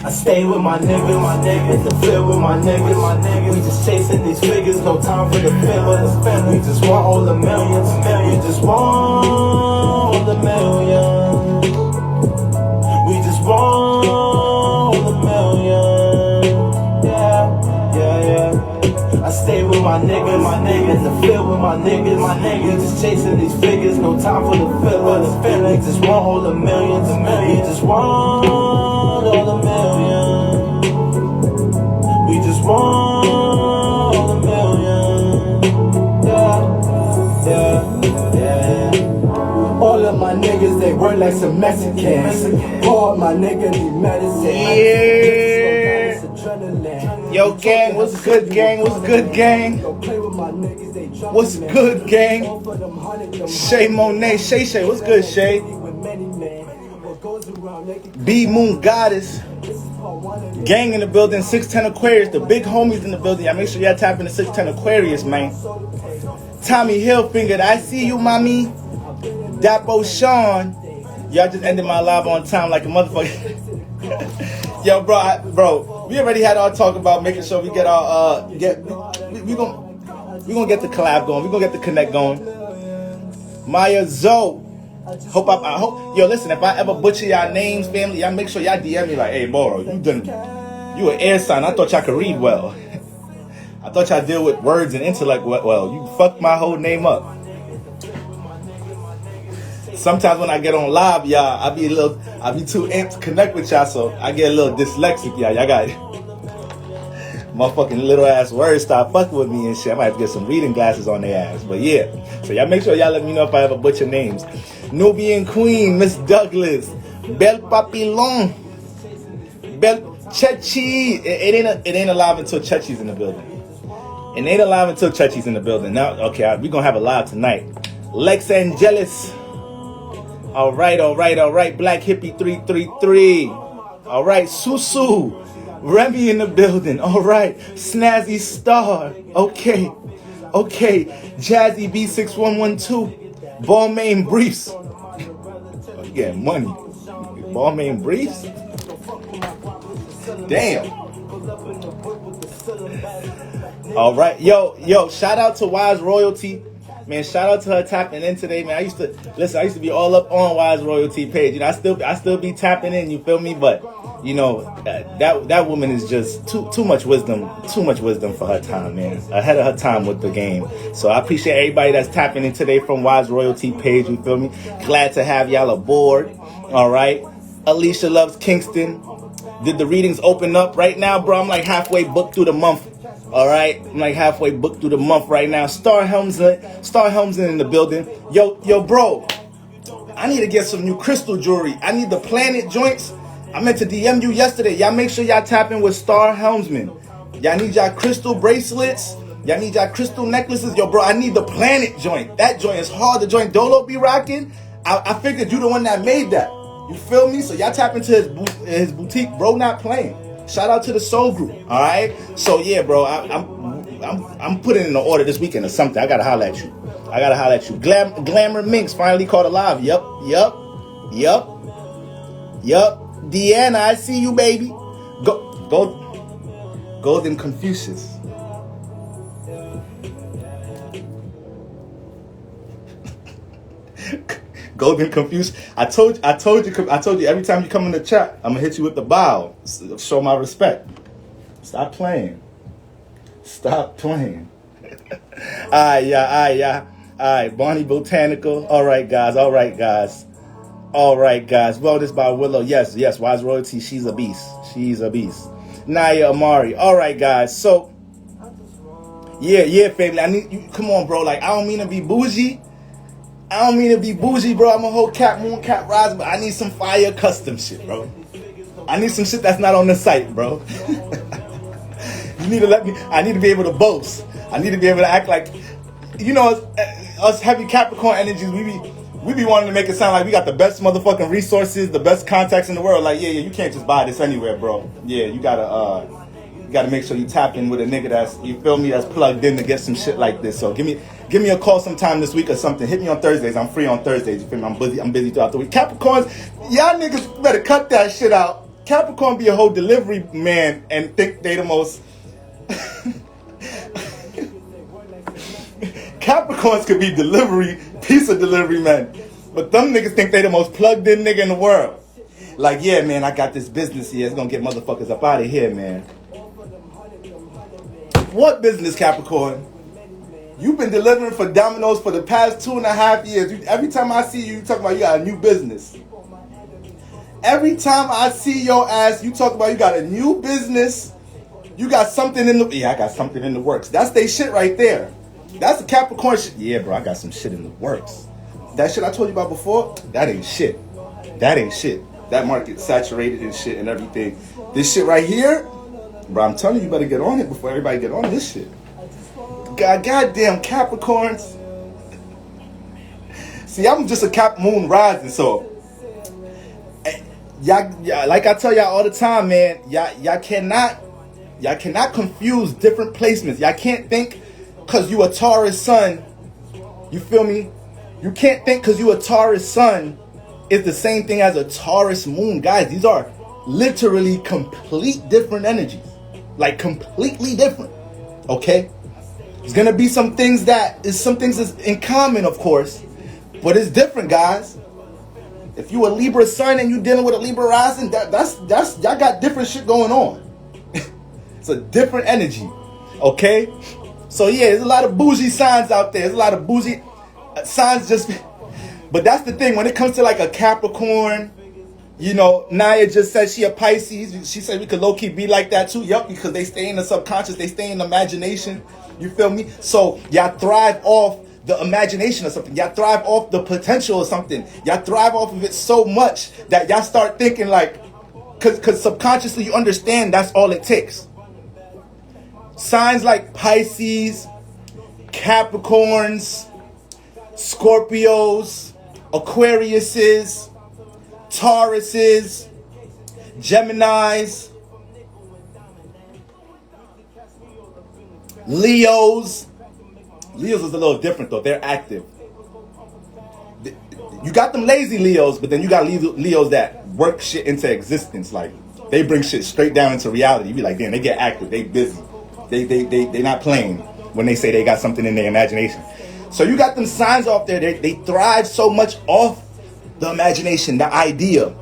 I stay with my niggas, in the field with my niggas. We just chasing these figures, no time for the feelings. We just want all the millions, we just want all the millions. We just want all the millions. Yeah. I stay with my niggas, in the field with my niggas. We just chasing these figures, no time for the feelings. We just want all the millions, we just want all the millions. We just want all the millions. Yeah. All of my niggas, they work like some Mexicans. All my niggas need medicine. Yeah. Yo, gang, what's good, gang? What's good, gang? What's good, gang? Shay Monet, Shay, what's good, Shay? B Moon Goddess. Gang in the building, 610 Aquarius. The big homies in the building. Y'all make sure y'all tap into 610 Aquarius, man. Tommy Hilfinger, I see you, mommy. Dapo Sean. Y'all just ended my live on time like a motherfucker. Yo, bro, we already had our talk about making sure we get our we gonna get the collab going. We gonna get the connect going. Maya Zoe. I hope. Yo, listen, if I ever butcher y'all names, family, y'all make sure y'all DM me like, hey, bro, you an air sign. I thought y'all could read well. I thought y'all deal with words and intellect well. You fucked my whole name up. Sometimes when I get on live, y'all, I be too amped to connect with y'all, so I get a little dyslexic, y'all. Y'all got motherfucking little ass words start fucking with me and shit. I might have to get some reading glasses on their ass, but yeah. So y'all make sure y'all let me know if I ever butcher names. Nubian Queen, Miss Douglas, Belle Papillon, Belle Chechi. It ain't alive until Chechi's in the building. It ain't alive until Chechi's in the building. Now, okay, we gonna have a live tonight. Lex Angelis. All right. Black Hippie 333. All right, Susu. Remy in the building. All right, Snazzy Star. Okay. Jazzy B6112. Balmain Briefs. Oh, you getting money. Balmain Briefs? Damn. All right. Yo, shout out to Wise Royalty. Man, shout out to her tapping in today, man. I used to be all up on Wise Royalty page. You know, I still be tapping in, you feel me? But, you know, that woman is just too much wisdom for her time, man. Ahead of her time with the game. So I appreciate everybody that's tapping in today from Wise Royalty page, you feel me? Glad to have y'all aboard. All right. Alicia Loves Kingston. Did the readings open up right now, bro? I'm like halfway booked through the month. All right, I'm like halfway booked through the month right now. Star Helmsley in the building. Yo, bro, I need to get some new crystal jewelry. I need the planet joints. I meant to DM you yesterday. Y'all make sure y'all tap in with Star Helmsman. Y'all need y'all crystal bracelets. Y'all need y'all crystal necklaces. Yo, bro, I need the planet joint. That joint is hard. The joint Dolo be rocking. I figured you the one that made that. You feel me? So y'all tap into his boutique. Bro, not playing. Shout out to the Soul Group, all right? So, yeah, bro, I'm putting in an order this weekend or something. I got to holler at you. Glamour Minx finally caught alive. Yup. Deanna, I see you, baby. Golden Confucius. Golden Confused. I told you every time you come in the chat, I'm gonna hit you with the bow. Show my respect. Stop playing. Alright, Alright, Bonnie Botanical. Alright, guys. Wellness by Willow. Yes. Wise Royalty. She's a beast. Naya Amari. Alright, guys. So, yeah, family. I need you. Come on, bro. Like, I don't mean to be bougie, bro. I'm a whole cat, moon, cat, rise, but I need some fire custom shit, bro. I need some shit that's not on the site, bro. You need to let me. I need to be able to boast. I need to be able to act like, you know, us heavy Capricorn energies. We be wanting to make it sound like we got the best motherfucking resources, the best contacts in the world. Like, yeah, you can't just buy this anywhere, bro. Yeah, you gotta make sure you tap in with a nigga that's, you feel me, that's plugged in to get some shit like this. So give me a call sometime this week or something. Hit me on Thursdays. I'm free on Thursdays. You feel me? I'm busy throughout the week. Capricorns, y'all niggas better cut that shit out. Capricorn be a whole delivery man and think they the most. Capricorns could be pizza delivery men. But them niggas think they the most plugged in nigga in the world. Like, yeah, man, I got this business here. It's gonna get motherfuckers up out of here, man. What business, Capricorn? You've been delivering for Domino's for the past 2.5 years. Every time I see you, you talk about you got a new business. Every time I see your ass, you talk about you got a new business. You got something in the... Yeah, I got something in the works. That's they shit right there. That's the Capricorn shit. Yeah, bro, I got some shit in the works. That shit I told you about before, that ain't shit. That ain't shit. That market saturated and shit and everything. This shit right here, bro, I'm telling you, you better get on it before everybody get on this shit. Goddamn Capricorns. See, I'm just a Cap Moon rising, so y'all, like I tell y'all all the time, man, y'all cannot confuse different placements. Y'all can't think because you a Taurus sun, you feel me? You can't think because you a Taurus sun is the same thing as a Taurus moon. Guys, these are literally complete different energies. Like completely different. Okay? There's gonna be some things that's in common, of course, but it's different, guys. If you a Libra sun and you dealing with a Libra rising, that's y'all got different shit going on. It's a different energy, okay? So yeah, there's a lot of bougie signs out there. There's a lot of bougie signs but that's the thing. When it comes to like a Capricorn, you know, Naya just said she a Pisces. She said we could low-key be like that too. Yup, because they stay in the subconscious. They stay in the imagination. You feel me? So y'all thrive off the imagination of something. Y'all thrive off the potential of something. Y'all thrive off of it so much that y'all start thinking like, because subconsciously you understand that's all it takes. Signs like Pisces, Capricorns, Scorpios, Aquariuses, Tauruses, Geminis, Leos. Leos is a little different though. They're active. You got them lazy Leos, but then you got Leos that work shit into existence. Like they bring shit straight down into reality. You be like, damn, they get active. They busy. They not playing when they say they got something in their imagination. So you got them signs off there. They thrive so much off the imagination, the idea.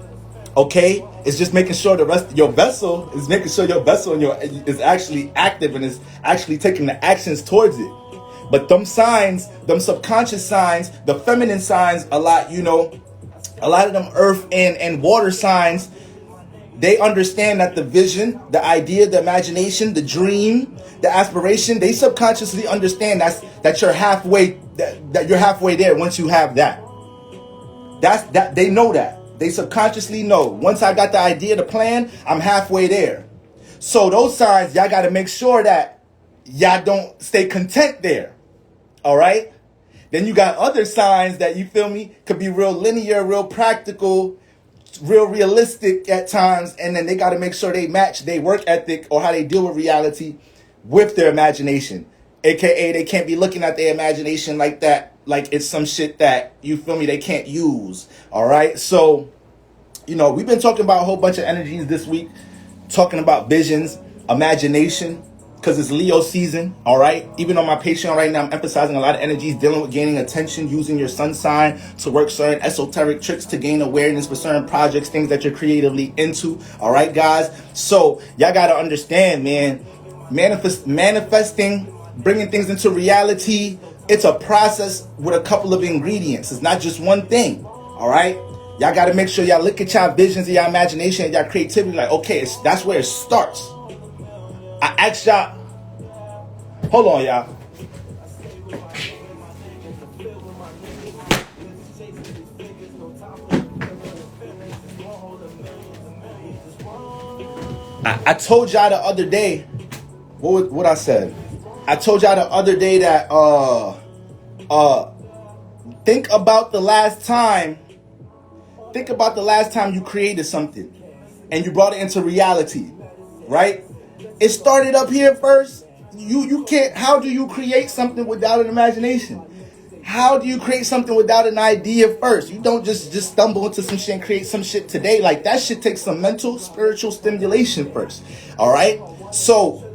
Okay, it's just making sure the rest of your vessel is making sure your vessel is actually active and is actually taking the actions towards it. But them signs, them subconscious signs, the feminine signs, a lot of them earth and water signs, they understand that the vision, the idea, the imagination, the dream, the aspiration, they subconsciously understand that you're halfway that you're halfway there once you have that. That they know that. They subconsciously know. Once I got the idea, the plan, I'm halfway there. So those signs, y'all got to make sure that y'all don't stay content there. All right? Then you got other signs that, you feel me, could be real linear, real practical, real realistic at times. And then they got to make sure they match their work ethic or how they deal with reality with their imagination. AKA, they can't be looking at their imagination like that, like it's some shit that, you feel me, they can't use. All right? So, you know, we've been talking about a whole bunch of energies this week, talking about visions, imagination, because it's Leo season. All right? Even on my Patreon right now, I'm emphasizing a lot of energies dealing with gaining attention, using your sun sign to work certain esoteric tricks to gain awareness for certain projects, things that you're creatively into. All right, guys? So y'all got to understand, man, manifesting, bringing things into reality, it's a process with a couple of ingredients. It's not just one thing. All right? Y'all got to make sure y'all look at y'all visions and y'all imagination and y'all creativity like, okay, that's where it starts. I asked y'all, hold on, y'all. I told y'all the other day, what I said? I told y'all the other day that think about the last time you created something and you brought it into reality, right? It started up here first. You can't, how do you create something without an imagination? How do you create something without an idea first? You don't just stumble into some shit and create some shit today. Like, that shit takes some mental, spiritual stimulation first. All right? So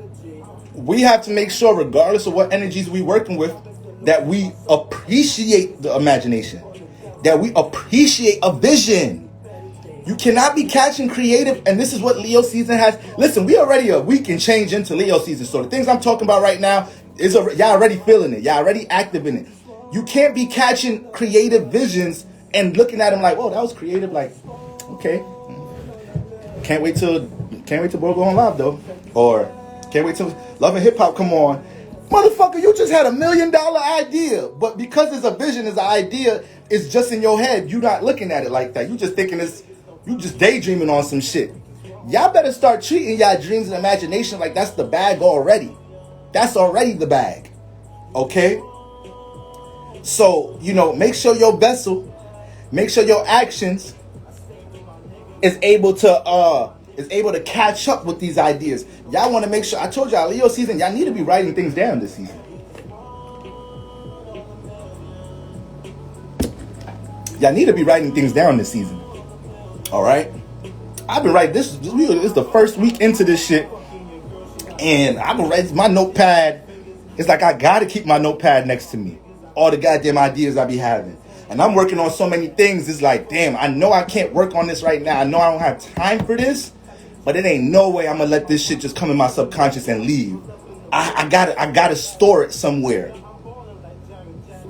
we have to make sure, regardless of what energies we working with, that we appreciate the imagination, that we appreciate a vision. You cannot be catching creative, and this is what Leo season has. Listen, we already a week and change into Leo season, so the things I'm talking about right now is y'all already feeling it. Y'all already active in it. You can't be catching creative visions and looking at them like, whoa, that was creative. Like, okay, can't wait till Bro go on live though, or can't wait till Love and Hip Hop come on. Motherfucker, you just had $1 million idea, but because it's a vision, it's an idea, it's just in your head. You not looking at it like that. You just thinking you just daydreaming on some shit. Y'all better start treating y'all dreams and imagination like that's the bag already. That's already the bag. Okay? So, make sure your vessel, make sure your actions is able to catch up with these ideas. Y'all want to make sure, I told y'all, Leo season, y'all need to be writing things down this season. Y'all need to be writing things down this season. All right? I've been writing, this is the first week into this shit, and I've been writing my notepad. It's like I got to keep my notepad next to me. All the goddamn ideas I be having. And I'm working on so many things. It's like, damn, I know I can't work on this right now. I know I don't have time for this. But it ain't no way I'm going to let this shit just come in my subconscious and leave. I gotta store it somewhere.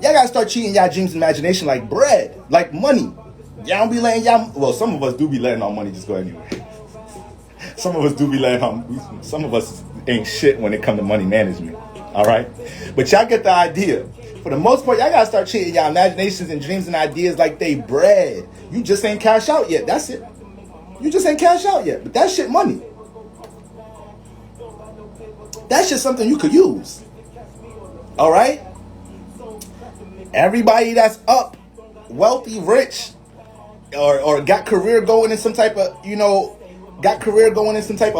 Y'all got to start treating y'all dreams and imagination like bread. Like money. Y'all don't be letting well, some of us do be letting our money just go anywhere. Some of us do be letting some of us ain't shit when it come to money management. All right? But y'all get the idea. For the most part, y'all gotta start treating y'all imaginations and dreams and ideas like they bread. You just ain't cash out yet. That's it. You just ain't cash out yet. But that shit money. That's just something you could use. All right? Everybody that's up, wealthy, rich, or got career going in some type of,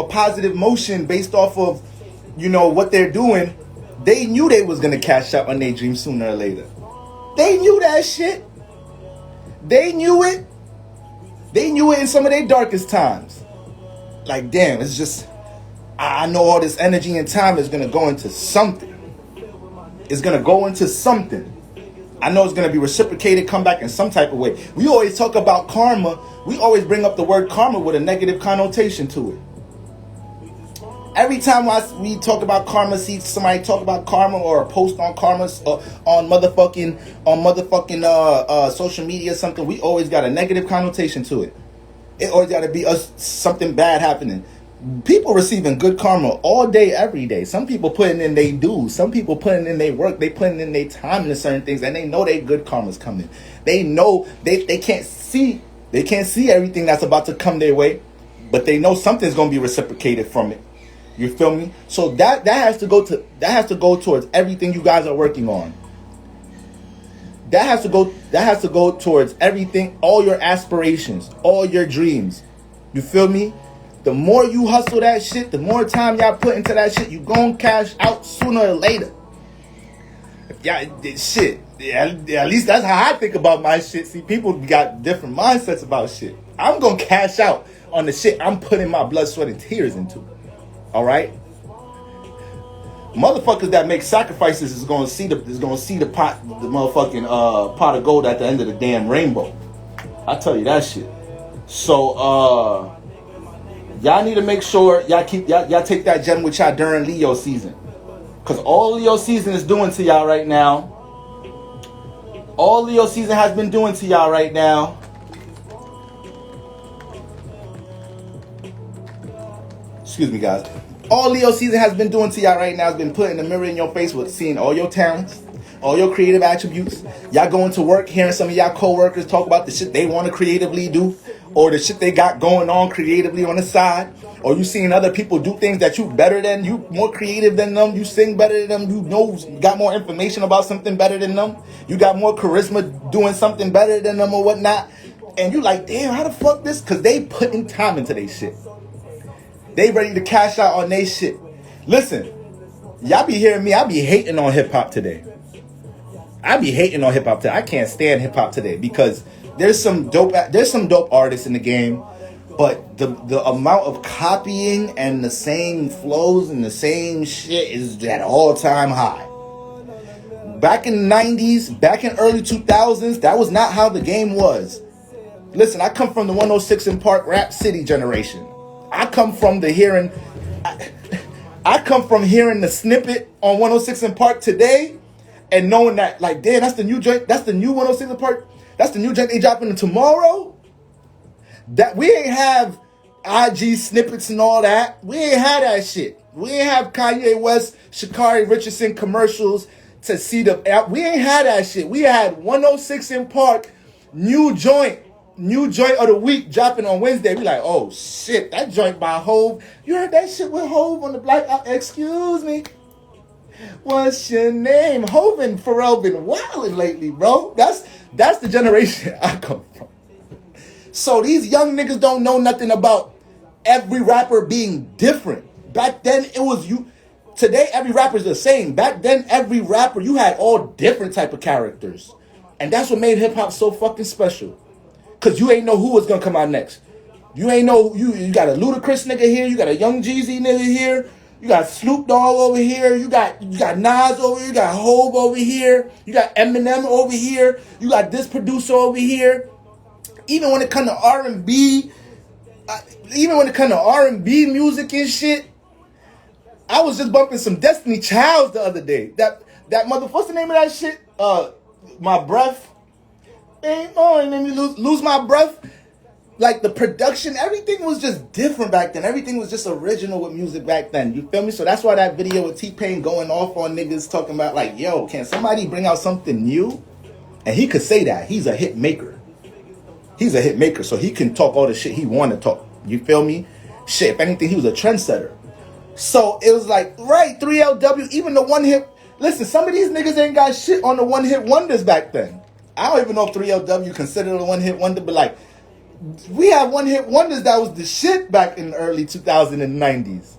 positive motion based off of, what they're doing. They knew they was going to cash out on their dream sooner or later. They knew that shit. They knew it. They knew it in some of their darkest times. Like, damn, it's just, I know all this energy and time is going to go into something. It's going to go into something. I know it's going to be reciprocated, come back in some type of way. We always talk about karma. We always bring up the word karma with a negative connotation to it. Every time we talk about karma, see somebody talk about karma or a post on karma on motherfucking social media or something, we always got a negative connotation to it. It always got to be something bad happening. People receiving good karma all day, every day. Some people putting in their dues. Some people putting in their work. They putting in their time into certain things, and they know their good karma's coming. They know they can't see everything that's about to come their way, but they know something's gonna be reciprocated from it. You feel me? So that has to go towards everything you guys are working on. That has to go towards everything, all your aspirations, all your dreams. You feel me? The more you hustle that shit, the more time y'all put into that shit, you gon' cash out sooner or later. At least that's how I think about my shit. See, people got different mindsets about shit. I'm gonna cash out on the shit I'm putting my blood, sweat, and tears into. All right, motherfuckers that make sacrifices is gonna see the motherfucking pot of gold at the end of the damn rainbow. I tell you that shit. So y'all need to make sure y'all take that gem with y'all during Leo season, cause all Leo season is doing to y'all right now. All Leo season has been doing to y'all right now. Excuse me, guys. All Leo season has been doing to y'all right now has been putting the mirror in your face with seeing all your talents, all your creative attributes. Y'all going to work, hearing some of y'all co-workers talk about the shit they want to creatively do, or the shit they got going on creatively on the side, or you seeing other people do things that you better than, you more creative than them, you sing better than them, you got more information about something better than them, you got more charisma doing something better than them or whatnot, and you like, damn, how the fuck this? Because they putting time into their shit. They ready to cash out on their shit. Listen, y'all be hearing me. I be hating on hip hop today. I be hating on hip hop today. I can't stand hip hop today because there's some dope artists in the game, but the amount of copying and the same flows and the same shit is at all time high. Back in the 90s, back in early 2000s, that was not how the game was. Listen, I come from the 106 in Park Rap City generation. I come from hearing the snippet on 106 in Park today and knowing that, like, damn, that's the new joint, that's the new 106 in Park, that's the new joint they dropping tomorrow. That we ain't have IG snippets and all that. We ain't had that shit. We ain't have Kanye West, Sha'Carri Richardson commercials to see the. We ain't had that shit. We had 106 in Park, new joint of the week dropping on Wednesday. We like, oh shit, that joint by Hove. You heard that shit with Hove on the Black? Excuse me. What's your name? Hove and Pharrell been wilding lately, bro. That's the generation I come from. So these young niggas don't know nothing about every rapper being different. Back then it was you. Today every rapper's the same. Back then every rapper, you had all different type of characters. And that's what made hip hop so fucking special. Cause you ain't know who was gonna come out next. You ain't know you got a Ludacris nigga here, you got a Young Jeezy nigga here, you got Snoop Dogg over here, you got Nas over here, you got Hove over here, you got Eminem over here, you got this producer over here. Even when it comes to R&B, music and shit, I was just bumping some Destiny Childs the other day. That motherfucker, what's the name of that shit? My Breath. Ain't on, and lose my breath. Like the production, everything was just different back then. Everything was just original with music back then. You feel me? So that's why that video with T-Pain going off on niggas talking about like, yo, can somebody bring out something new? And he could say that. He's a hit maker. He's a hit maker, so he can talk all the shit he want to talk. You feel me? Shit, if anything, he was a trendsetter. So it was like, right, 3LW, even the one hit. Listen, some of these niggas ain't got shit on the one hit wonders back then. I don't even know if 3LW considered a one hit wonder, but like, we have one hit wonders that was the shit back in the early 2090s.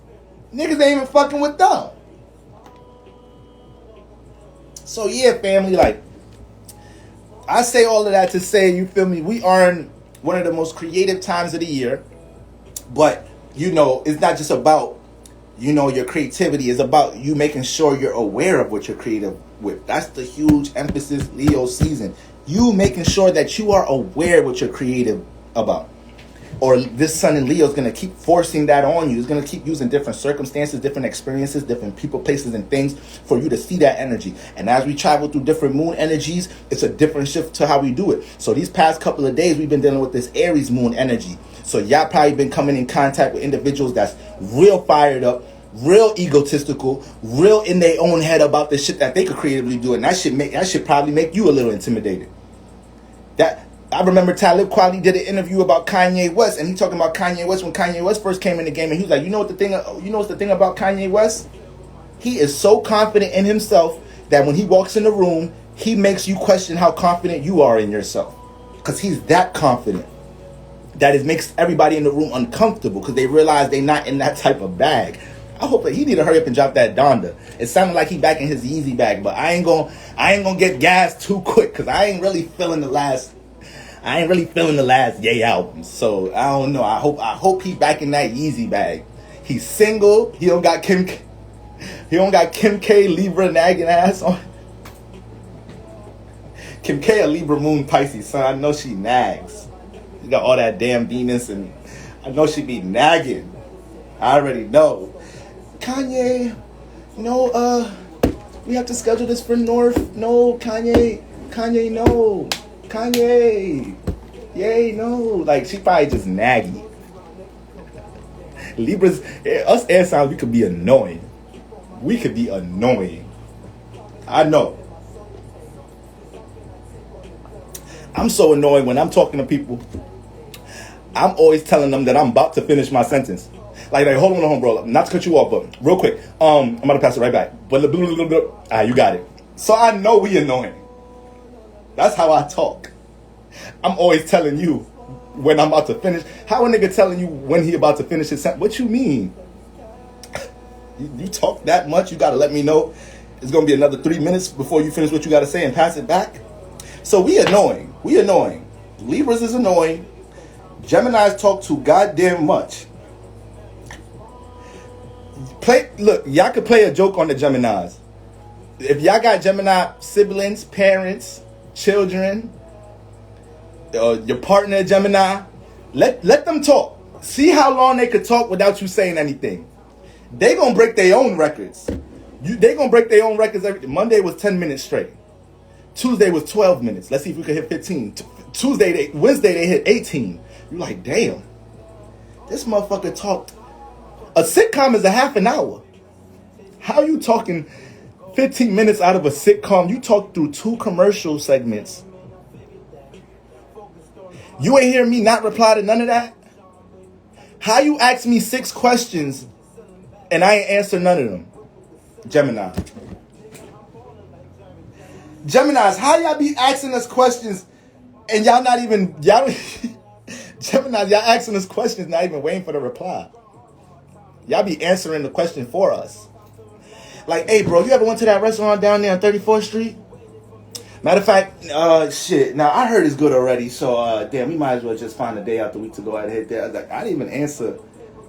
Niggas ain't even fucking with them. So yeah, family, like, I say all of that to say, you feel me, we are in one of the most creative times of the year. But, you know, it's not just about, you know, your creativity. It's about you making sure you're aware of what you're creative with. That's the huge emphasis Leo season. You making sure that you are aware what you're creative about. Or this sun in Leo is going to keep forcing that on you. It's going to keep using different circumstances, different experiences, different people, places, and things for you to see that energy. And as we travel through different moon energies, it's a different shift to how we do it. So these past couple of days, we've been dealing with this Aries moon energy. So y'all probably been coming in contact with individuals that's real fired up, real egotistical, real in their own head about the shit that they could creatively do. And that should probably make you a little intimidated. I remember Talib Kweli did an interview about Kanye West, and he talking about Kanye West when Kanye West first came in the game, and he was like, you know what's the thing about Kanye West? He is so confident in himself that when he walks in the room, he makes you question how confident you are in yourself, because he's that confident that it makes everybody in the room uncomfortable because they realize they're not in that type of bag. I hope that he need to hurry up and drop that Donda. It sounded like he back in his Yeezy bag, but I ain't gonna get gassed too quick because I ain't really feeling the last Ye album. So I don't know. I hope he back in that Yeezy bag. He's single. He don't got Kim K Libra nagging ass on. Kim K a Libra moon Pisces, son. I know she nags. She got all that damn Venus, and I know she be nagging. I already know. Kanye, we have to schedule this for North. No, Kanye, no. Kanye, yay, no. Like, she probably just naggy. Libras, us air signs, we could be annoying. I know. I'm so annoying when I'm talking to people. I'm always telling them that I'm about to finish my sentence. Like hold on, bro. Not to cut you off, but real quick. I'm about to pass it right back. But you got it. So I know we annoying. That's how I talk. I'm always telling you when I'm about to finish. How a nigga telling you when he about to finish his sentence? What you mean? You talk that much? You gotta let me know. It's gonna be another 3 minutes before you finish what you gotta say and pass it back. So we annoying. We annoying. Libras is annoying. Geminis talk too goddamn much. Look, y'all could play a joke on the Geminis. If y'all got Gemini siblings, parents, children, your partner Gemini, let them talk. See how long they could talk without you saying anything. They gonna break their own records. They gonna break their own records every day. Monday was 10 minutes straight. Tuesday was 12 minutes. Let's see if we can hit 15. Wednesday they hit 18. You're like, damn. This motherfucker talked. A sitcom is a half an hour. How you talking 15 minutes out of a sitcom? You talk through 2 commercial segments. You ain't hear me not reply to none of that? How you ask me 6 questions and I ain't answer none of them? Gemini. Geminis, how y'all be asking us questions and y'all not even, Geminis, y'all asking us questions, not even waiting for the reply. Y'all be answering the question for us. Like, hey, bro, you ever went to that restaurant down there on 34th Street? Matter of fact, shit. Now, I heard it's good already, so, damn, we might as well just find a day out the week to go out and hit there. I didn't even answer.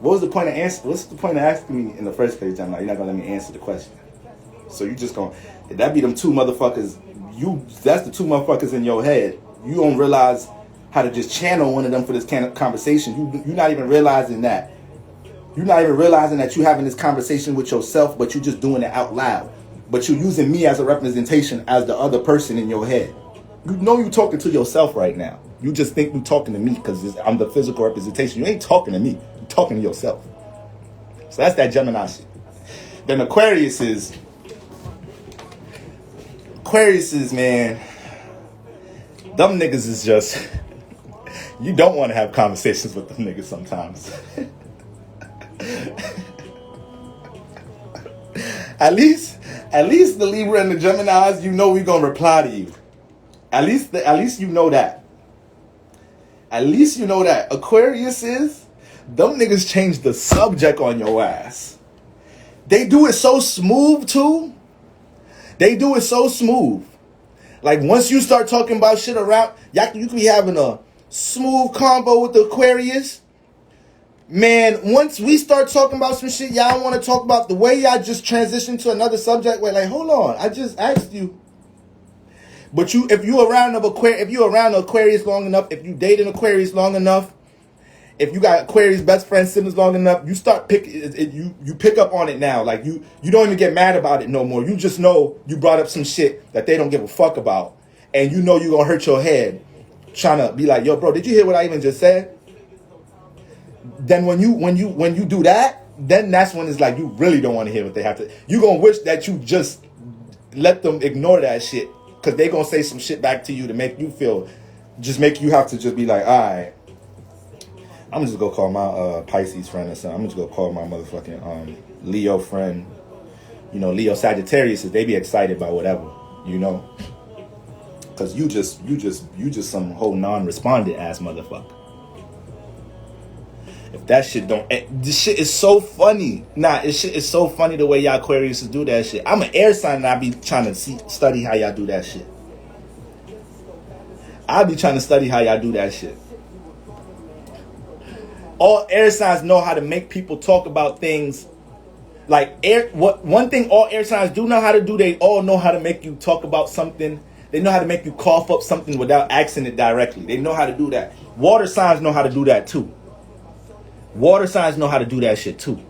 What's the point of asking me in the first place, John? Like, you're not going to let me answer the question. So you just going to, that be them 2 motherfuckers. That's the 2 motherfuckers in your head. You don't realize how to just channel one of them for this kind of conversation. You're not even realizing that. You're not even realizing that you're having this conversation with yourself, but you're just doing it out loud. But you're using me as a representation as the other person in your head. You know you're talking to yourself right now. You just think you're talking to me because I'm the physical representation. You ain't talking to me. You're talking to yourself. So that's that Gemini shit. Then Aquarius is, man, them niggas is just, you don't want to have conversations with them niggas sometimes. At least the Libra and the Geminis, you know we gonna reply to you. At least you know that. At least you know that. Aquarius is, them niggas change the subject on your ass. They do it so smooth too. They do it so smooth. Like once you start talking about shit around, you could be having a smooth convo with the Aquarius. Man, once we start talking about some shit y'all want to talk about, the way y'all just transition to another subject, wait, like, hold on, I just asked you. But if you around Aquarius long enough, if you date an Aquarius long enough, if you got Aquarius best friend siblings long enough, you start you pick up on it now. Like you don't even get mad about it no more. You just know you brought up some shit that they don't give a fuck about, and you know you're gonna hurt your head trying to be like, yo, bro, did you hear what I even just said? Then when you do that, then that's when it's like you really don't want to hear what they have to. You gonna wish that you just let them ignore that shit, because they gonna say some shit back to you to make you feel, just make you have to just be like, all right, I'm just gonna call my Pisces friend or something. I'm just gonna call my motherfucking Leo friend. You know, Leo Sagittarius, they be excited by whatever, you know, because you just some whole non-respondent ass motherfucker. If that shit don't, this shit is so funny. This shit is so funny the way y'all Aquarius do that shit. I'm an air sign and I be trying to study how y'all do that shit. I be trying to study how y'all do that shit. All air signs know how to make people talk about things. Like one thing all air signs do know how to do, they all know how to make you talk about something. They know how to make you cough up something without asking it directly. They know how to do that. Water signs know how to do that too. Water signs know how to do that shit too.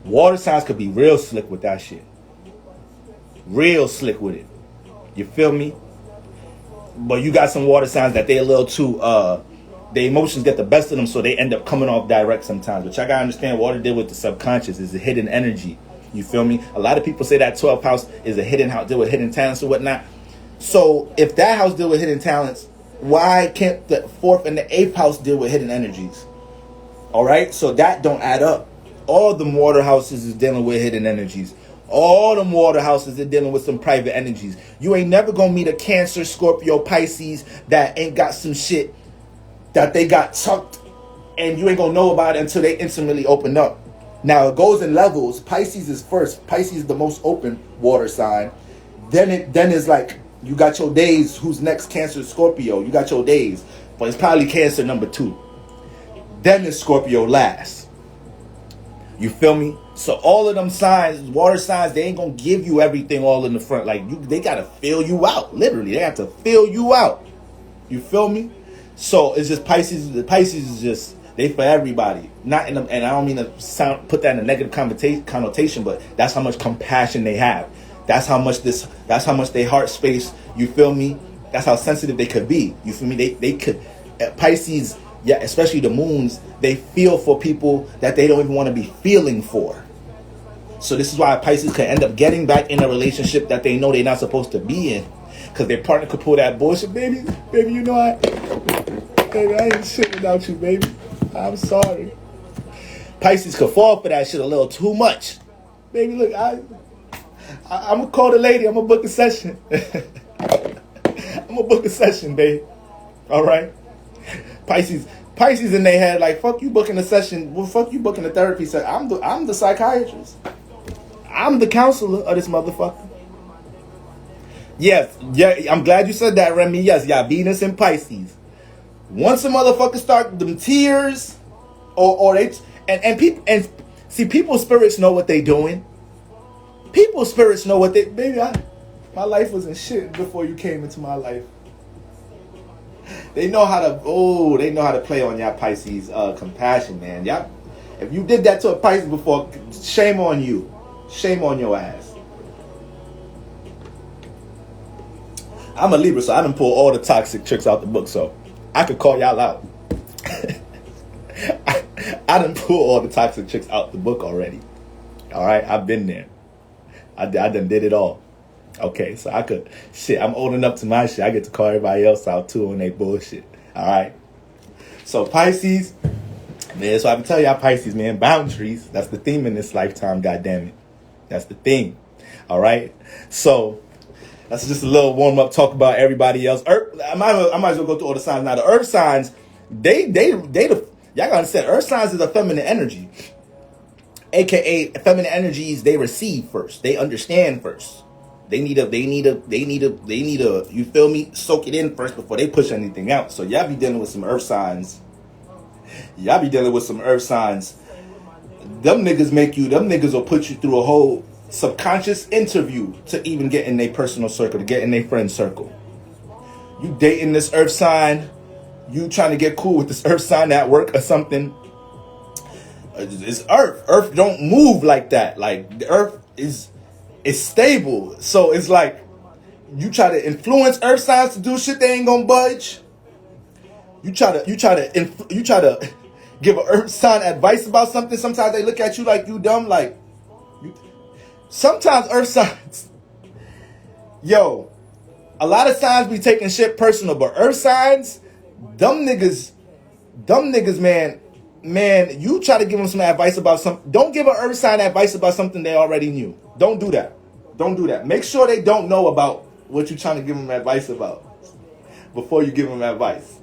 Water signs could be real slick with that shit. Real slick with it. You feel me? But you got some water signs that they a little too, the emotions get the best of them, so they end up coming off direct sometimes. But y'all gotta understand, water deal with the subconscious, is a hidden energy. You feel me? A lot of people say that 12th house is a hidden house, deal with hidden talents or whatnot. So if that house deal with hidden talents, why can't the 4th and the 8th house deal with hidden energies? All right, so that don't add up. All the water houses is dealing with hidden energies. All them water houses are dealing with some private energies. You ain't never gonna meet a Cancer, Scorpio, Pisces that ain't got some shit that they got tucked, and you ain't gonna know about it until they intimately open up. Now it goes in levels. Pisces is first. Pisces is the most open water sign. Then it's like you got your days. Who's next? Cancer, Scorpio. You got your days, but it's probably Cancer number 2. Then it's Scorpio last. You feel me? So all of them signs, water signs, they ain't gonna give you everything all in the front. Like they gotta fill you out. Literally, they have to fill you out. You feel me? So it's just Pisces. The Pisces is just they for everybody. Not in and I don't mean to put that in a negative connotation, but that's how much compassion they have. That's how much they heart space. You feel me? That's how sensitive they could be. You feel me? They could Pisces. Yeah, especially the moons, they feel for people that they don't even want to be feeling for. So this is why Pisces can end up getting back in a relationship that they know they're not supposed to be in. Because their partner could pull that bullshit. Baby, you know baby, I ain't shit without you, baby. I'm sorry. Pisces could fall for that shit a little too much. Baby, look, I'm going to call the lady. I'm going to book a session. I'm going to book a session, babe. All right? Pisces in their head like, fuck you booking a session. Well, fuck you booking a therapy session. I'm the psychiatrist. I'm the counselor of this motherfucker. Yes, yeah, I'm glad you said that, Remy. Yes, yeah, Venus and Pisces. Once a motherfucker start them tears, or they and see, people's spirits know what they doing. People's spirits know what they. Baby, my life wasn't shit before you came into my life. They know how to play on y'all Pisces compassion, man. Y'all, if you did that to a Pisces before, shame on you. Shame on your ass. I'm a Libra, so I done pull all the toxic tricks out the book, so I could call y'all out. I done pull all the toxic tricks out the book already. All right, I've been there. I done did it all. Okay, so I could, I'm owning up to my shit. I get to call everybody else out too on their bullshit. All right. So Pisces, man, so I can tell y'all Pisces, man, boundaries. That's the theme in this lifetime, goddammit. That's the theme. All right. So that's just a little warm up talk about everybody else. I might as well go through all the signs now. The earth signs, y'all gotta understand, earth signs is a feminine energy. AKA feminine energies, they receive first. They understand first. They need a, you feel me, soak it in first before they push anything out. So y'all be dealing with some earth signs. Them niggas will put you through a whole subconscious interview to even get in their personal circle, to get in their friend circle. You dating this earth sign, you trying to get cool with this earth sign at work or something. It's earth. Earth don't move like that. Like the earth is stable. So it's like you try to influence earth signs to do shit, they ain't gonna budge. You try to give an earth sign advice about something. Sometimes they look at you like you dumb. Like sometimes earth signs, yo, a lot of signs be taking shit personal, but earth signs, dumb niggas, man, you try to give them some advice about something. Don't give an earth sign advice about something they already knew. Don't do that. Make sure they don't know about what you're trying to give them advice about before you give them advice.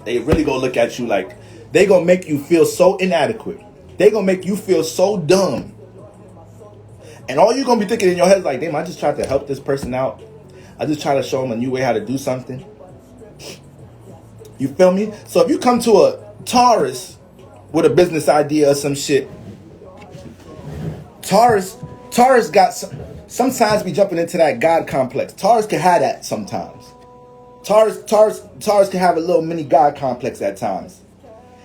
They really gonna look at you like they gonna make you feel so inadequate. They gonna make you feel so dumb. And all you're gonna be thinking in your head is like, damn, I just tried to help this person out. I just try to show them a new way how to do something. You feel me? So if you come to a Taurus with a business idea or some shit, Taurus got sometimes be jumping into that God complex. Taurus can have that sometimes. Taurus can have a little mini God complex at times,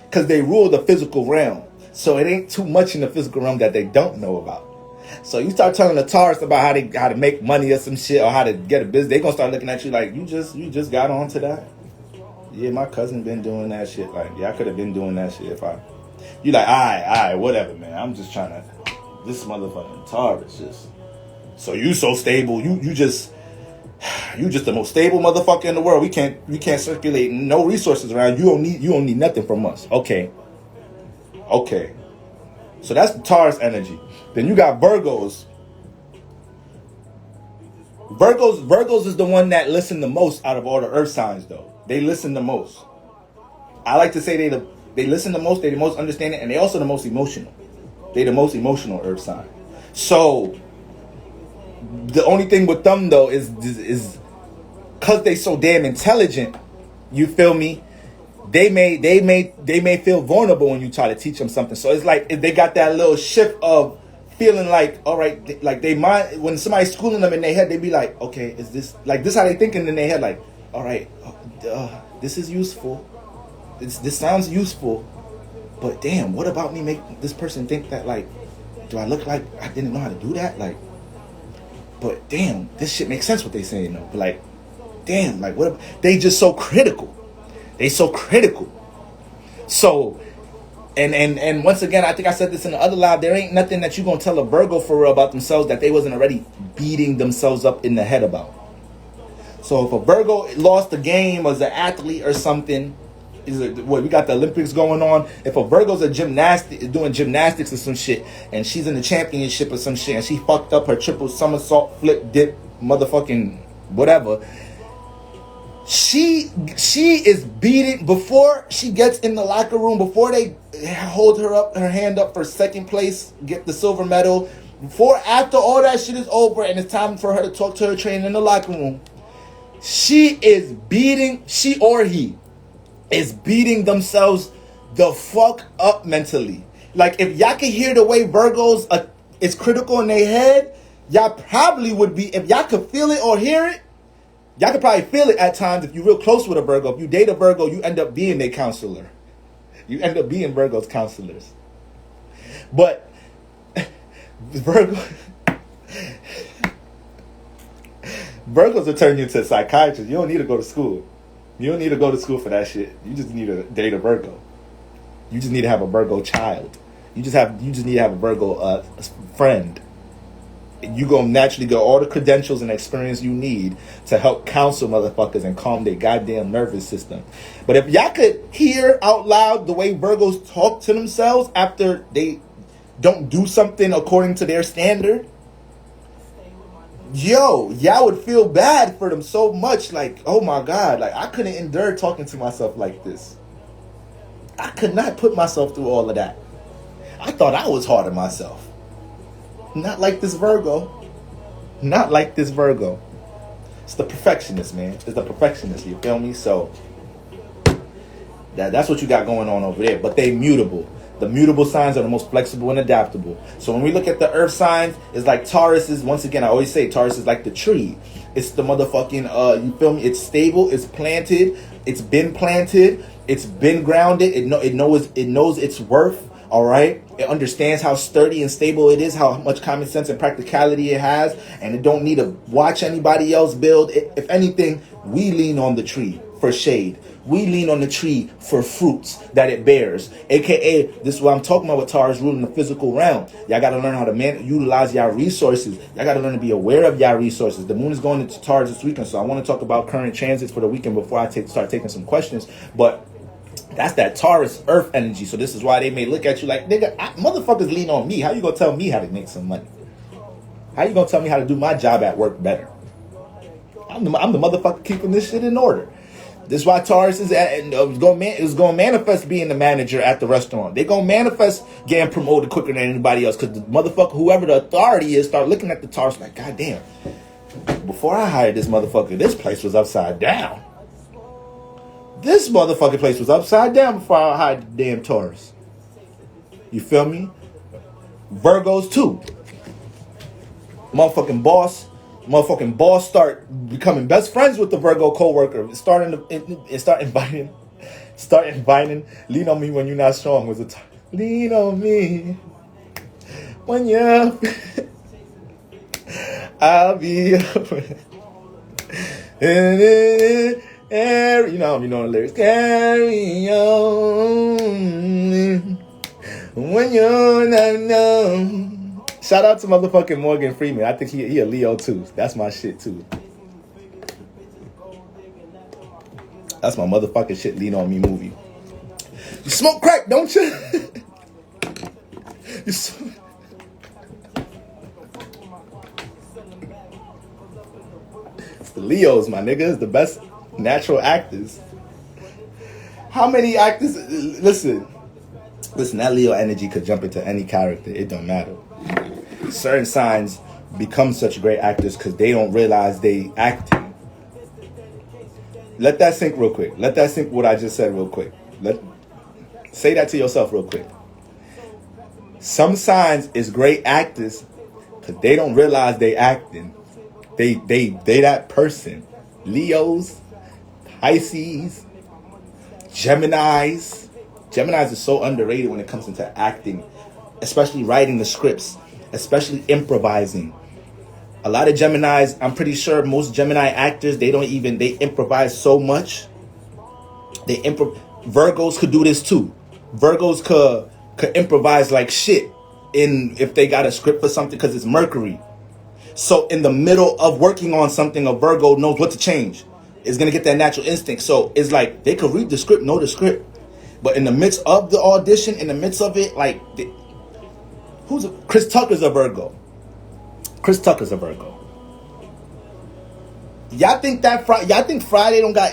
because they rule the physical realm. So it ain't too much in the physical realm that they don't know about. So you start telling the Taurus about how to make money or some shit, or how to get a business, they gonna start looking at you like you just got onto that. Yeah, my cousin been doing that shit. Like, yeah, I could have been doing that shit if I. You like, all right, whatever, man. I'm just trying to. This motherfucking Taurus just. So you so stable. You just the most stable motherfucker in the world. We can't circulate no resources around. You don't need nothing from us. Okay. So that's the Taurus energy. Then you got Virgos. Virgos is the one that listen the most out of all the earth signs, though. They listen the most. I like to say They listen the most. They're the most understanding, and they also the most emotional. They the most emotional earth sign. So the only thing with them though is because they so damn intelligent. You feel me? They may feel vulnerable when you try to teach them something. So it's like if they got that little shift of feeling like, all right, like they mind when somebody's schooling them in their head, they be like, okay, is this like this how they thinking in their head? Like, all right, this is useful. This sounds useful, but damn, what about me make this person think that like, do I look like I didn't know how to do that? Like, but damn, this shit makes sense what they saying though. But like, damn, like what? They just so critical. They so critical. So, and once again, I think I said this in the other live. There ain't nothing that you gonna tell a Virgo for real about themselves that they wasn't already beating themselves up in the head about. So if a Virgo lost a game as an athlete or something, we got the Olympics going on. If a Virgo's doing gymnastics or some shit, and she's in the championship or some shit, and she fucked up her triple somersault, flip, dip, motherfucking whatever. She is beating before she gets in the locker room, before they hold her hand up for second place, get the silver medal, after all that shit is over and it's time for her to talk to her trainer in the locker room, she or he is beating themselves the fuck up mentally. Like if y'all can hear the way Virgos is critical in their head, y'all probably would be, if y'all could feel it or hear it, y'all could probably feel it at times if you're real close with a Virgo. If you date a Virgo, you end up being their counselor. You end up being Virgo's counselors. But Virgos will turn you into a psychiatrist. You don't need to go to school. You don't need to go to school for that shit. You just need to date a Virgo. You just need to have a Virgo child. You just need to have a Virgo friend. You gonna naturally get all the credentials and experience you need to help counsel motherfuckers and calm their goddamn nervous system. But if y'all could hear out loud the way Virgos talk to themselves after they don't do something according to their standard, y'all would feel bad for them so much. Like, oh my God, like I couldn't endure talking to myself like this. I could not put myself through all of that. I thought I was hard on myself. Not like this Virgo. Not like this Virgo. It's the perfectionist, man. It's the perfectionist, you feel me? So that's what you got going on over there. But they mutable. The mutable signs are the most flexible and adaptable. So when we look at the earth signs, it's like Taurus is, once again, I always say Taurus is like the tree. It's the motherfucking, you feel me? It's stable, it's planted, it's been planted, it's been grounded, it knows its worth, all right? It understands how sturdy and stable it is, how much common sense and practicality it has, and it don't need to watch anybody else build. If anything, we lean on the tree for shade. We lean on the tree for fruits that it bears. AKA, this is what I'm talking about with Taurus ruling the physical realm. Y'all got to learn how to utilize y'all resources. Y'all got to learn to be aware of y'all resources. The moon is going into Taurus this weekend, so I want to talk about current transits for the weekend before I start taking some questions. But that's that Taurus earth energy. So this is why they may look at you like, nigga, motherfuckers lean on me. How you going to tell me how to make some money? How you going to tell me how to do my job at work better? I'm the motherfucker keeping this shit in order. This is why Taurus is going to manifest being the manager at the restaurant. They're going to manifest getting promoted quicker than anybody else because the motherfucker, whoever the authority is, start looking at the Taurus like, God damn, before I hired this motherfucker, this place was upside down. This motherfucking place was upside down before I hired the damn Taurus. You feel me? Virgos too. Motherfucking boss start becoming best friends with the Virgo coworker. Start inviting. Lean on me when you're not strong was a time. Lean on me when you're. I'll be. You know the lyrics. Carry on when you're not known. Shout out to motherfucking Morgan Freeman. I think he a Leo too. That's my shit too. That's my motherfucking shit. Lean on me movie. You smoke crack, don't you? It's the Leos, my nigga. It's the best natural actors. How many actors? Listen, that Leo energy could jump into any character. It don't matter. Certain signs become such great actors because they don't realize they acting. Let that sink real quick. Let that sink what I just said real quick. Say that to yourself real quick. Some signs is great actors because they don't realize they acting. They that person. Leos, Pisces, Geminis. Geminis is so underrated when it comes into acting, especially writing the scripts, especially improvising. A lot of Geminis, I'm pretty sure most Gemini actors, they improvise so much. Virgos could do this too. Virgos could improvise like shit if they got a script for something because it's Mercury. So in the middle of working on something, a Virgo knows what to change. It's going to get that natural instinct. So it's like they could read the script, know the script. But in the midst of the audition, in the midst of it, like, Chris Tucker's a Virgo. Chris Tucker's a Virgo. Y'all think Friday don't got...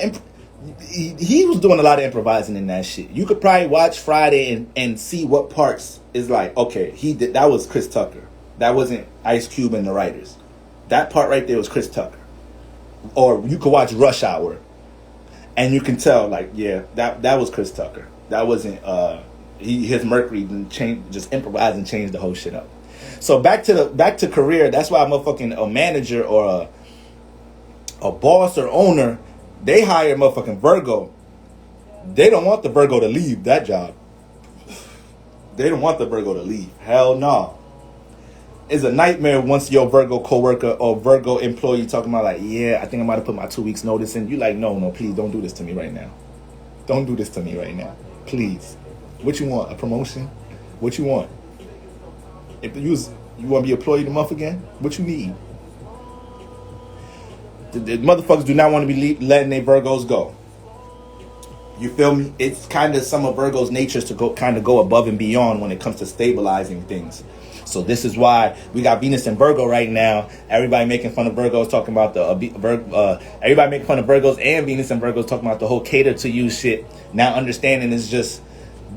He was doing a lot of improvising in that shit. You could probably watch Friday and see what parts is like, okay, that was Chris Tucker. That wasn't Ice Cube and the writers. That part right there was Chris Tucker. Or you could watch Rush Hour and you can tell, like, yeah, that was Chris Tucker. That wasn't his Mercury just improvised and changed the whole shit up. So back to career. That's why a manager or a boss or owner, they hire a motherfucking Virgo. They don't want the Virgo to leave that job. They don't want the Virgo to leave. Hell no. It's a nightmare once your Virgo coworker or Virgo employee talking about like, yeah, I think I'm about to put my 2 weeks notice in. You like, no, please don't do this to me right now. Don't do this to me right now. Please. What you want? A promotion? What you want? If you want to be employee of the month again? What you need? The motherfuckers do not want to be letting their Virgos go. You feel me? It's kind of some of Virgo's natures to go above and beyond when it comes to stabilizing things. So this is why we got Venus and Virgo right now. Everybody making fun of Virgos, talking about everybody making fun of Virgos and Venus and Virgos talking about the whole cater to you shit. Now understanding is just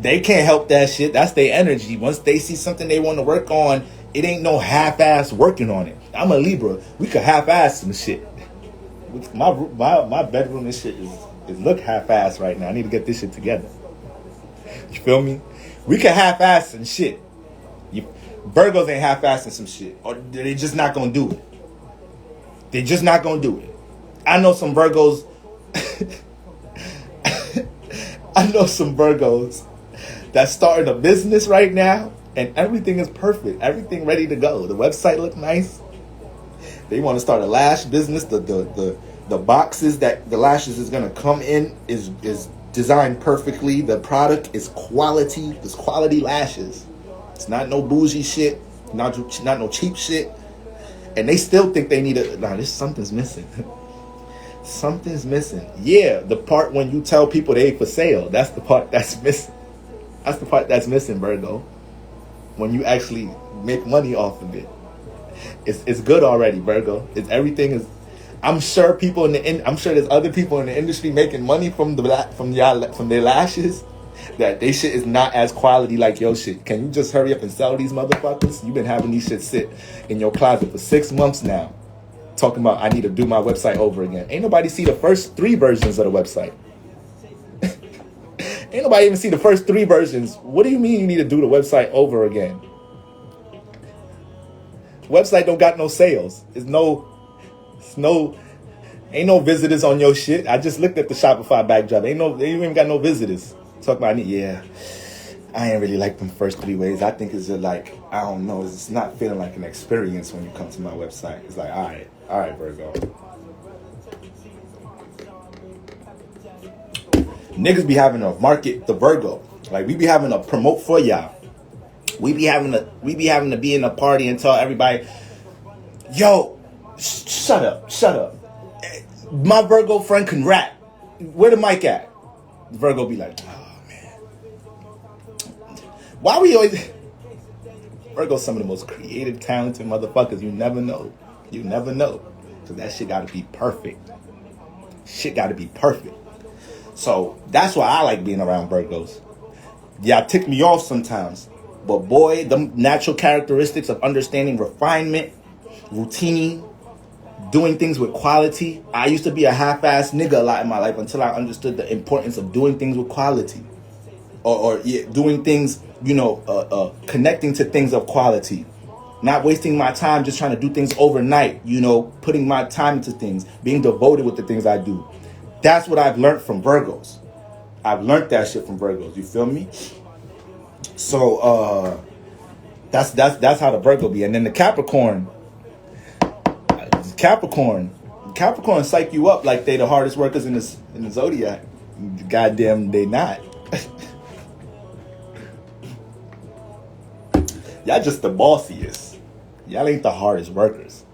they can't help that shit. That's their energy. Once they see something they want to work on, it ain't no half-ass working on it. I'm a Libra. We could half-ass some shit. My bedroom and shit is look half-ass right now. I need to get this shit together. You feel me? We can half-ass some shit. Virgos ain't half-assing some shit. Or they just not gonna do it. They just not gonna do it. I know some Virgos. I know some Virgos that's starting a business right now and everything is perfect. Everything ready to go. The website look nice. They want to start a lash business. The boxes that the lashes is gonna come in is designed perfectly. The product is quality. It's quality lashes. It's not no bougie shit, not no cheap shit. And they still think they need something's missing. Something's missing. Yeah, the part when you tell people they for sale, that's the part that's missing. That's the part that's missing, Virgo. When you actually make money off of it. It's good already, Virgo. I'm sure there's other people in the industry making money from their lashes. That they shit is not as quality like your shit. Can you just hurry up and sell these motherfuckers? You've been having these shit sit in your closet for 6 months now. Talking about I need to do my website over again. Ain't nobody see the first 3 versions of the website. Ain't nobody even see the first 3 versions. What do you mean you need to do the website over again? Website don't got no sales. Ain't no visitors on your shit. I just looked at the Shopify backdrop. They ain't even got no visitors. Talk about it, I ain't really like them first 3 ways. I think it's just like, I don't know, it's not feeling like an experience when you come to my website. It's like, all right, Virgo. Niggas be having to market the Virgo. Like, we be having to promote for y'all. We be having to be in a party and tell everybody, yo, shut up. My Virgo friend can rap. Where the mic at? The Virgo be like, why we always... Virgo's some of the most creative, talented motherfuckers. You never know. Because that shit gotta be perfect. So that's why I like being around Virgos. Y'all tick me off sometimes. But boy, the natural characteristics of understanding refinement, routine, doing things with quality. I used to be a half-ass nigga a lot in my life until I understood the importance of doing things with quality. Or doing things, connecting to things of quality. Not wasting my time just trying to do things overnight, putting my time into things, being devoted with the things I do. That's what I've learned from Virgos. I've learned that shit from Virgos. You feel me? So that's how the Virgo be. And then the Capricorn psych you up like they the hardest workers in the zodiac. Goddamn, they not. Y'all just the bossiest. Y'all ain't the hardest workers.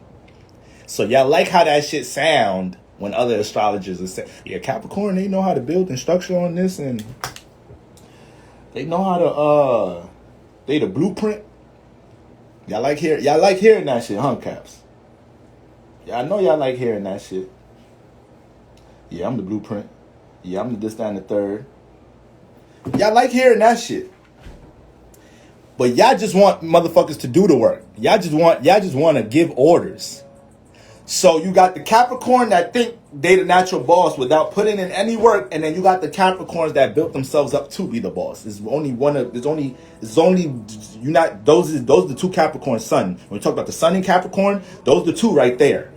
So y'all like how that shit sound when other astrologers are saying, yeah, Capricorn, they know how to build and structure on this, and they know how to they the blueprint. Y'all like hearing that shit, huh, Caps? Yeah, I know y'all like hearing that shit. Yeah, I'm the blueprint. Yeah, I'm the this, that, and the third. Y'all like hearing that shit. But y'all just want motherfuckers to do the work. Y'all just want to give orders. So you got the Capricorn that think they the natural boss without putting in any work, and then you got the Capricorns that built themselves up to be the boss. Those are the two Capricorn sun. When we talk about the sun in Capricorn, those are the two right there.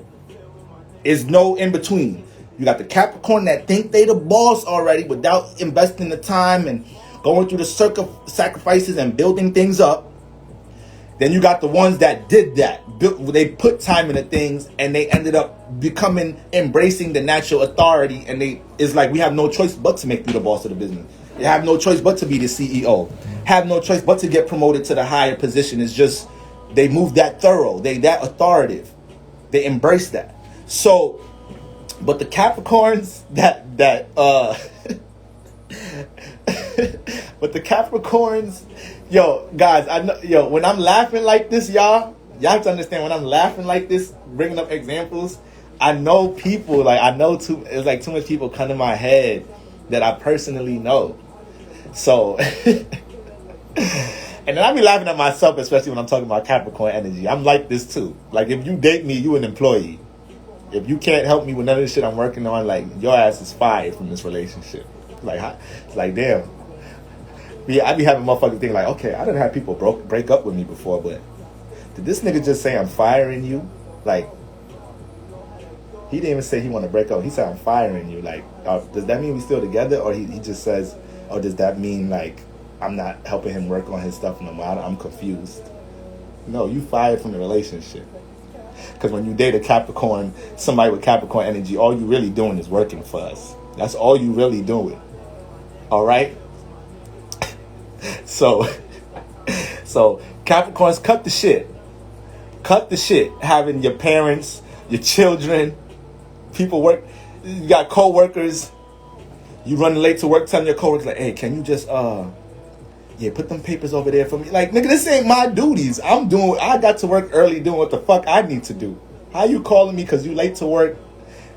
Is no in between. You got the Capricorn that think they the boss already without investing the time and going through the sacrifices and building things up. Then you got the ones that did that. They put time into things and they ended up embracing the natural authority. And it's like we have no choice but to make you the boss of the business. You have no choice but to be the CEO. Have no choice but to get promoted to the higher position. It's just they move that thorough. They that authoritative. They embrace that. So, but the Capricorns but the Capricorns, guys, when I'm laughing like this, y'all have to understand, when I'm laughing like this, bringing up examples, I know people, it's like too much people come to my head that I personally know. So, and then I be laughing at myself, especially when I'm talking about Capricorn energy. I'm like this too. Like, if you date me, you an employee. If you can't help me with none of the shit I'm working on, like, your ass is fired from this relationship. It's like, damn. I be having motherfuckers thinking like, okay, I done had people break up with me before, but did this nigga just say I'm firing you? Like, he didn't even say he want to break up. He said I'm firing you. Like, does that mean we still together? Or he just says, or does that mean like I'm not helping him work on his stuff no more? I'm confused. No, you fired from the relationship. Because when you date a Capricorn, somebody with Capricorn energy, all you really doing is working for us. That's all you really doing. All right? So Capricorns, cut the shit. Cut the shit. Having your parents, your children, people work. You got co-workers. You running late to work, telling your co-workers like, hey, can you just put them papers over there for me? Like, nigga, this ain't my duties. I got to work early doing what the fuck I need to do. How you calling me because you late to work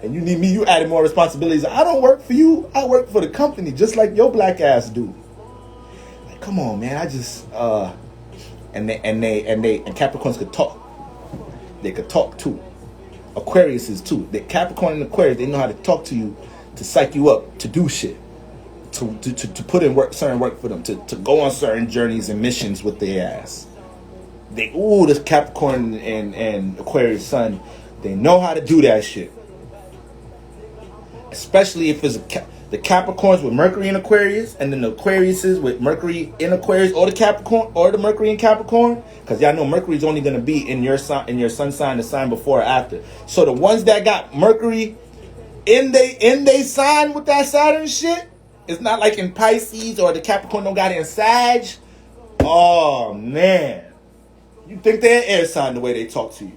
and you need me, you added more responsibilities. I don't work for you. I work for the company just like your black ass do. Like, come on, man. I just and Capricorns could talk. They could talk too. Aquariuses too. The Capricorn and Aquarius, they know how to talk to you, to psych you up, to do shit. To put in certain work for them, to go on certain journeys and missions with their ass. This Capricorn and Aquarius sun, they know how to do that shit. Especially if it's the Capricorns with Mercury in Aquarius, and then the Aquariuses with Mercury in Aquarius, or the Capricorn, or the Mercury in Capricorn, because y'all know Mercury's only gonna be in your sun sign, the sign before or after. So the ones that got Mercury in they sign with that Saturn shit. It's not like in Pisces or the Capricorn don't got it in Sag. Oh, man. You think they're an air sign the way they talk to you.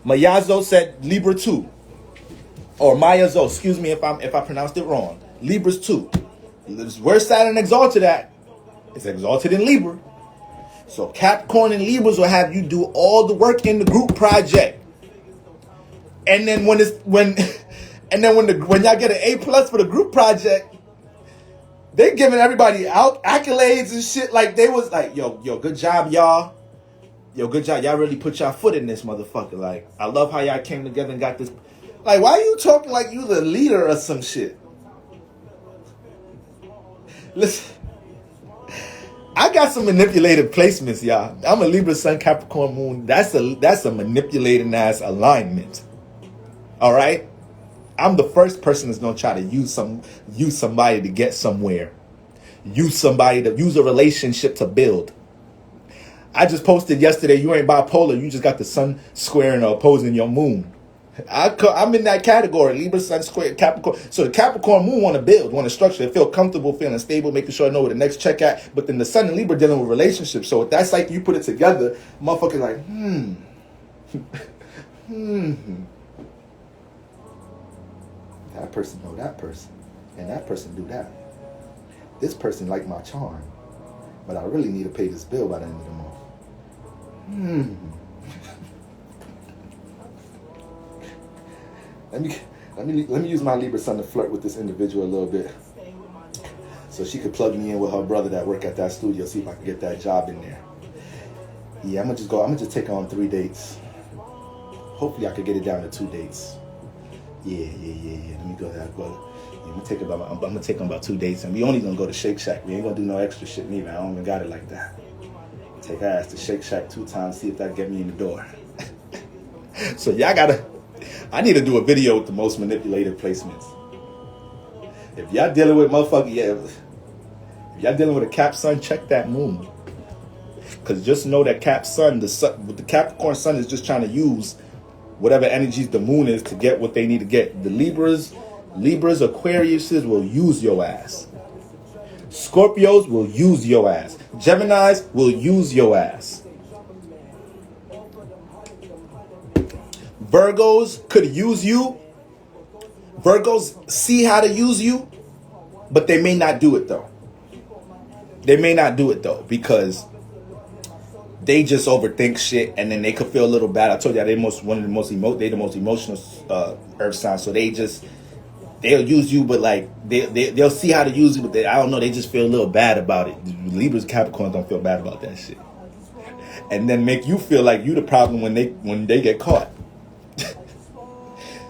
Mayazo said Libra 2. Or Mayazo, excuse me if I pronounced it wrong. Libra's 2. Where Saturn exalted at, it's exalted in Libra. So Capricorn and Libras will have you do all the work in the group project. And then when And then when y'all get an A+ for the group project, they giving everybody out accolades and shit. Like they was like, yo, good job, y'all. Yo, good job. Y'all really put y'all foot in this motherfucker. Like, I love how y'all came together and got this. Like, why are you talking like you the leader or some shit? Listen, I got some manipulative placements, y'all. I'm a Libra Sun Capricorn Moon. That's a manipulating ass alignment. All right? I'm the first person that's gonna try to use somebody to get somewhere. Use a relationship to build. I just posted yesterday, you ain't bipolar, you just got the sun squaring or opposing your moon. I'm in that category, Libra, Sun square, Capricorn. So the Capricorn moon want to build, want to structure, feel comfortable, feeling stable, making sure I know where the next check at. But then the Sun and Libra dealing with relationships. So if that's like you put it together, motherfucker like, that person know that person, and that person do that. This person like my charm, but I really need to pay this bill by the end of the month. Let me use my Libra Sun to flirt with this individual a little bit, so she could plug me in with her brother that work at that studio. See if I can get that job in there. Yeah, I'm gonna just take her on 3 dates. Hopefully, I could get it down to 2 dates. Yeah. Let me go there. I'm gonna take them about 2 dates, and we only gonna go to Shake Shack. We ain't gonna do no extra shit neither. I don't even got it like that. Take her ass to Shake Shack 2 times, see if that get me in the door. So I need to do a video with the most manipulative placements. If y'all dealing with if y'all dealing with a Cap Sun, check that moon. Cause just know that Cap Sun, the Capricorn Sun is just trying to use whatever energies the moon is to get what they need to get. The Libras, Aquariuses will use your ass. Scorpios will use your ass. Geminis will use your ass. Virgos could use you. Virgos see how to use you, but they may not do it though. Because they just overthink shit, and then they could feel a little bad. I told you they're the most emotional earth signs, so they'll use you, but like they'll see how to use you, but I don't know, they just feel a little bad about it. Libras, Capricorns don't feel bad about that shit, and then make you feel like you the problem when they get caught.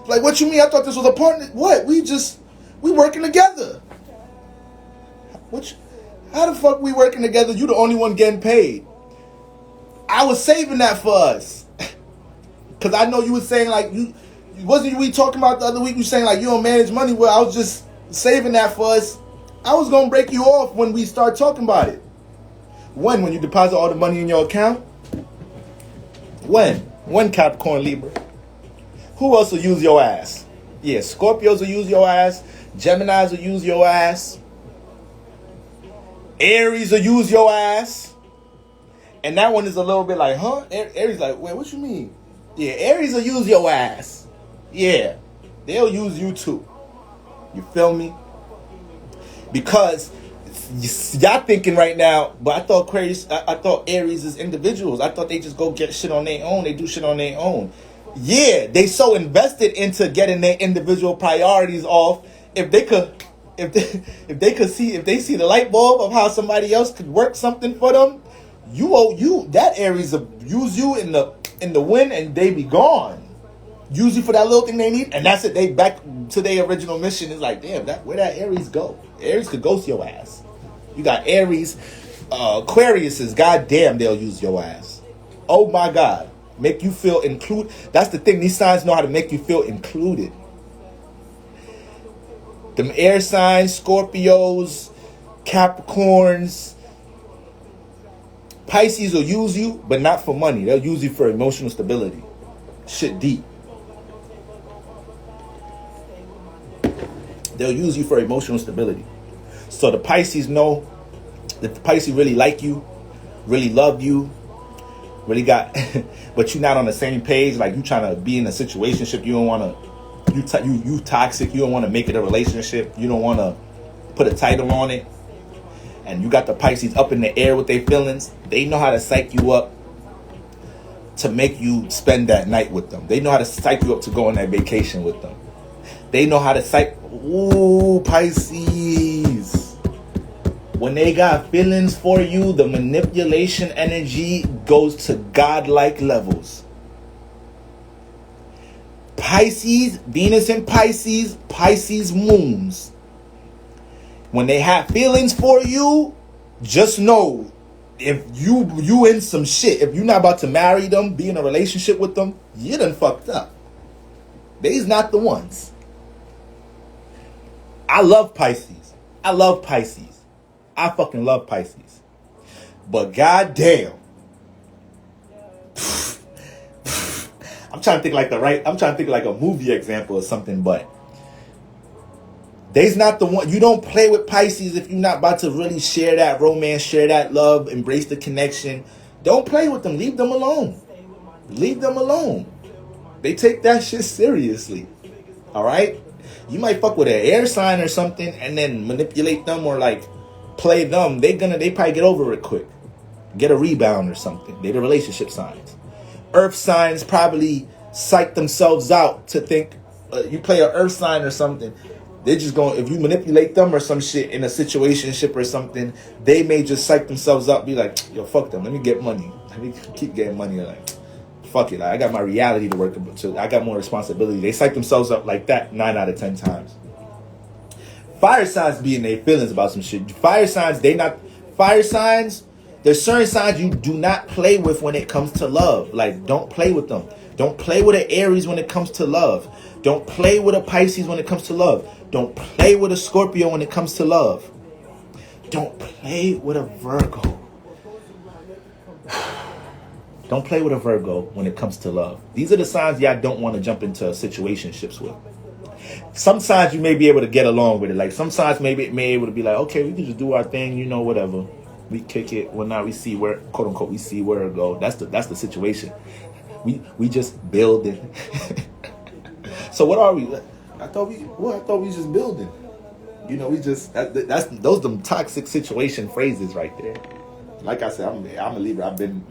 Like, what you mean? I thought this was a partner. What? We working together. How the fuck we working together? You the only one getting paid. I was saving that for us. Cause I know you was saying like wasn't we talking about the other week? You saying like you don't manage money. Well, I was just saving that for us. I was gonna break you off when we start talking about it. When you deposit all the money in your account? When Capricorn, Libra? Who else will use your ass? Yeah, Scorpios will use your ass. Geminis will use your ass. Aries will use your ass. And that one is a little bit like, huh? Aries like, wait, what you mean? Yeah, Aries will use your ass. Yeah, they'll use you too. You feel me? Because y'all thinking right now, but I thought Aries is individuals. I thought they just go get shit on their own. They do shit on their own. Yeah, they so invested into getting their individual priorities off. If they see the light bulb of how somebody else could work something for them, that Aries will use you in the win, and they be gone. Use you for that little thing they need, and that's it. They back to their original mission. It's like, damn, where that Aries go? Aries could ghost your ass. You got Aries, Aquariuses. Goddamn, they'll use your ass. Oh my God. Make you feel included. That's the thing. These signs know how to make you feel included. Them air signs, Scorpios, Capricorns, Pisces will use you, but not for money. They'll use you for emotional stability. Shit deep. They'll use you for emotional stability. So the Pisces know that the Pisces really like you, really love you, really got, but you're not on the same page. Like, you trying to be in a situationship. You don't want to, you toxic. You don't want to make it a relationship. You don't want to put a title on it. And you got the Pisces up in the air with their feelings. They know how to psych you up to make you spend that night with them. They know how to psych you up to go on that vacation with them. They know how to ooh, Pisces. When they got feelings for you, the manipulation energy goes to godlike levels. Pisces, Venus in Pisces, Pisces moons. When they have feelings for you, just know if you in some shit, if you're not about to marry them, be in a relationship with them, you done fucked up. They's not the ones. I love Pisces. I fucking love Pisces. But goddamn. I'm trying to think like a movie example or something, but they's not the one. You don't play with Pisces if you're not about to really share that romance, share that love, embrace the connection. Don't play with them. Leave them alone. They take that shit seriously. All right? You might fuck with an air sign or something and then manipulate them or like play them. They probably get over it quick. Get a rebound or something. They the relationship signs. Earth signs probably psych themselves out to think you play an earth sign or something. They're just going, if you manipulate them or some shit in a situationship or something, they may just psych themselves up, be like, yo, fuck them. Let me get money. Let me keep getting money. Like, fuck it. I got my reality to work with. So I got more responsibility. They psych themselves up like that 9 out of 10 times. Fire signs be in their feelings about some shit. Fire signs, there's certain signs you do not play with when it comes to love. Like, don't play with them. Don't play with an Aries when it comes to love. Don't play with a Pisces when it comes to love. Don't play with a Scorpio when it comes to love. Don't play with a Virgo. Don't play with a Virgo when it comes to love. These are the signs y'all don't want to jump into situationships with. Some signs you may be able to get along with it. Like some signs may be able to be like, okay, we can just do our thing, whatever. We kick it. Well, now we see where, quote unquote, we see where it go. That's the situation. We just building. So what are we? I thought we was just building. We just those them toxic situation phrases right there. Like I said, I'm a Libra. I've been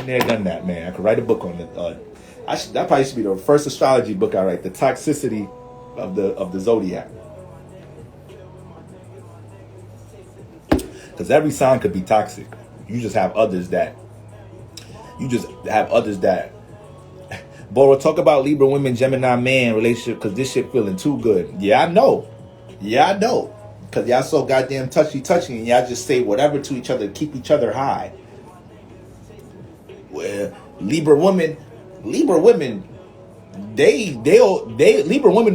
there, done that, man. I could write a book on it. That probably should be the first astrology book I write. The toxicity of the zodiac. Because every sign could be toxic. You just have others that. Boy, we'll talk about Libra women, Gemini man relationship because this shit feeling too good. Yeah, I know. Because y'all so goddamn touchy and y'all just say whatever to each other to keep each other high. Well, Libra women, Libra women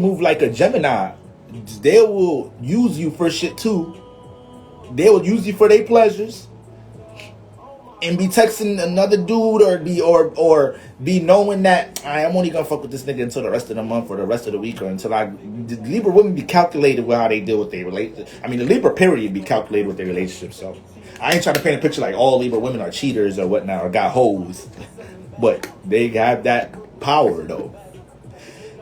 move like a Gemini. They will use you for shit too. They will use you for their pleasures. And be texting another dude or be knowing that I'm only gonna fuck with this nigga until the rest of the month or the rest of the week or until the Libra women be calculated with how they deal with their relationship. I mean the Libra period be calculated with their relationship. So I ain't trying to paint a picture like all Libra women are cheaters or whatnot or got hoes, but they have that power though.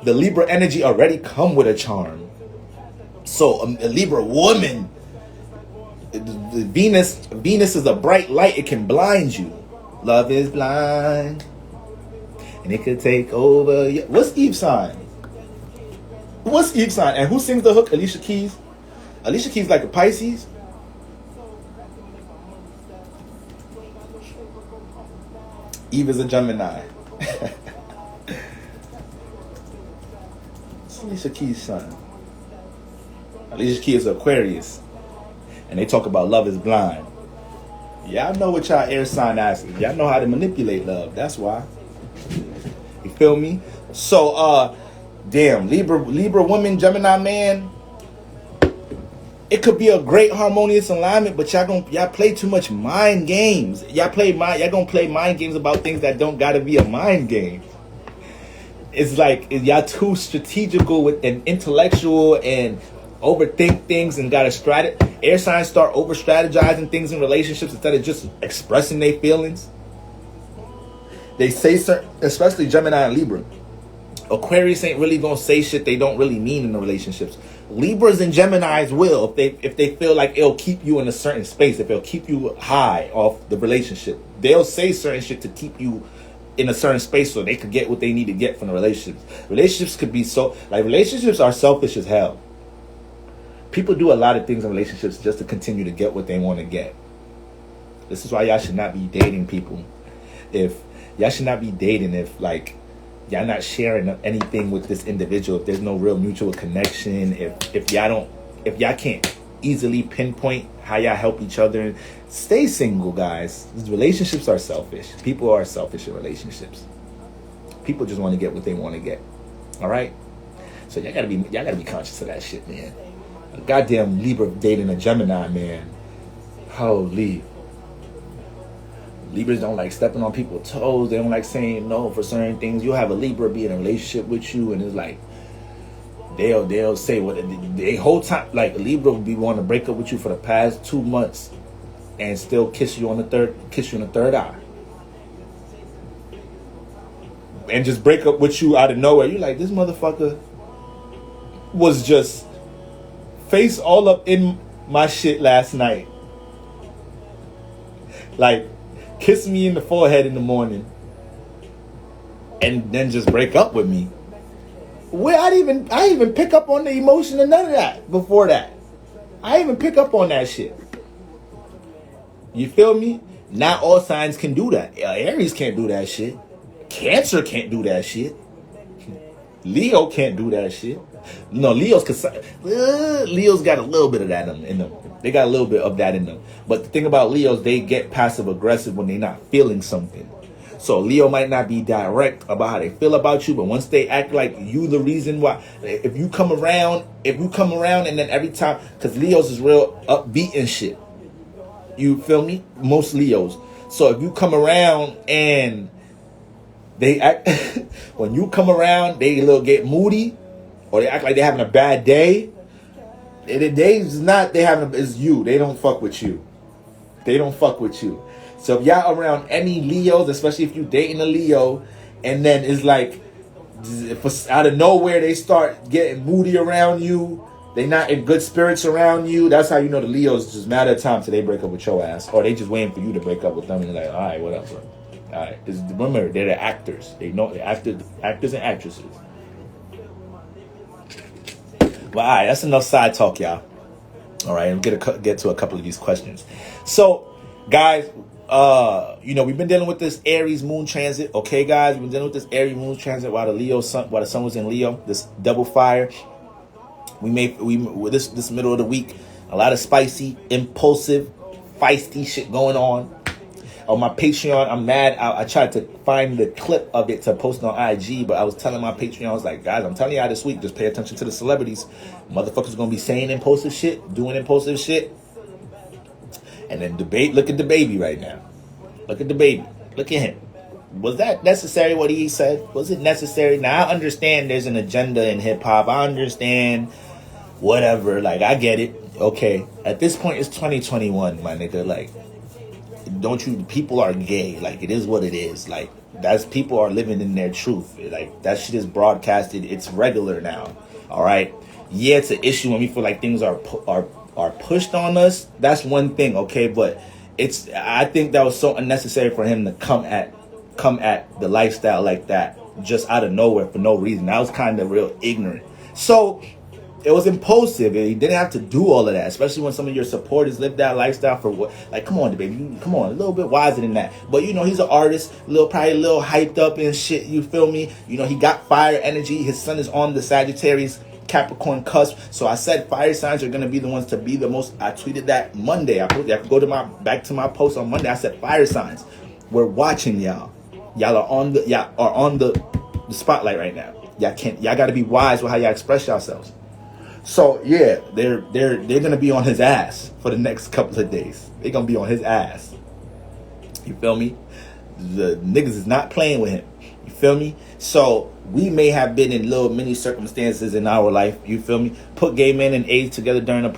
The Libra energy already come with a charm. So a Libra woman. The Venus is a bright light. It can blind you. Love is blind, and it could take over. What's Eve's sign? And who sings the hook? Alicia Keys. Alicia Keys like a Pisces. Eve is a Gemini. What's Alicia Keys' sign? Alicia Keys is Aquarius. And they talk about love is blind. Y'all know what y'all air sign asking. Y'all know how to manipulate love. That's why. You feel me? So, damn, Libra woman, Gemini man. It could be a great harmonious alignment, but y'all play too much mind games. Y'all gonna play mind games about things that don't gotta be a mind game. It's like y'all too strategical with an intellectual and overthink things and air signs start over strategizing things in relationships instead of just expressing their feelings. They say certain, especially Gemini and Libra. Aquarius ain't really gonna say shit they don't really mean in the relationships. Libras and Geminis will if they feel like it'll keep you in a certain space, if it'll keep you high off the relationship. They'll say certain shit to keep you in a certain space so they could get what they need to get from the relationships. Relationships could be so, like, relationships are selfish as hell. People do a lot of things in relationships just to continue to get what they want to get. This is why y'all should not be dating people. If y'all should not be dating if, like, y'all not sharing anything with this individual, if there's no real mutual connection, if y'all can't easily pinpoint how y'all help each other. Stay single, guys. Relationships are selfish. People are selfish in relationships. People just want to get what they want to get. All right? So y'all gotta be conscious of that shit, man. A goddamn Libra dating a Gemini, man. Holy. Libras don't like stepping on people's toes. They don't like saying no for certain things. You'll have a Libra be in a relationship with you, and it's like they'll say what they whole time. Like, Libra will be wanting to break up with you for the past 2 months, and still kiss you in the third eye, and just break up with you out of nowhere. You're like, this motherfucker was just face all up in my shit last night, like, kiss me in the forehead in the morning, and then just break up with me. Where I didn't even pick up on the emotion and none of that before that. I didn't even pick up on that shit. You feel me? Not all signs can do that. Aries can't do that shit. Cancer can't do that shit. Leo can't do that shit. No, Leo's got a little bit of that in them. They got a little bit of that in them. But the thing about Leos, they get passive aggressive when they're not feeling something. So Leo might not be direct about how they feel about you, but once they act like you the reason why, if you come around and then every time, because Leos is real upbeat and shit. You feel me? Most Leos. So if you come around and they act, when you come around, they get moody, or they act like they're having a bad day. It's you. They don't fuck with you. They don't fuck with you. So if y'all around any Leos, especially if you dating a Leo, and then it's like, out of nowhere they start getting moody around you, they not in good spirits around you, that's how you know the Leos just matter of time till they break up with your ass, or they just waiting for you to break up with them, and they're like, all right, whatever. All right, remember, they're the actors. They know the actors and actresses. Well, all right, that's enough side talk, y'all. All right, I'm gonna get to a couple of these questions. So, guys, we've been dealing with this Aries moon transit. Okay, guys, we've been dealing with this Aries moon transit while the sun was in Leo. This double fire. This middle of the week, a lot of spicy, impulsive, feisty shit going on. On my Patreon, I'm mad. I tried to find the clip of it to post on IG, but I was telling my Patreon, I was like, guys, I'm telling y'all this week, just pay attention to the celebrities. Motherfuckers gonna be saying impulsive shit, doing impulsive shit. And then look at the baby right now. Look at the baby. Look at him. Was that necessary what he said? Was it necessary? Now, I understand there's an agenda in hip-hop. I understand whatever. Like, I get it. Okay. At this point, it's 2021, my nigga. Like, people are gay. Like, it is what it is. Like, people are living in their truth. Like, that shit is broadcasted. It's regular now. All right. Yeah, it's an issue when we feel like things are pushed on us. That's one thing. Okay. But I think that was so unnecessary for him to come at the lifestyle like that, just out of nowhere for no reason. That was kind of real ignorant. So it was impulsive. He didn't have to do all of that, especially when some of your supporters live that lifestyle for what? Like, come on, baby, come on, a little bit wiser than that. But he's an artist, probably a little hyped up and shit. You feel me? He got fire energy. His sun is on the Sagittarius Capricorn cusp. So I said fire signs are gonna be the ones to be the most. I tweeted that Monday. I could go back to my post on Monday. I said fire signs. We're watching y'all. Y'all are on the spotlight right now. Y'all gotta be wise with how y'all express yourselves. So yeah, they're gonna be on his ass for the next couple of days. They're gonna be on his ass. You feel me? The niggas is not playing with him. You feel me? So we may have been in little mini circumstances in our life. You feel me? Put gay men and AIDS together during he's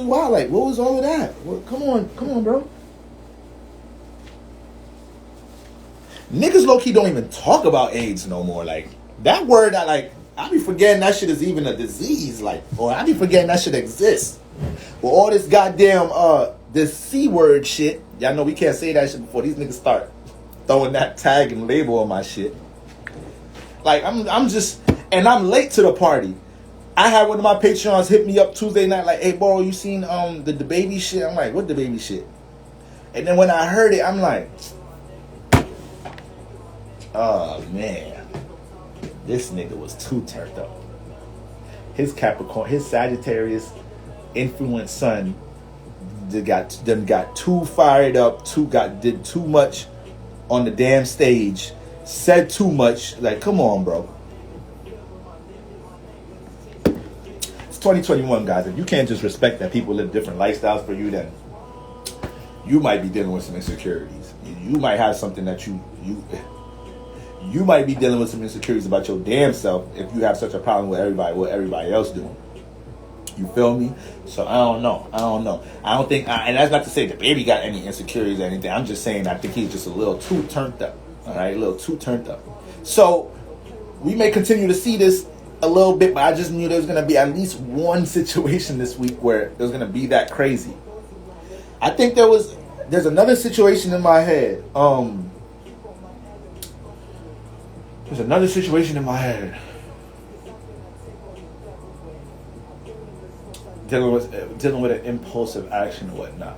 wild. Like, what was all of that? Well, come on, bro. Niggas low-key don't even talk about AIDS no more. Like, that word, I be forgetting that shit is even a disease. Like, or I be forgetting that shit exists. Well, all this goddamn, this C word shit. Y'all know we can't say that shit before these niggas start throwing that tag and label on my shit. Like I'm just, and I'm late to the party. I had one of my Patreons hit me up Tuesday night, like, "Hey, bro, you seen the baby shit?" I'm like, "What the baby shit?" And then when I heard it, I'm like, "Oh man, this nigga was too turned up." His Capricorn, his Sagittarius influenced sun, got too fired up, did too much on the damn stage, said too much. Like, come on, bro. It's 2021, guys. If you can't just respect that people live different lifestyles for you, then you might be dealing with some insecurities. You might have something that you might be dealing with some insecurities about your damn self if you have such a problem with what everybody else doing. You feel me? So I don't know. I don't think, and that's not to say the baby got any insecurities or anything. I'm just saying I think he's just a little too turned up. All right, a little too turned up. So we may continue to see this a little bit, but I just knew there was going to be at least one situation this week where it was going to be that crazy. I think there's another situation in my head. There's another situation in my head. Dealing with an impulsive action and whatnot.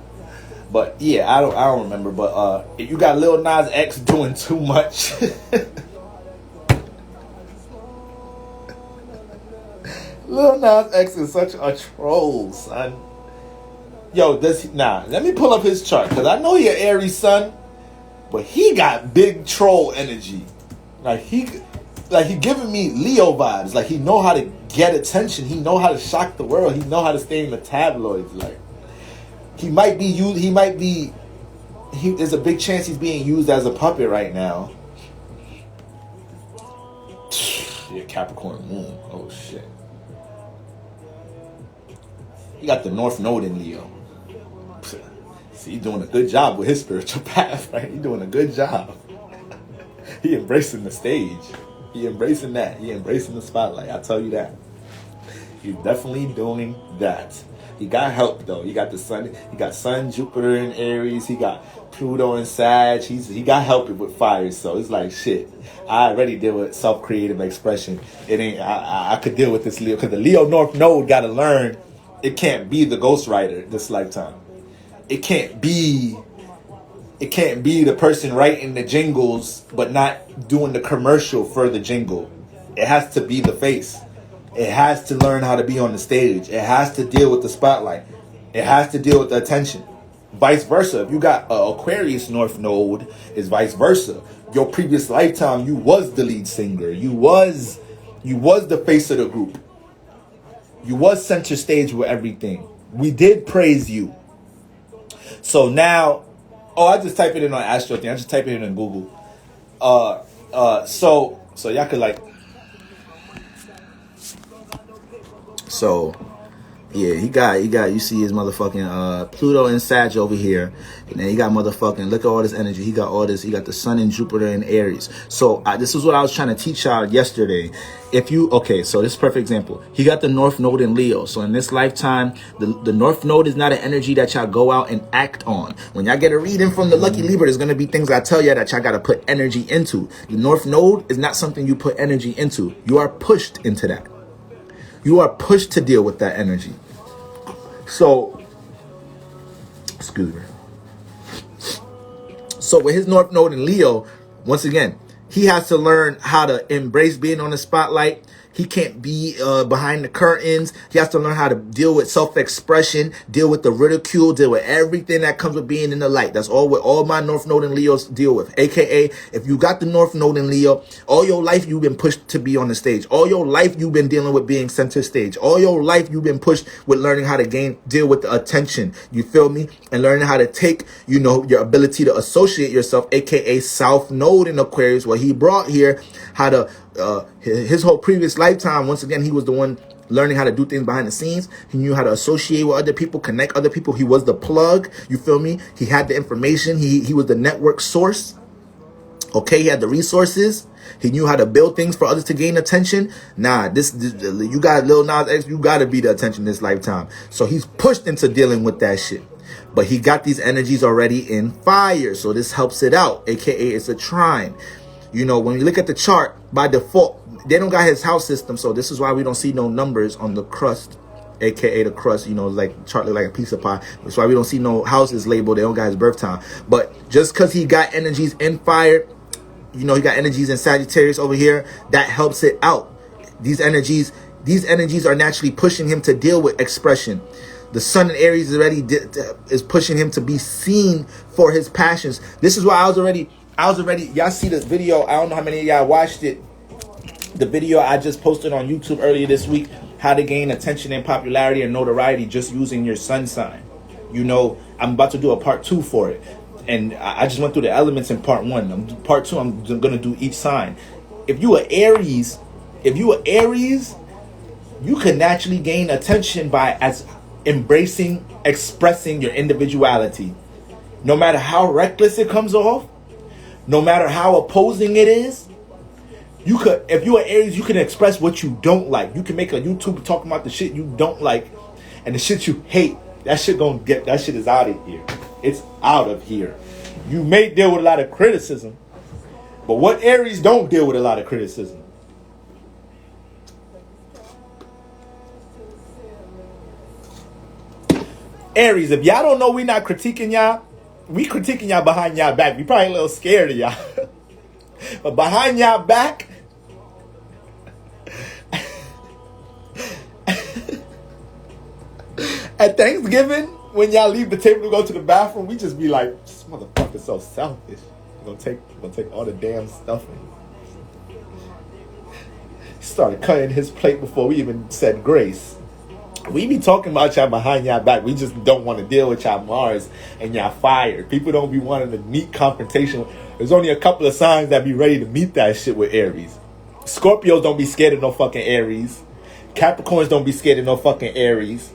But yeah, I don't remember. But you got Lil Nas X doing too much. Lil Nas X is such a troll, son. Yo, let me pull up his chart, because I know he an Aries son, but he got big troll energy. Like he giving me Leo vibes. Like he know how to get attention. He know how to shock the world. He know how to stay in the tabloids. Like there's a big chance he's being used as a puppet right now. Yeah, Capricorn moon. Oh shit. He got the North Node in Leo. See, he's doing a good job with his spiritual path, right? He's doing a good job. He embracing the stage. He embracing that. He embracing the spotlight. I tell you that. He's definitely doing that. He got help though. He got the sun. He got Sun, Jupiter in Aries. He got Pluto in Sag. He got help with fire. So it's like shit. I already deal with self-creative expression. It ain't. I could deal with this Leo, because the Leo North Node got to learn. It can't be the ghostwriter this lifetime. It can't be the person writing the jingles but not doing the commercial for the jingle. It has to be the face. It has to learn how to be on the stage. It has to deal with the spotlight. It has to deal with the attention. Vice versa. If you got Aquarius North Node, is vice versa. Your previous lifetime, you was the lead singer. You was the face of the group. You was center stage with everything. We did praise you. So now, I just type it in on Astro thing. I just type it in on Google. So y'all could like. So, yeah, he got. You see his motherfucking Pluto and Sag over here, and then he got motherfucking. Look at all this energy. He got all this. He got the Sun and Jupiter in Aries. So this is what I was trying to teach y'all yesterday. So this is a perfect example. He got the North Node in Leo. So in this lifetime, the North Node is not an energy that y'all go out and act on. When y'all get a reading from the Lucky Libra, there's going to be things I tell y'all that y'all got to put energy into. The North Node is not something you put energy into. You are pushed into that. You are pushed to deal with that energy. So, excuse me. So with his North Node in Leo, once again, he has to learn how to embrace being on the spotlight. He can't be behind the curtains. He has to learn how to deal with self-expression, deal with the ridicule, deal with everything that comes with being in the light. That's all my North Node in Leos deal with. AKA, if you got the North Node in Leo, all your life you've been pushed to be on the stage. All your life you've been dealing with being center stage. All your life you've been pushed with learning how to deal with the attention. You feel me? And learning how to take, your ability to associate yourself, AKA South Node in Aquarius, what he brought here, how to his whole previous lifetime, once again, he was the one learning how to do things behind the scenes. He knew how to associate with other people, connect other people. He was the plug. You feel me? He had the information. He was the network source. Okay, he had the resources. He knew how to build things for others to gain attention. Nah, this you got Lil Nas X. You got to be the attention this lifetime. So he's pushed into dealing with that shit. But he got these energies already in fire, so this helps it out, aka it's a trine. You know, when you look at the chart, by default, they don't got his house system, so this is why we don't see no numbers on the crust, aka the crust. You know, like chart look like a piece of pie. That's why we don't see no houses labeled. They don't got his birth time. But just because he got energies in fire, you know, he got energies in Sagittarius over here, that helps it out. These energies are naturally pushing him to deal with expression. The sun in Aries is pushing him to be seen for his passions. This is why I was already, y'all see this video. I don't know how many of y'all watched it. The video I just posted on YouTube earlier this week, how to gain attention and popularity and notoriety just using your sun sign. You know, I'm about to do a part 2 for it. And I just went through the elements in part 1. Part 2, I'm going to do each sign. If you are Aries, you can naturally gain attention by embracing, expressing your individuality. No matter how reckless it comes off, no matter how opposing it is, if you are Aries, you can express what you don't like. You can make a YouTube talking about the shit you don't like and the shit you hate. That shit is out of here. It's out of here. You may deal with a lot of criticism, but what Aries don't deal with a lot of criticism? Aries, if y'all don't know we not critiquing y'all, we critiquing y'all behind y'all back. We probably a little scared of y'all. But behind y'all back, at Thanksgiving, when y'all leave the table to go to the bathroom, we just be like, this motherfucker's so selfish. We're gonna take all the damn stuffing. He started cutting his plate before we even said grace. We be talking about y'all behind y'all back. We just don't want to deal with y'all Mars and y'all fire. People don't be wanting to meet confrontation. There's only a couple of signs that be ready to meet that shit with Aries. Scorpios don't be scared of no fucking Aries. Capricorns don't be scared of no fucking Aries.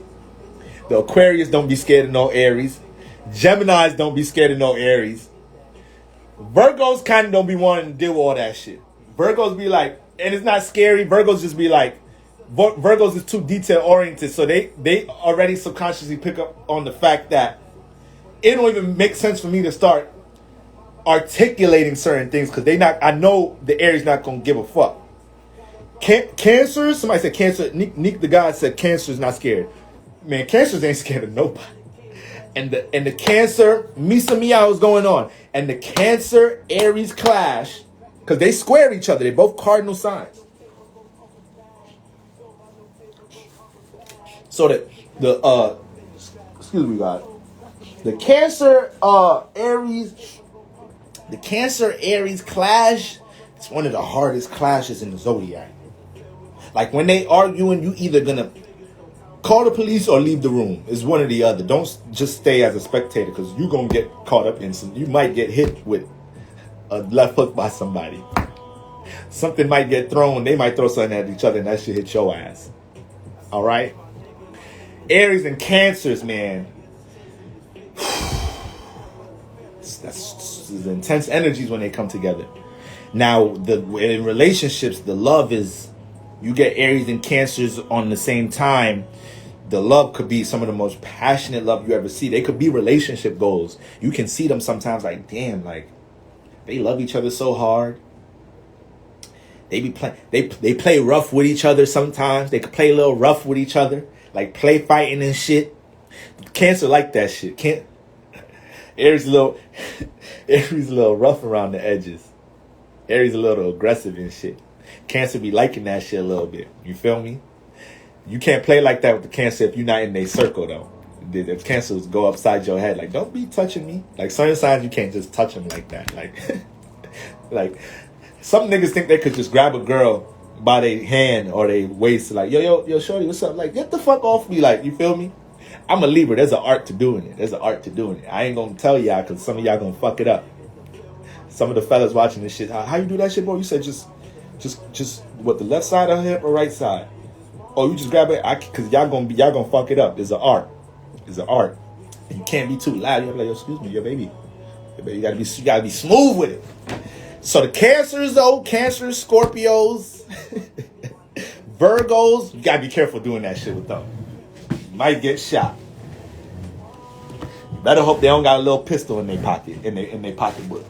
The Aquarius don't be scared of no Aries. Geminis don't be scared of no Aries. Virgos kind of don't be wanting to deal with all that shit. Virgos be like, and it's not scary. Virgos just be like, Virgos is too detail oriented, so they already subconsciously pick up on the fact that it don't even make sense for me to start articulating certain things because I know the Aries not gonna give a fuck. Cancer, somebody said Cancer. Nick the God said Cancer is not scared. Man, Cancers ain't scared of nobody. And the Cancer, Misa Meow is going on, and the Cancer Aries clash because they square each other. They both cardinal signs. So excuse me, God. The Cancer Aries clash, it's one of the hardest clashes in the zodiac. Like when they arguing, you either gonna call the police or leave the room. It's one or the other. Don't just stay as a spectator because you're gonna get caught up in you might get hit with a left hook by somebody. Something might get thrown. They might throw something at each other and that shit hit your ass. All right. Aries and Cancers, man. That's intense energies when they come together. Now, in relationships, the love is, you get Aries and Cancers on the same time. The love could be some of the most passionate love you ever see. They could be relationship goals. You can see them sometimes like, damn, like they love each other so hard. They play rough with each other sometimes. They could play a little rough with each other. Like play fighting and shit. Cancer like that shit. Aries a little rough around the edges. Aries a little aggressive and shit. Cancer be liking that shit a little bit. You feel me? You can't play like that with the Cancer if you're not in their circle though. If Cancers go upside your head, like don't be touching me. Like certain signs you can't just touch them like that. Like some niggas think they could just grab a girl by their hand or their waist, like, yo, shorty, what's up? Like, get the fuck off me, like, you feel me? I'm a Libra. There's an art to doing it. I ain't gonna tell y'all because some of y'all gonna fuck it up. Some of the fellas watching this shit, how you do that shit, bro? You said just what, the left side of her hip or right side? Oh, you just grab it? Because y'all gonna fuck it up. There's an art. And you can't be too loud. You're like, yo, excuse me, your baby. You gotta be smooth with it. So the Cancers, Scorpios, Virgos, you gotta be careful doing that shit with them. You might get shot. Better hope they don't got a little pistol in their pocket, in their pocketbook.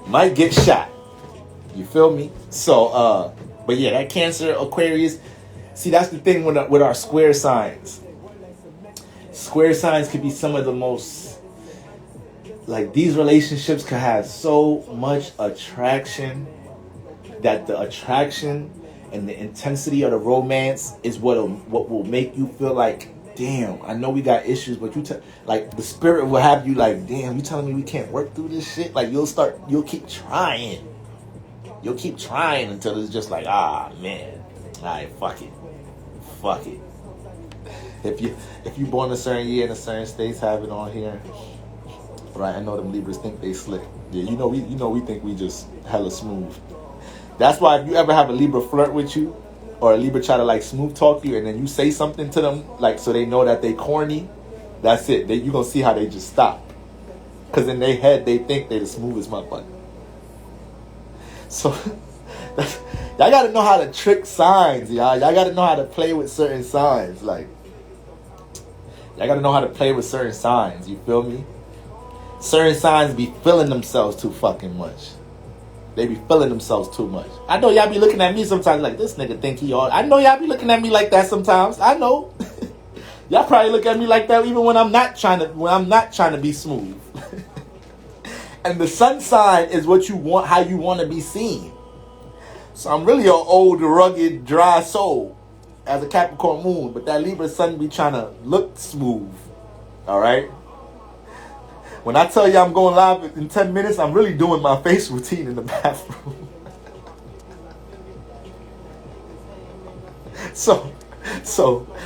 Might get shot. You feel me? So, but yeah, that Cancer, Aquarius. See, that's the thing with our square signs. Square signs could be some of the most, like, these relationships could have so much attraction that the attraction and the intensity of the romance is what will make you feel like, damn, I know we got issues, but like the spirit will have you like, damn, you telling me we can't work through this shit? Like you'll keep trying. You'll keep trying until it's just like, ah, man, alright, fuck it. If you born a certain year in a certain states, have it on here. Right, I know them Libras think they slick. Yeah, you know we think we just hella smooth. That's why if you ever have a Libra flirt with you, or a Libra try to like smooth talk you, and then you say something to them like so they know that they corny, that's it. You gonna see how they just stop, because in their head they think they the smoothest motherfucker. So y'all gotta know how to trick signs, y'all. Y'all gotta know how to play with certain signs. Like y'all gotta know how to play with certain signs. You feel me? Certain signs be feeling themselves too fucking much. They be feeling themselves too much. I know y'all be looking at me sometimes like, this nigga think he all. I know y'all be looking at me like that sometimes. I know. Y'all probably look at me like that even when I'm not trying to be smooth. And the sun sign is what you want, how you want to be seen. So I'm really an old, rugged, dry soul as a Capricorn moon, but that Libra sun be trying to look smooth. All right. When I tell you I'm going live in 10 minutes, I'm really doing my face routine in the bathroom. So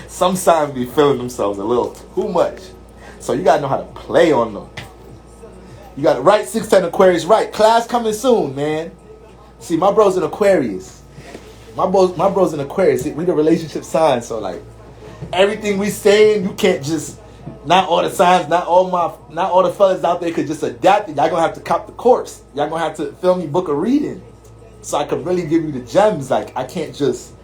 some signs be feeling themselves a little too much. So you gotta know how to play on them. You got to write 610 Aquarius, right? Class coming soon, man. See, my bro's in Aquarius. My bro's in Aquarius. We the relationship signs, so like everything we saying, you can't just. Not all the signs, not all the fellas out there could just adapt it. Y'all gonna have to cop the course. Y'all gonna have to film me book a reading, so I can really give you the gems. Like I can't just,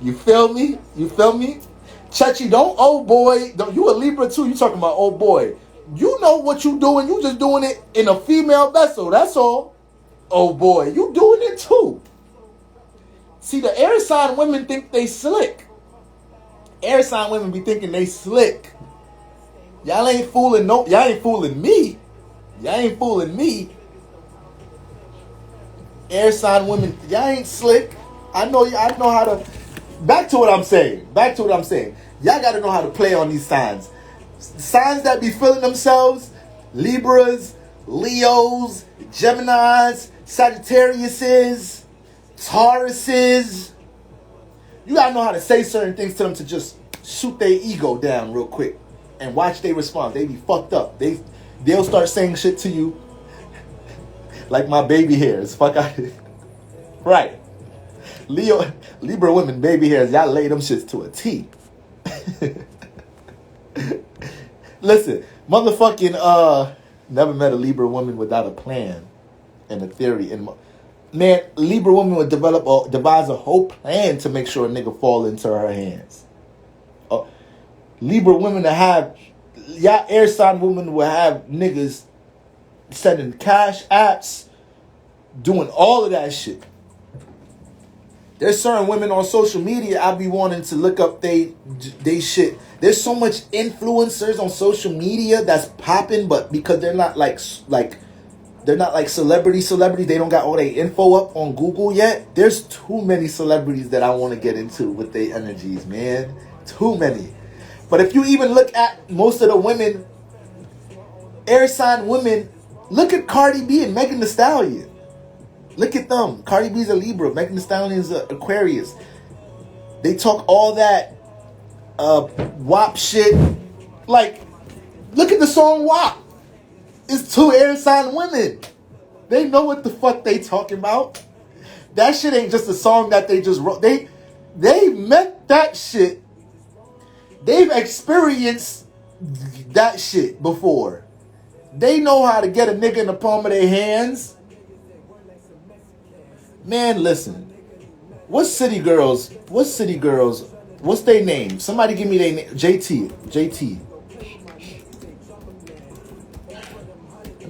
you feel me? Chechi, don't old boy. Don't you a Libra too? You talking about old boy? You know what you doing? You just doing it in a female vessel. That's all. Oh boy, you doing it too. See, the air sign women think they slick. Air sign women be thinking they slick. Y'all ain't fooling me. Y'all ain't fooling me. Air sign women, y'all ain't slick. I know how to. Back to what I'm saying. Y'all got to know how to play on these signs. Signs that be feeling themselves: Libras, Leos, Geminis, Sagittariuses, Tauruses. You got to know how to say certain things to them to just shoot their ego down real quick. And watch they respond. They be fucked up. They'll start saying shit to you like my baby hairs. Fuck out here. Right. Libra women, baby hairs, y'all lay them shits to a T. Listen, motherfucking never met a Libra woman without a plan and a theory. And man, Libra woman would devise a whole plan to make sure a nigga fall into her hands. Libra women that have, y'all air sign women will have niggas sending cash apps, doing all of that shit. There's certain women on social media I be wanting to look up they shit. There's so much influencers on social media that's popping, but because they're not like they're not like celebrities, they don't got all their info up on Google yet. There's too many celebrities that I want to get into with their energies, man. Too many. But if you even look at most of the women, air sign women, look at Cardi B and Megan Thee Stallion. Look at them. Cardi B's a Libra. Megan Thee Stallion is an Aquarius. They talk all that WAP shit. Like, look at the song WAP. It's two air sign women. They know what the fuck they talking about. That shit ain't just a song that they just wrote. They meant that shit. They've experienced that shit before. They know how to get a nigga in the palm of their hands. Man, listen. What's City Girls? What's their name? Somebody give me their name. JT.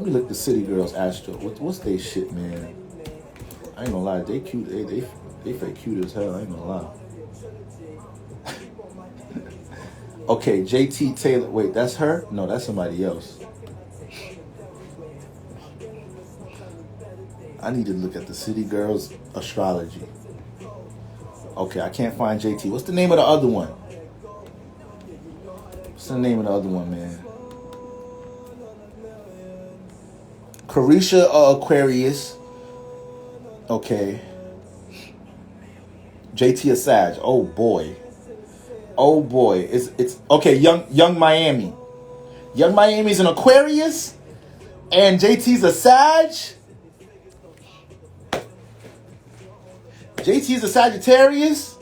Let me look the City Girls Astro. What's they shit, man? I ain't gonna lie, they cute. They fake cute as hell. I ain't gonna lie. Okay, JT Taylor. Wait, that's her? No, that's somebody else. I need to look at the City Girls astrology. Okay, I can't find JT. What's the name of the other one? What's the name of the other one, man? Carisha Aquarius. Okay. JT Asaj. Oh boy. Oh boy. It's okay, young Miami. Young Miami's an Aquarius and JT's a Sag. JT's a Sagittarius.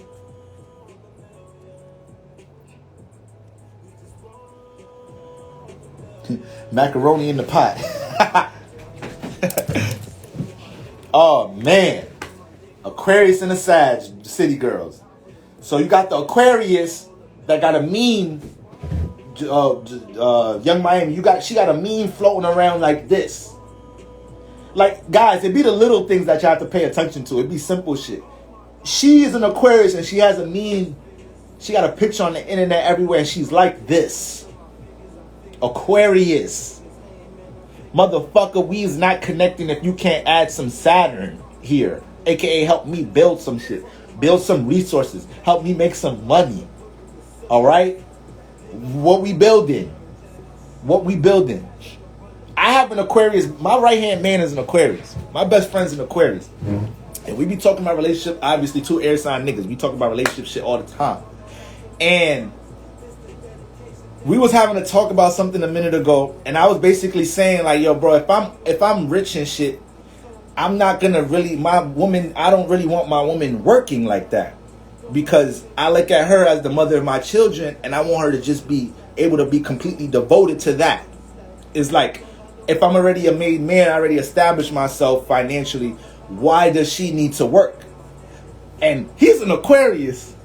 Macaroni in the pot. Oh man. Aquarius and a Sag, City Girls. So you got the Aquarius that got a meme, Young Miami. She got a meme floating around like this. Like, guys, it be the little things that you have to pay attention to. It be simple shit. She is an Aquarius and she has a meme. She got a picture on the internet everywhere and she's like this. Aquarius. Motherfucker, we is not connecting if you can't add some Saturn here. AKA help me build some shit. Build some resources. Help me make some money. Alright? What we building? What we building? I have an Aquarius. My right hand man is an Aquarius. My best friend's an Aquarius. And we be talking about relationship. Obviously, two air sign niggas. We talk about relationship shit all the time. And we was having to talk about something a minute ago. And I was basically saying like, yo, bro, if I'm rich and shit, I'm not gonna really, I don't really want my woman working like that. Because I look at her as the mother of my children and I want her to just be able to be completely devoted to that. It's like, if I'm already a made man, I already established myself financially, why does she need to work? And he's an Aquarius.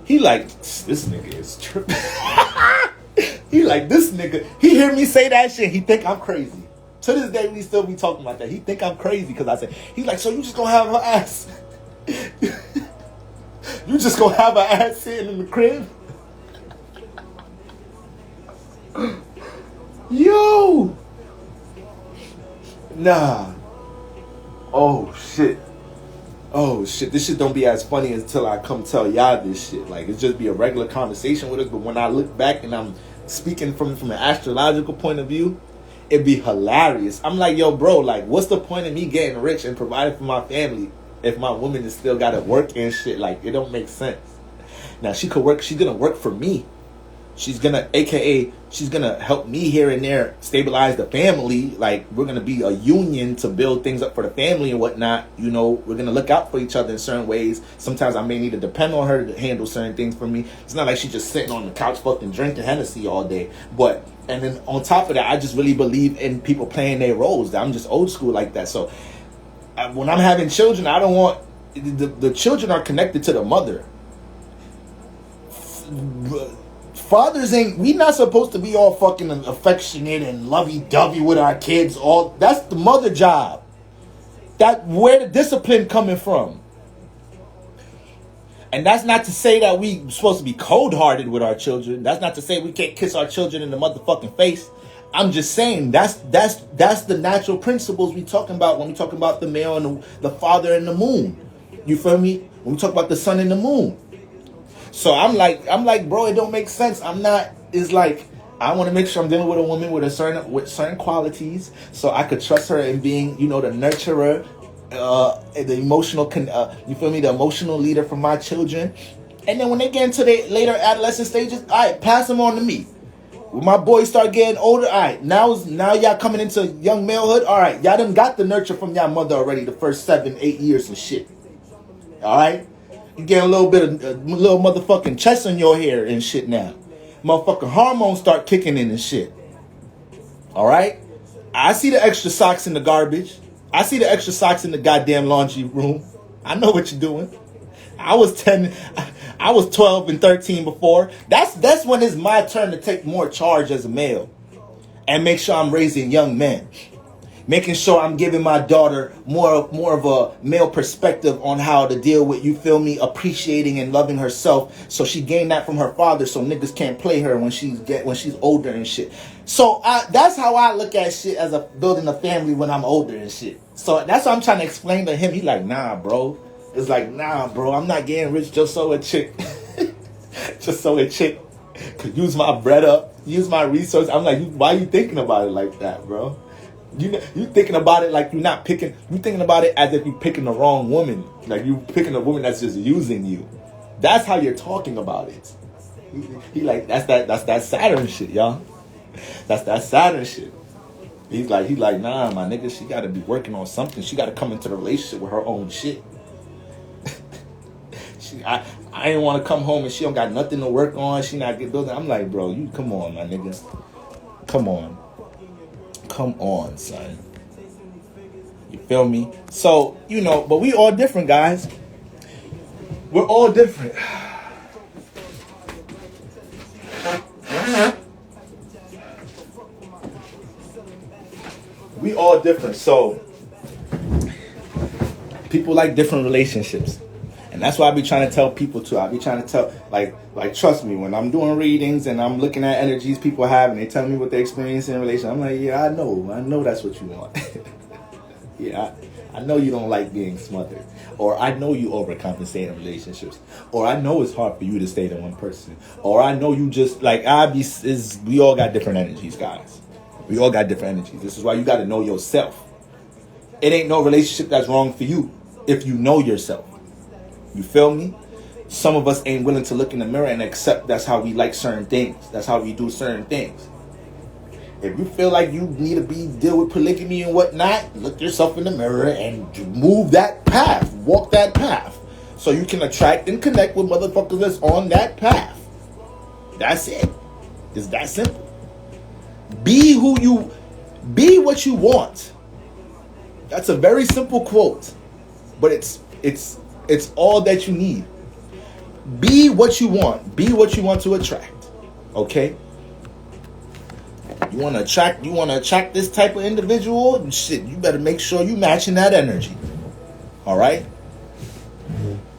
He like, this nigga is tripping. He like, this nigga, he hear me say that shit, he think I'm crazy. To this day, we still be talking about that. He think I'm crazy because I said, he's like, so you just gonna have her ass? You just gonna have her ass sitting in the crib? Yo! Nah. Oh shit. Oh shit. This shit don't be as funny until I come tell y'all this shit. Like, it's just be a regular conversation with us. But when I look back and I'm speaking from an astrological point of view, it'd be hilarious. I'm like, yo, bro, like, what's the point of me getting rich and providing for my family if my woman is still gotta work and shit? Like, it don't make sense. Now, she could work. She's gonna work for me. She's gonna, AKA, she's gonna help me here and there stabilize the family. Like, we're gonna be a union to build things up for the family and whatnot. You know, we're gonna look out for each other in certain ways. Sometimes I may need to depend on her to handle certain things for me. It's not like she's just sitting on the couch fucking drinking Hennessy all day. But, and then on top of that, I just really believe in people playing their roles. I'm just old school like that. So, when I'm having children, I don't want, the children are connected to the mother. Fathers ain't, we not supposed to be all fucking affectionate and lovey-dovey with our kids. All that's the mother job. That where the discipline coming from. And that's not to say that we supposed to be cold-hearted with our children. That's not to say we can't kiss our children in the motherfucking face. I'm just saying that's the natural principles we talking about when we talking about the male and the father and the moon. You feel me? When we talk about the sun and the moon. So I'm like, bro, it don't make sense. It's like, I want to make sure I'm dealing with a woman with certain qualities, so I could trust her in being, you know, the nurturer, the emotional, you feel me, the emotional leader for my children. And then when they get into the later adolescent stages, all right, pass them on to me. When my boys start getting older, all right, now y'all coming into young malehood, all right, y'all done got the nurture from y'all mother already the first 7-8 years and shit. All right. You get a little bit of little motherfucking chest on your hair and shit now. Motherfucking hormones start kicking in and shit. Alright? I see the extra socks in the garbage. I see the extra socks in the goddamn laundry room. I know what you're doing. I was 12 and 13 before. That's when it's my turn to take more charge as a male. And make sure I'm raising young men. Making sure I'm giving my daughter more of a male perspective on how to deal with, you feel me, appreciating and loving herself. So she gained that from her father, so niggas can't play her when she's older and shit. So that's how I look at shit as building a family when I'm older and shit. So that's what I'm trying to explain to him. He like, nah, bro. It's like, nah, bro. I'm not getting rich just so a chick, just so a chick could use my bread up, use my resources. I'm like, why you thinking about it like that, bro? You thinking about it like you're not picking. You thinking about it as if you're picking the wrong woman. Like you picking a woman that's just using you. That's how you're talking about it. He like that's that Saturn shit, y'all. That's that Saturn shit. He's like nah, my nigga. She got to be working on something. She got to come into the relationship with her own shit. I ain't want to come home and she don't got nothing to work on. She not get building. I'm like, bro, you come on, my nigga. Come on, son. You feel me? So, but we all different, guys. We're all different. We all different. So, people like different relationships. And that's why I be trying to tell people too. I be trying to tell, like, trust me, when I'm doing readings and I'm looking at energies people have and they tell me what they experience in a relationship, I'm like, yeah, I know that's what you want. Yeah, I know you don't like being smothered. Or I know you overcompensate in relationships. Or I know it's hard for you to stay to one person. Or I know you just, like, we all got different energies, guys. We all got different energies. This is why you got to know yourself. It ain't no relationship that's wrong for you if you know yourself. You feel me? Some of us ain't willing to look in the mirror and accept that's how we like certain things. That's how we do certain things. If you feel like you need to deal with polygamy and whatnot, look yourself in the mirror and move that path. Walk that path. So you can attract and connect with motherfuckers that's on that path. That's it. It's that simple. Be what you want. That's a very simple quote. But it's all that you need. Be what you want. Be what you want to attract. Okay? You want to attract this type of individual? Shit, you better make sure you matching that energy. All right?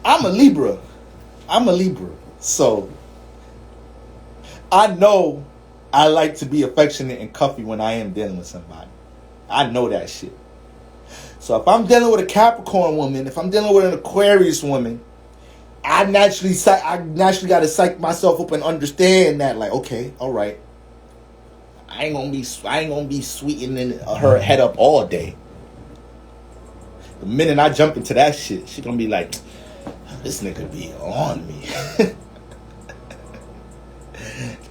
I'm a Libra. So I know I like to be affectionate and cuffy when I am dealing with somebody. I know that shit. So if I'm dealing with a Capricorn woman, if I'm dealing with an Aquarius woman, I naturally got to psych myself up and understand that, like, okay, all right, I ain't gonna be sweetening her head up all day. The minute I jump into that shit, she gonna be like, this nigga be on me.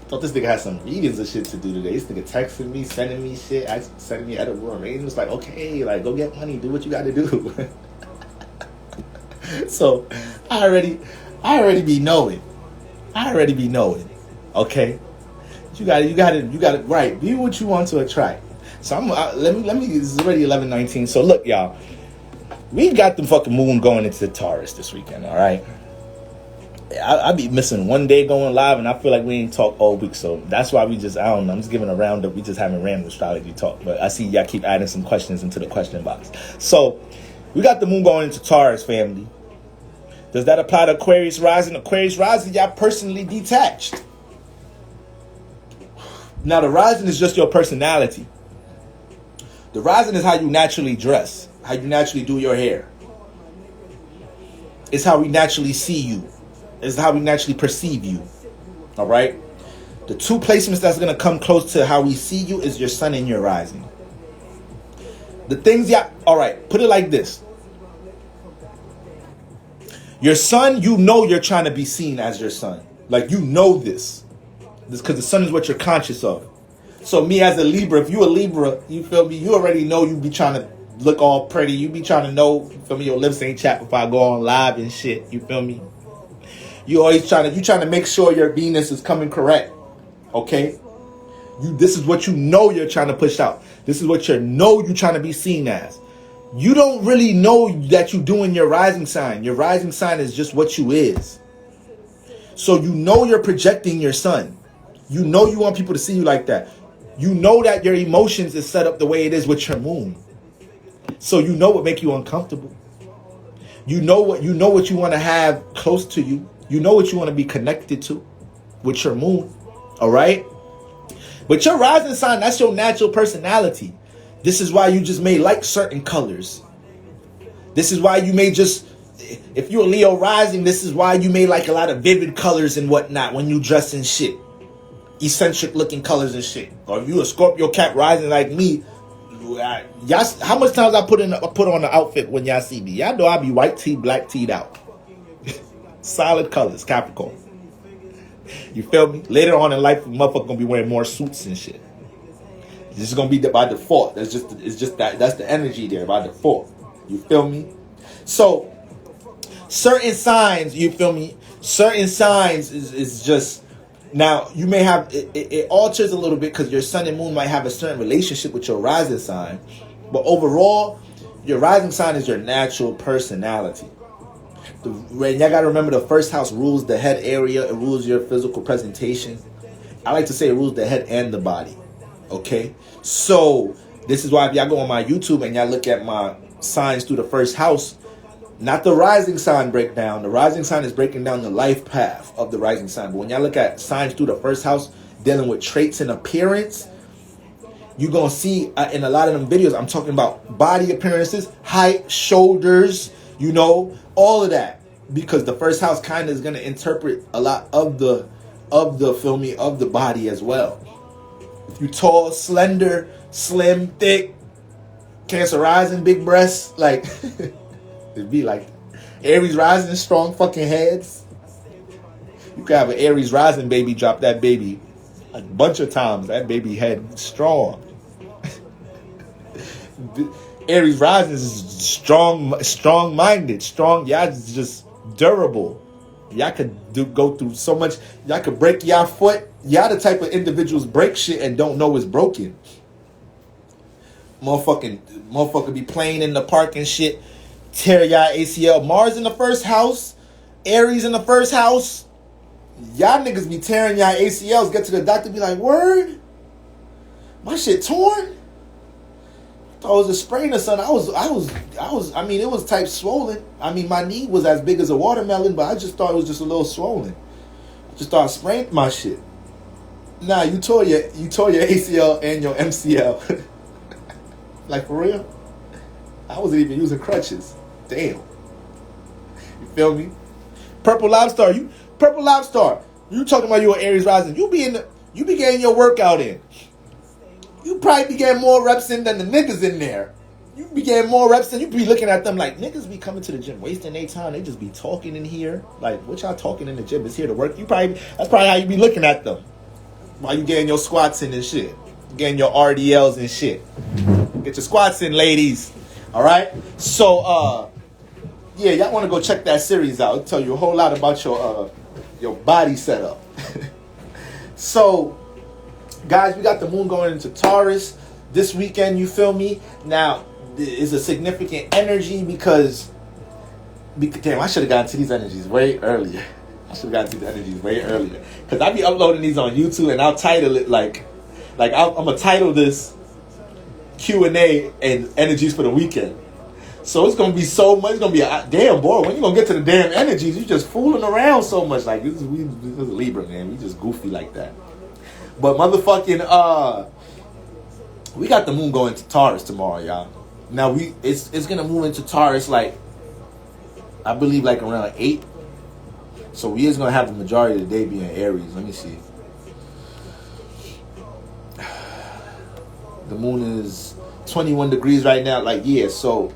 Thought this nigga had some readings of shit to do today. This nigga texting me, sending me shit, sending me edible arrangements. Like, okay, like, go get money, do what you gotta do. So, I already be knowing. Okay, you got it right. Be what you want to attract. So let me. It's already 11:19. So look, y'all, we got the fucking moon going into the Taurus this weekend. All right. I be missing one day going live, and I feel like we ain't talk all week. So that's why I don't know. I'm just giving a roundup. We just having random astrology talk. But I see y'all keep adding some questions into the question box. So we got the moon going into Taurus, family. Does that apply to Aquarius rising? Aquarius rising, y'all personally detached. Now the rising is just your personality. The rising is how you naturally dress, how you naturally do your hair. It's how we naturally see you. It's how we naturally perceive you. All right? The two placements that's going to come close to how we see you is your sun and your rising. The things, all right, put it like this. Your sun, you know you're trying to be seen as your sun. Like, you know this. This because the sun is what you're conscious of. So me as a Libra, if you a Libra, you feel me, you already know you be trying to look all pretty. You be trying to know, you feel me, your lips ain't chapped if I go on live and shit. You feel me? You always trying to make sure your Venus is coming correct. Okay? This is what you know you're trying to push out. This is what you're trying to be seen as. You don't really know that you're doing your rising sign. Your rising sign is just what you is. So you know you're projecting your sun. You know you want people to see you like that. You know that your emotions is set up the way it is with your moon. So you know what make you uncomfortable. You know what you want to have close to you. You know what you want to be connected to with your moon. All right? But your rising sign, that's your natural personality. This is why you just may like certain colors. This is why you may just, if you're a Leo rising, this is why you may like a lot of vivid colors and whatnot when you dress and shit. Eccentric looking colors and shit. Or if you a Scorpio Cap rising like me, y'all, how much times I put on the outfit when y'all see me? Y'all know I be white tee, black teed out. Solid colors, Capricorn. You feel me? Later on in life, motherfucker gonna be wearing more suits and shit. This is gonna be by default. That's the energy there by default. You feel me? So certain signs, you feel me? Certain signs is just, now you may have it alters a little bit because your sun and moon might have a certain relationship with your rising sign, but overall, your rising sign is your natural personality. Y'all gotta remember the first house rules the head area. It rules your physical presentation. I like to say it rules the head and the body. Okay, so this is why if y'all go on my YouTube and y'all look at my signs through the first house, not the rising sign breakdown. The rising sign is breaking down the life path of the rising sign. But when y'all look at signs through the first house dealing with traits and appearance, you're going to see in a lot of them videos, I'm talking about body appearances, height, shoulders, you know, all of that. Because the first house kind of is going to interpret a lot of the of the body as well. If you tall, slender, slim, thick, Cancer rising, big breasts, like it'd be like Aries rising, strong fucking heads. You could have an Aries rising baby drop that baby a bunch of times. That baby head strong. Aries rising is strong-minded, strong. Y'all just durable. Y'all could go through so much. Y'all could break y'all foot. Y'all the type of individuals break shit and don't know it's broken. Motherfucker be playing in the park and shit. Tear y'all ACL. Mars in the first house. Aries in the first house. Y'all niggas be tearing y'all ACLs. Get to the doctor, be like, word? My shit torn? I thought it was a sprain or something. I mean, it was type swollen. I mean, my knee was as big as a watermelon, but I just thought it was just a little swollen. I just thought I sprained my shit. Nah, you tore your ACL and your MCL. Like, for real? I wasn't even using crutches. Damn. You feel me? Purple Lobster. You talking about you an Aries rising. You be getting your workout in. You probably be getting more reps in than the niggas in there. You be getting more reps in. You be looking at them like, niggas be coming to the gym wasting their time. They just be talking in here. Like, what y'all talking in the gym? It's here to work. That's probably how you be looking at them. While you getting your squats in and shit. Getting your RDLs and shit. Get your squats in, ladies. Alright? So, yeah, y'all want to go check that series out. It'll tell you a whole lot about your body setup. So, guys, we got the moon going into Taurus this weekend, you feel me? Now, it's a significant energy because damn, I should have gotten to these energies way earlier. Because I be uploading these on YouTube and I'll title it like I'm going to title this Q&A and energies for the weekend. So it's going to be so much. It's going to be a damn boy. When you going to get to the damn energies, you just fooling around so much. Like, this is Libra, man. We just goofy like that. But motherfucking, we got the moon going to Taurus tomorrow, y'all. Now, it's going to move into Taurus, like, I believe, like, around 8. So we is going to have the majority of the day being Aries. Let me see. The moon is 21 degrees right now. Like, yeah, so.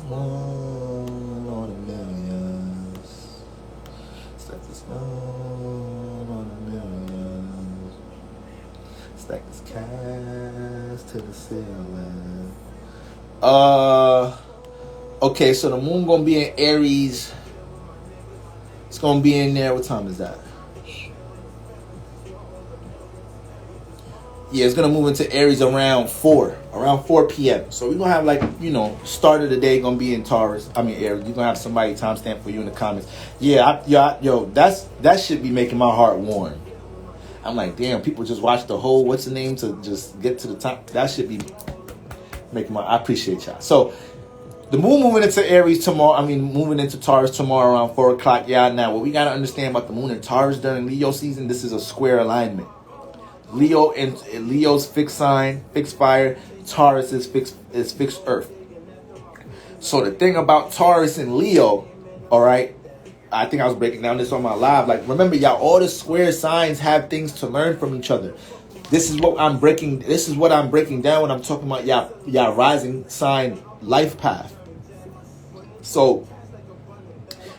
On a millions. Stack this on a millions. Stack this cash to the ceiling. Okay, so the moon gonna be in Aries. It's gonna be in there. What time is that? Yeah, it's gonna move into Aries around 4 p.m. So we're gonna have, like, you know, start of the day gonna be in Taurus. I mean Aries. You're gonna have somebody timestamp for you in the comments. Yeah, that should be making my heart warm. I'm like, damn, people just watch the whole what's the name to just get to the top. That should be I appreciate y'all. So the moon moving into Aries tomorrow. Moving into Taurus tomorrow around 4 o'clock. Yeah, now what we gotta understand about the moon in Taurus during Leo season, this is a square alignment. Leo's fixed sign, fixed fire. Taurus is fixed earth. So the thing about Taurus and Leo, all right, I think I was breaking down this on my live. Like, remember, y'all, all the square signs have things to learn from each other. This is what I'm breaking down when I'm talking about y'all rising sign life path. So,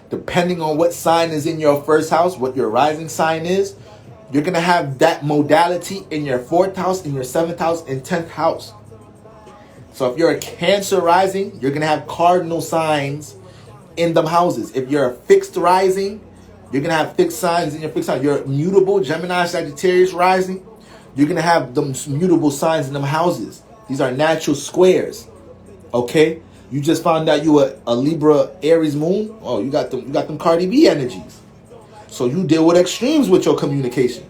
depending on what sign is in your first house, what your rising sign is, you're going to have that modality in your 4th house, in your 7th house, and 10th house. So if you're a Cancer rising, you're going to have cardinal signs in them houses. If you're a fixed rising, you're going to have fixed signs in your fixed house. You're mutable, Gemini, Sagittarius rising, you're going to have them mutable signs in them houses. These are natural squares. Okay? You just found out you were a Libra Aries moon. Oh, you got them Cardi B energies. So you deal with extremes with your communication.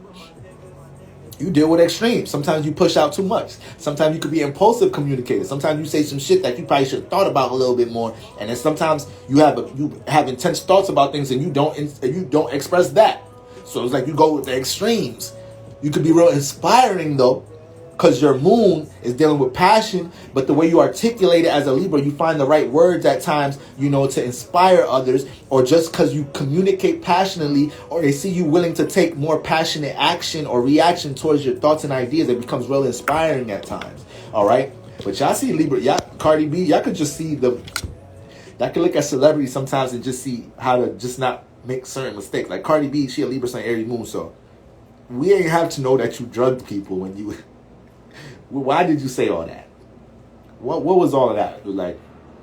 You deal with extremes. Sometimes you push out too much. Sometimes you could be impulsive communicator. Sometimes you say some shit that you probably should have thought about a little bit more. And then sometimes you have intense thoughts about things and you don't express that. So it's like you go with the extremes. You could be real inspiring though, because your moon is dealing with passion, but the way you articulate it as a Libra, you find the right words at times, to inspire others, or just because you communicate passionately, or they see you willing to take more passionate action or reaction towards your thoughts and ideas, it becomes real inspiring at times. All right? But y'all see Libra, Cardi B, y'all could just see y'all could look at celebrities sometimes and just see how to just not make certain mistakes. Like Cardi B, she a Libra Sun Aries moon, so we ain't have to know that you drugged people when you... Why did you say all that? What was all of that? Like,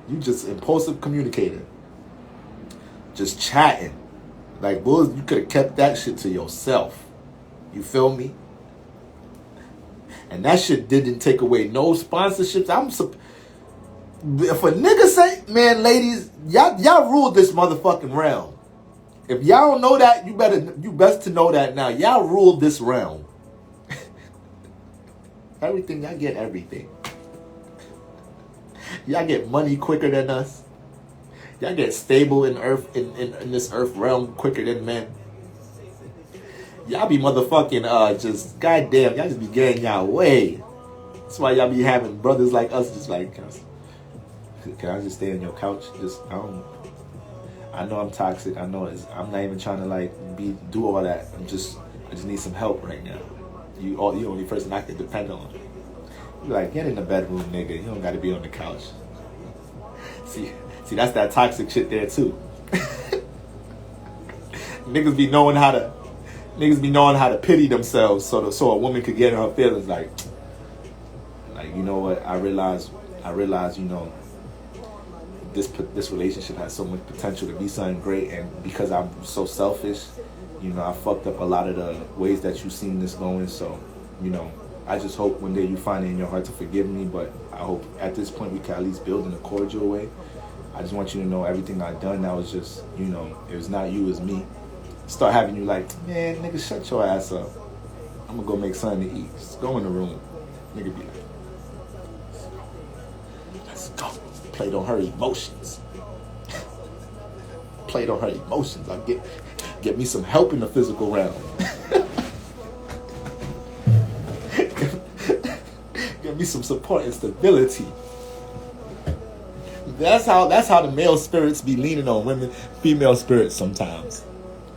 you just impulsive communicator. Just chatting. Like, bulls, you could have kept that shit to yourself. You feel me? And that shit didn't take away no sponsorships. If a nigga say, man, ladies, y'all ruled this motherfucking realm. If y'all don't know that, you best to know that now. Y'all ruled this realm. Everything, y'all get everything. Y'all get money quicker than us. Y'all get stable in this earth realm quicker than men. Y'all be motherfucking just goddamn, y'all just be getting y'all way. That's why y'all be having brothers like us just like, can I just stay on your couch? I know I'm toxic. I know I'm not even trying to do all that. I just need some help right now. You the only person I can depend on. You like, get in the bedroom, nigga. You don't got to be on the couch. See, that's that toxic shit there too. Niggas be knowing how to pity themselves so a woman could get in her feelings. Like you know what? I realize this relationship has so much potential to be something great, and because I'm so selfish, I fucked up a lot of the ways that you've seen this going. So, I just hope one day you find it in your heart to forgive me. But I hope at this point we can at least build in a cordial way. I just want you to know everything I've done, that was just, it was not you, it was me. Start having you like, man, nigga, shut your ass up. I'm gonna go make something to eat. Just go in the room. Nigga be like, let's go. Play on her emotions. Play on her emotions. I'll get me some help in the physical realm. Get me some support and stability. That's how the male spirits be leaning on women, female spirits sometimes.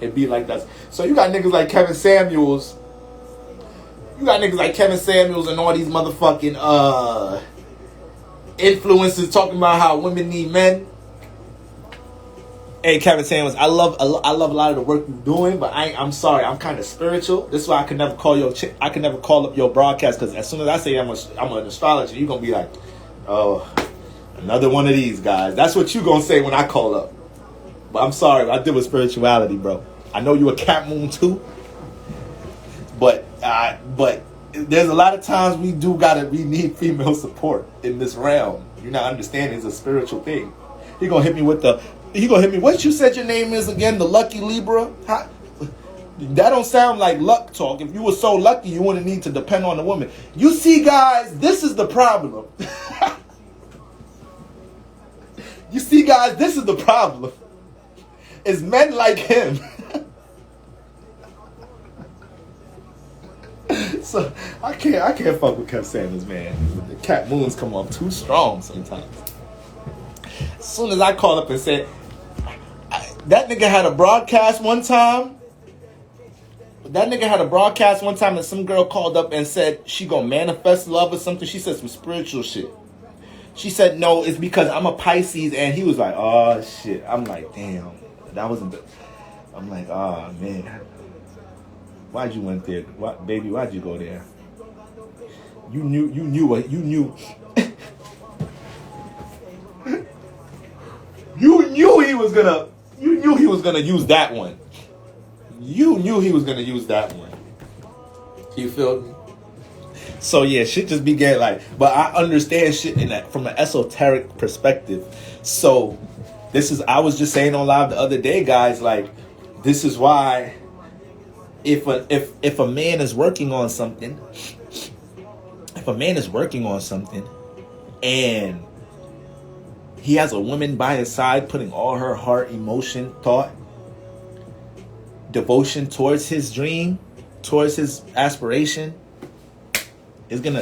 It be like that. So you got niggas like Kevin Samuels. And all these motherfucking influencers talking about how women need men. Hey, Kevin Samuels, I love a lot of the work you're doing, but I'm sorry, I'm kind of spiritual. This is why I can never call up your broadcast, because as soon as I say I'm an astrologer, you're gonna be like, oh, another one of these guys. That's what you gonna say when I call up. But I'm sorry, I deal with spirituality, bro. I know you a cat moon too, but there's a lot of times we need female support in this realm. You're not understanding, it's a spiritual thing. He gonna hit me what you said your name is again, the lucky Libra? That don't sound like luck talk. If you were so lucky, you wouldn't need to depend on a woman. You see, guys, this is the problem. You see, guys, this is the problem. Is men like him. So I can't fuck with Kev Sanders, man. The Cat Moons come off too strong sometimes. As soon as I called up and said that nigga had a broadcast one time. And some girl called up and said she gonna manifest love or something. She said some spiritual shit. She said, no, it's because I'm a Pisces. And he was like, oh, shit. I'm like, damn. That wasn't the... I'm like, oh, man. Why'd you went there? Baby, why'd you go there? You knew what... You knew... You knew he was gonna use that one. You knew he was gonna use that one. You feel me? So yeah, shit just be getting like, but I understand shit in that from an esoteric perspective. So I was just saying on live the other day, guys, like this is why if a man is working on something, and he has a woman by his side putting all her heart, emotion, thought, devotion towards his dream, towards his aspiration, it's gonna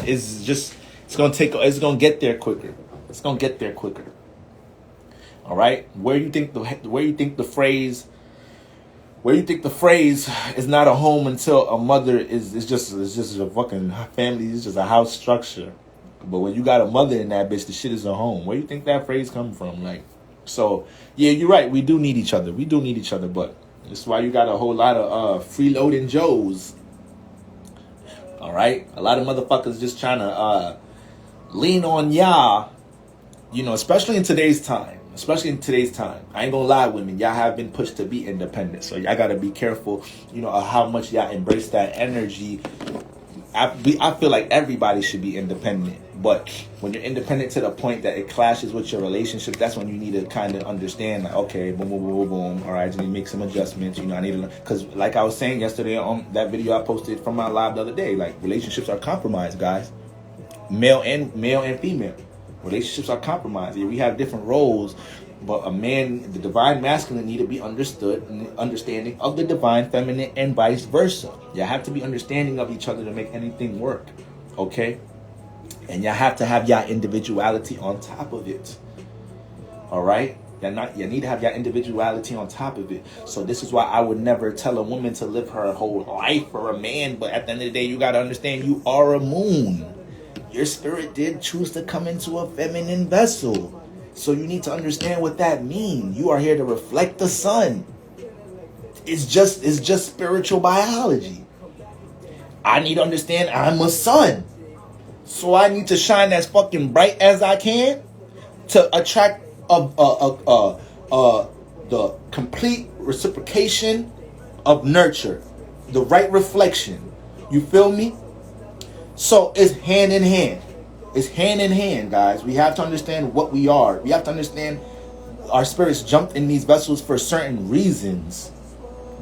get there quicker. It's gonna get there quicker. All right. Where you think the phrase is not a home until a mother is just a fucking family. It's just a house structure. But when you got a mother in that bitch, the shit is a home. Where you think that phrase come from? Like, so yeah, you're right. We do need each other. But that's why you got a whole lot of freeloading Joes. All right, a lot of motherfuckers just trying to lean on y'all. You know, especially in today's time. I ain't gonna lie, women, y'all have been pushed to be independent. So y'all gotta be careful, you know, of how much y'all embrace that energy. I feel like everybody should be independent. But when you're independent to the point that it clashes with your relationship, that's when you need to kind of understand, like, okay, boom, boom, boom, boom. All right, I just need to make some adjustments. You know, I need to, because like I was saying yesterday on that video I posted from my live the other day, like relationships are compromised, guys. Male and female. Relationships are compromised. Yeah, we have different roles, but a man, the divine masculine, need to be understood and understanding of the divine feminine and vice versa. You have to be understanding of each other to make anything work. Okay? And you have to have your individuality on top of it. All right? You need to have your individuality on top of it. So this is why I would never tell a woman to live her whole life for a man. But at the end of the day, you got to understand you are a moon. Your spirit did choose to come into a feminine vessel. So you need to understand what that means. You are here to reflect the sun. It's just spiritual biology. I need to understand I'm a sun. So I need to shine as fucking bright as I can to attract the complete reciprocation of nurture, the right reflection. You feel me? So it's hand in hand. It's hand in hand, guys. We have to understand what we are. We have to understand our spirits jumped in these vessels for certain reasons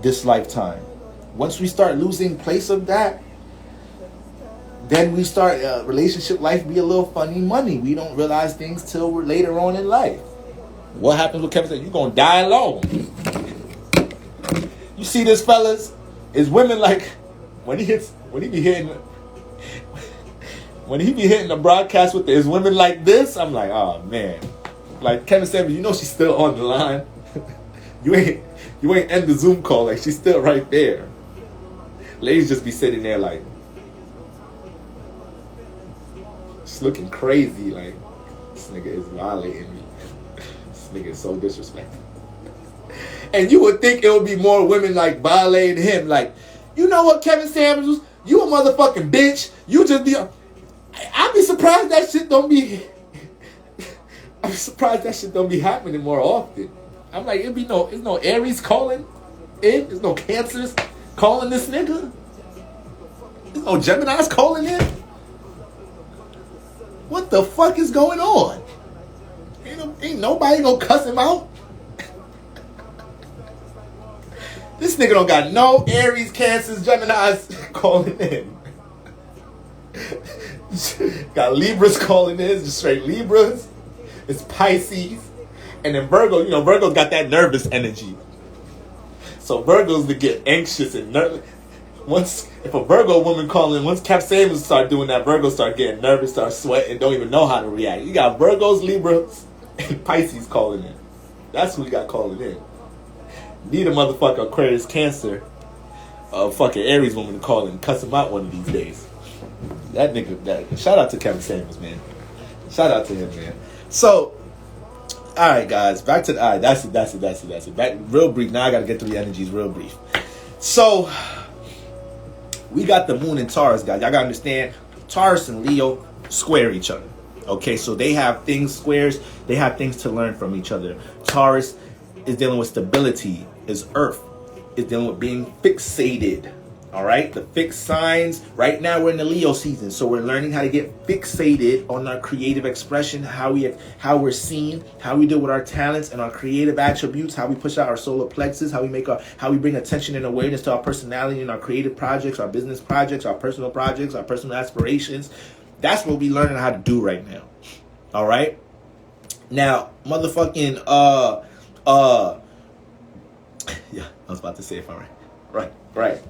this lifetime. Once we start losing place of that, then we start relationship life be a little funny money. We don't realize things till we're later on in life. What happens with Kevin said, you're going to die alone. You see this, fellas? Is women like, when he be hitting the broadcast with his women like this, I'm like, oh man. Like Kevin said, you know she's still on the line. You ain't end the Zoom call, like she's still right there. Ladies just be sitting there like, just looking crazy, like, this nigga is violating me. This nigga is so disrespectful. And you would think it would be more women like violating him, like, you know what, Kevin Samuels, you a motherfucking bitch. You just be. I'd be surprised that shit don't be. I'm surprised that shit don't be happening more often. I'm like, there's no Aries calling in. There's no Cancers calling this nigga. There's no Geminis calling in. What the fuck is going on? Ain't nobody gonna cuss him out. This nigga don't got no Aries, Cancers, Geminis calling in. Got Libras calling in, just straight Libras. It's Pisces. And then Virgo, Virgo's got that nervous energy. So Virgos to get anxious and nervous. If a Virgo woman calling, once Cap Samuels start doing that, Virgos start getting nervous, start sweating, don't even know how to react. You got Virgos, Libras, and Pisces calling in. That's who we got calling in. Need a motherfucker Aquarius, Cancer, fucking Aries woman to call and cuss him out one of these days. That nigga, shout out to Kevin Samuels, man. Shout out to him, man. So, all right, guys, back to that's it. Back real brief. Now I gotta get through the energies real brief. So, we got the moon in Taurus, guys. Y'all gotta understand, Taurus and Leo square each other. Okay, so they have things squares. They have things to learn from each other. Taurus is dealing with stability. Is Earth is dealing with being fixated. All right, the fixed signs. Right now we're in the Leo season, so we're learning how to get fixated on our creative expression, how we're seen, how we deal with our talents and our creative attributes, how we push out our solar plexus, how we bring attention and awareness to our personality and our creative projects, our business projects, our personal aspirations. That's what we're learning how to do right now. All right. Now, motherfucking yeah, I was about to say if I'm right. Right.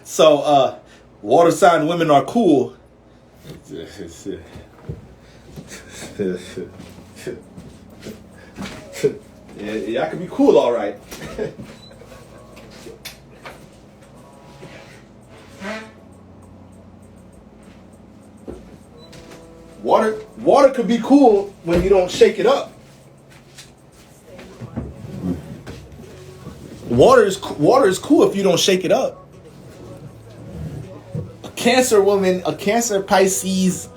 So, water sign women are cool. Yeah, I can be cool, all right. Water could be cool when you don't shake it up. Water is cool if you don't shake it up. A Cancer woman, a Cancer Pisces,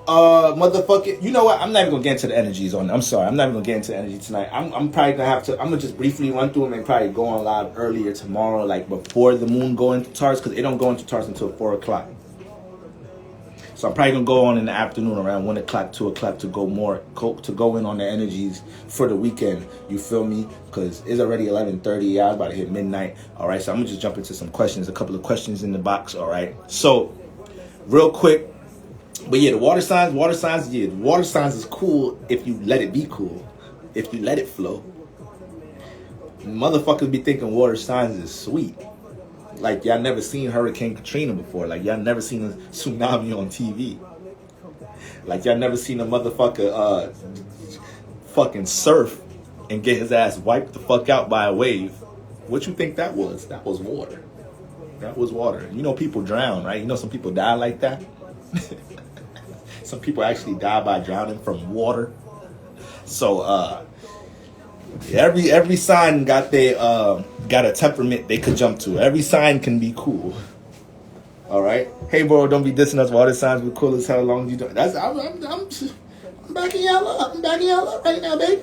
motherfucking. You know what? I'm not even gonna get into the energies on. I'm sorry. I'm not even gonna get into the energy tonight. I'm probably gonna have to. I'm gonna just briefly run through them and probably go on live earlier tomorrow, like before the moon go into Taurus, because it don't go into Taurus until 4:00. So I'm probably gonna go on in the afternoon around 1:00, 2:00 to go in on the energies for the weekend. You feel me? Because it's already 11:30. I was about to hit midnight. All right. So I'm gonna just jump into some questions. A couple of questions in the box. All right. So real quick. But yeah, the water signs, yeah, water signs is cool if you let it be cool. If you let it flow. Motherfuckers be thinking water signs is sweet. Like y'all never seen Hurricane Katrina before. Like y'all never seen a tsunami on TV. Like y'all never seen a motherfucker fucking surf and get his ass wiped the fuck out by a wave. What you think that was? That was water. That was water. You know people drown, right? You know some people die like that? Some people actually die by drowning from water. So every sign got a temperament they could jump to. Every sign can be cool. All right. Hey, bro, don't be dissing us. Water signs be cool as hell. Long as you don't. I'm backing y'all up. I'm backing y'all up right now, baby.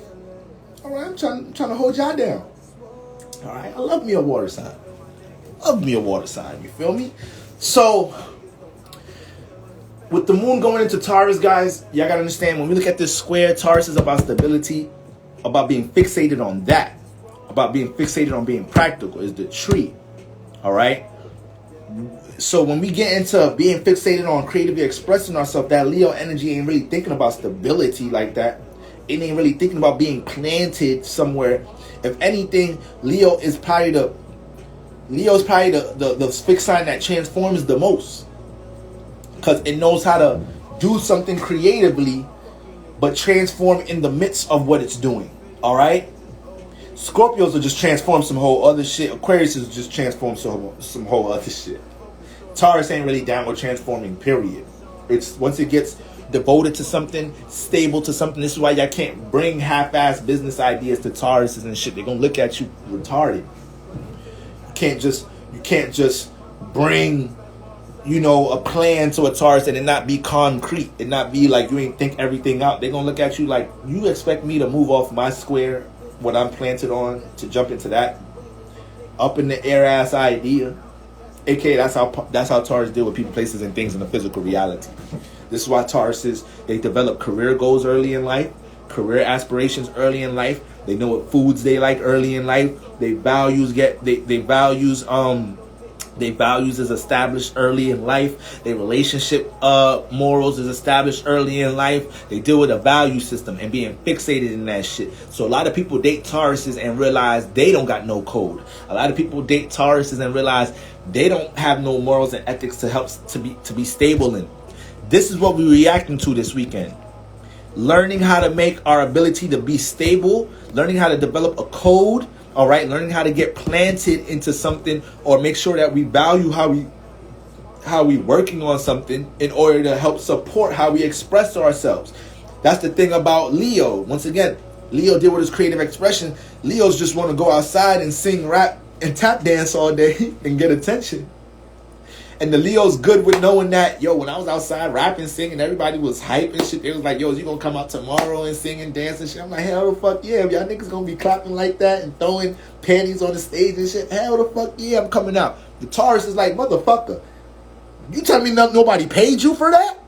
All right. I'm trying to hold y'all down. All right. I love me a water sign. Love me a water sign. You feel me? So, with the moon going into Taurus, guys, y'all gotta understand, when we look at this square, Taurus is about stability, about being fixated on that, about being fixated on being practical, is the tree. All right? So when we get into being fixated on creatively expressing ourselves, that Leo energy ain't really thinking about stability like that. It ain't really thinking about being planted somewhere. If anything, Leo's probably the fixed sign that transforms the most. Because it knows how to do something creatively, but transform in the midst of what it's doing. All right? Scorpios will just transform some whole other shit. Aquarius is just transform some whole other shit. Taurus ain't really down with transforming, period. It's once it gets devoted to something, stable to something. This is why y'all can't bring half-ass business ideas to Tauruses and shit. They're gonna look at you retarded. You can't just bring, a plan to a Taurus and it not be concrete. It not be like you ain't think everything out. They're gonna look at you like, you expect me to move off my square, what I'm planted on, to jump into that up in the air ass idea. AKA that's how Taurus deal with people, places, and things in the physical reality. This is why Tauruses, they develop career goals early in life, career aspirations early in life. They know what foods they like early in life. They values Their values is established early in life. Their relationship morals is established early in life. They deal with a value system and being fixated in that shit. So a lot of people date Tauruses and realize they don't got no code. A lot of people date Tauruses and realize they don't have no morals and ethics to help to be stable in. This is what we're reacting to this weekend. Learning how to make our ability to be stable, learning how to develop a code, all right, learning how to get planted into something, or make sure that we value how we working on something in order to help support how we express ourselves. That's the thing about Leo. Once again, Leo deal with his creative expression. Leos just want to go outside and sing, rap, and tap dance all day and get attention. And the Leo's good with knowing that, yo, when I was outside rapping, singing, everybody was hype and shit. They was like, yo, you gonna come out tomorrow and sing and dance and shit? I'm like, hell the fuck yeah. If y'all niggas gonna be clapping like that and throwing panties on the stage and shit, hell the fuck yeah, I'm coming out. The Taurus is like, motherfucker, you telling me nobody paid you for that?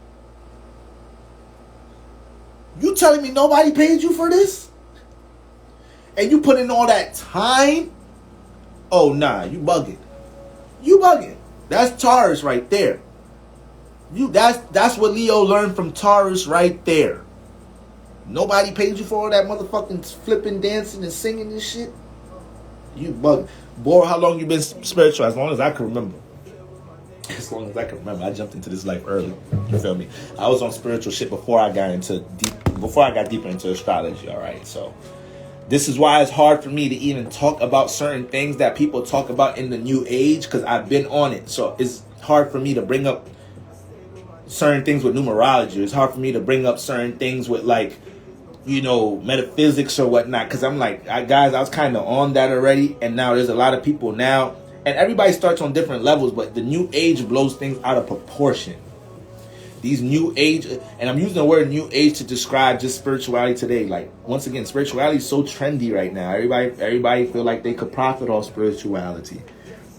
You telling me nobody paid you for this? And you put in all that time? Oh, nah, you bugging. You bugging. That's Taurus right there. That's what Leo learned from Taurus right there. Nobody paid you for all that motherfucking flipping, dancing, and singing and shit. You bug. Boy, how long you been spiritual? As long as I can remember. As long as I can remember. I jumped into this life early. You feel me? I was on spiritual shit before I got deeper into astrology, alright? So this is why it's hard for me to even talk about certain things that people talk about in the new age, because I've been on it. So it's hard for me to bring up certain things with numerology. It's hard for me to bring up certain things with, like, you know, metaphysics or whatnot, because I'm like, guys, I was kind of on that already, and now there's a lot of people now, and everybody starts on different levels, but the new age blows things out of proportion. These new age, and I'm using the word new age to describe just spirituality today. Like, once again, spirituality is so trendy right now. Everybody feel like they could profit off spirituality.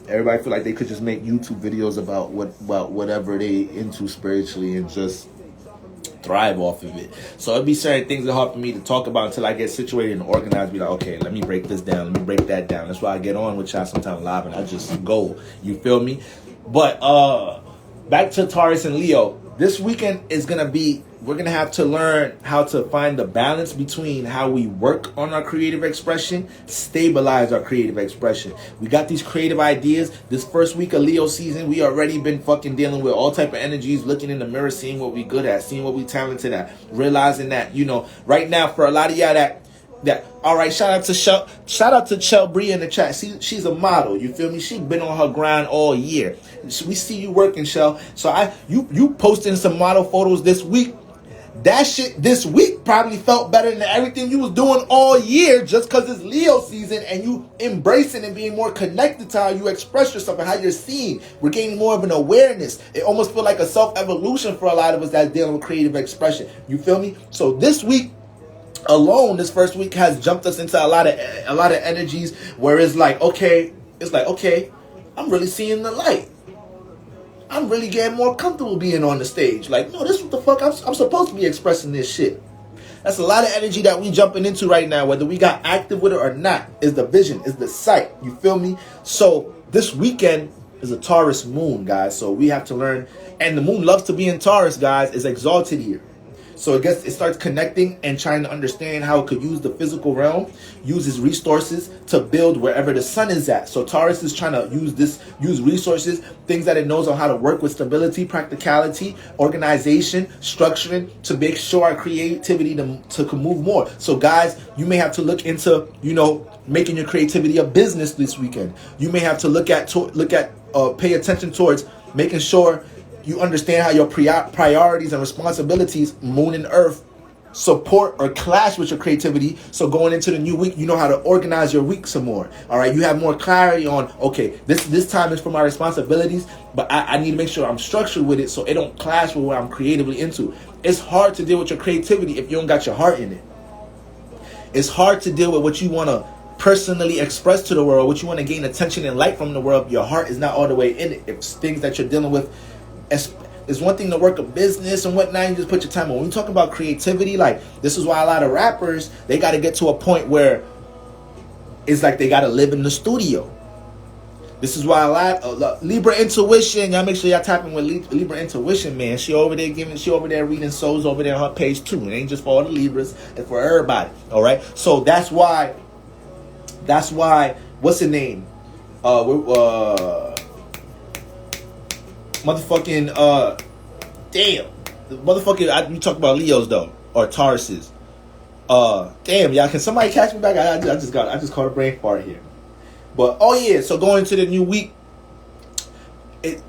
Everybody feel like they could just make YouTube videos about whatever they into spiritually and just thrive off of it. So it'd be certain things that hard for me to talk about until I get situated and organized. Be like, okay, let me break this down. Let me break that down. That's why I get on with y'all sometimes live and I just go. You feel me? But back to Taurus and Leo. This weekend is going to be, we're going to have to learn how to find the balance between how we work on our creative expression, stabilize our creative expression. We got these creative ideas. This first week of Leo season, we already been fucking dealing with all type of energies, looking in the mirror, seeing what we good at, seeing what we talented at, realizing that, you know, right now for a lot of y'all that all right, shout out to Chel Bree in the chat. She's a model, you feel me? She been on her grind all year. We see you working, Chel. So you posting some model photos this week. That shit this week probably felt better than everything you was doing all year, just because it's Leo season and you embracing and being more connected to how you express yourself and how you're seen. We're gaining more of an awareness. It almost feels like a self-evolution for a lot of us that's dealing with creative expression. You feel me? So this week alone, this first week has jumped us into a lot of energies where it's like, okay, I'm really seeing the light. I'm really getting more comfortable being on the stage. Like, no, this is what the fuck I'm supposed to be expressing this shit. That's a lot of energy that we jumping into right now, whether we got active with it or not. Is the vision, is the sight. You feel me? So this weekend is a Taurus moon, guys. So we have to learn, and the moon loves to be in Taurus, guys. It's exalted here. So it starts connecting and trying to understand how it could use the physical realm, use its resources to build wherever the sun is at. So Taurus is trying to use resources, things that it knows on how to work with stability, practicality, organization, structuring to make sure our creativity to move more. So guys, you may have to look into, you know, making your creativity a business this weekend. You may have to pay attention towards making sure you understand how your priorities and responsibilities, moon and earth, support or clash with your creativity. So going into the new week, you know how to organize your week some more. All right, you have more clarity on, okay, this time is for my responsibilities, but I need to make sure I'm structured with it so it don't clash with what I'm creatively into. It's hard to deal with your creativity if you don't got your heart in it. It's hard to deal with what you want to personally express to the world, what you want to gain attention and light from the world. Your heart is not all the way in it. It's things that you're dealing with. It's one thing to work a business and whatnot, you just put your time on. When we talk about creativity, like, this is why a lot of rappers, they got to get to a point where it's like they got to live in the studio. This is why Libra intuition. Y'all make sure y'all tapping with Libra intuition, man. She over there reading souls over there on her page too. It ain't just for all the Libras, it's for everybody. All right. So that's why. What's the name? Motherfucking damn. The motherfucking. You talk about Leos though, or Tauruses. Damn, y'all. Can somebody catch me back? I just caught a brain fart here. But oh yeah, so going into the new week,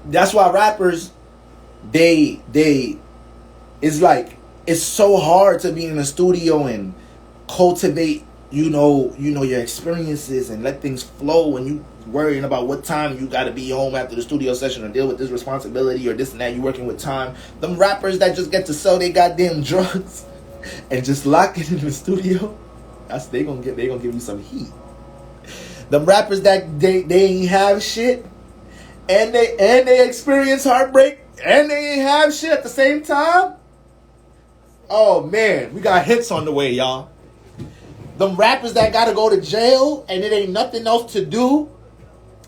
that's why rappers, it's like it's so hard to be in the studio and cultivate, your experiences and let things flow when you worrying about what time you got to be home after the studio session or deal with this responsibility or this and that. You working with time. Them rappers that just get to sell their goddamn drugs and just lock it in the studio, they gonna give you some heat. Them rappers that they ain't have shit and they experience heartbreak and they ain't have shit at the same time. Oh man, we got hits on the way, y'all. Them rappers that gotta go to jail and it ain't nothing else to do.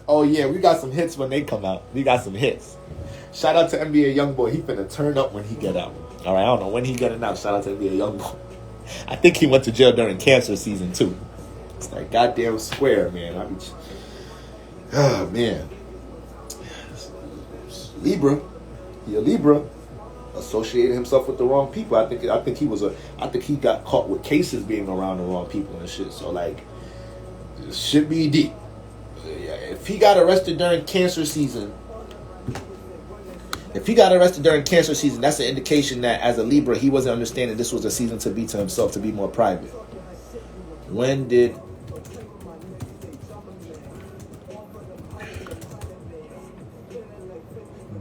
Oh yeah, we got some hits when they come out. We got some hits. Shout out to NBA Youngboy. He finna turn up when he get out. All right, I don't know when he getting out. Shout out to NBA Youngboy. I think he went to jail during cancer season too. It's like goddamn square, man. Oh man. Libra. He a Libra. Associated himself with the wrong people. I think he got caught with cases being around the wrong people and shit. So like, this should be deep. If he got arrested during cancer season, that's an indication that as a Libra, he wasn't understanding this was a season to be to himself, to be more private. When did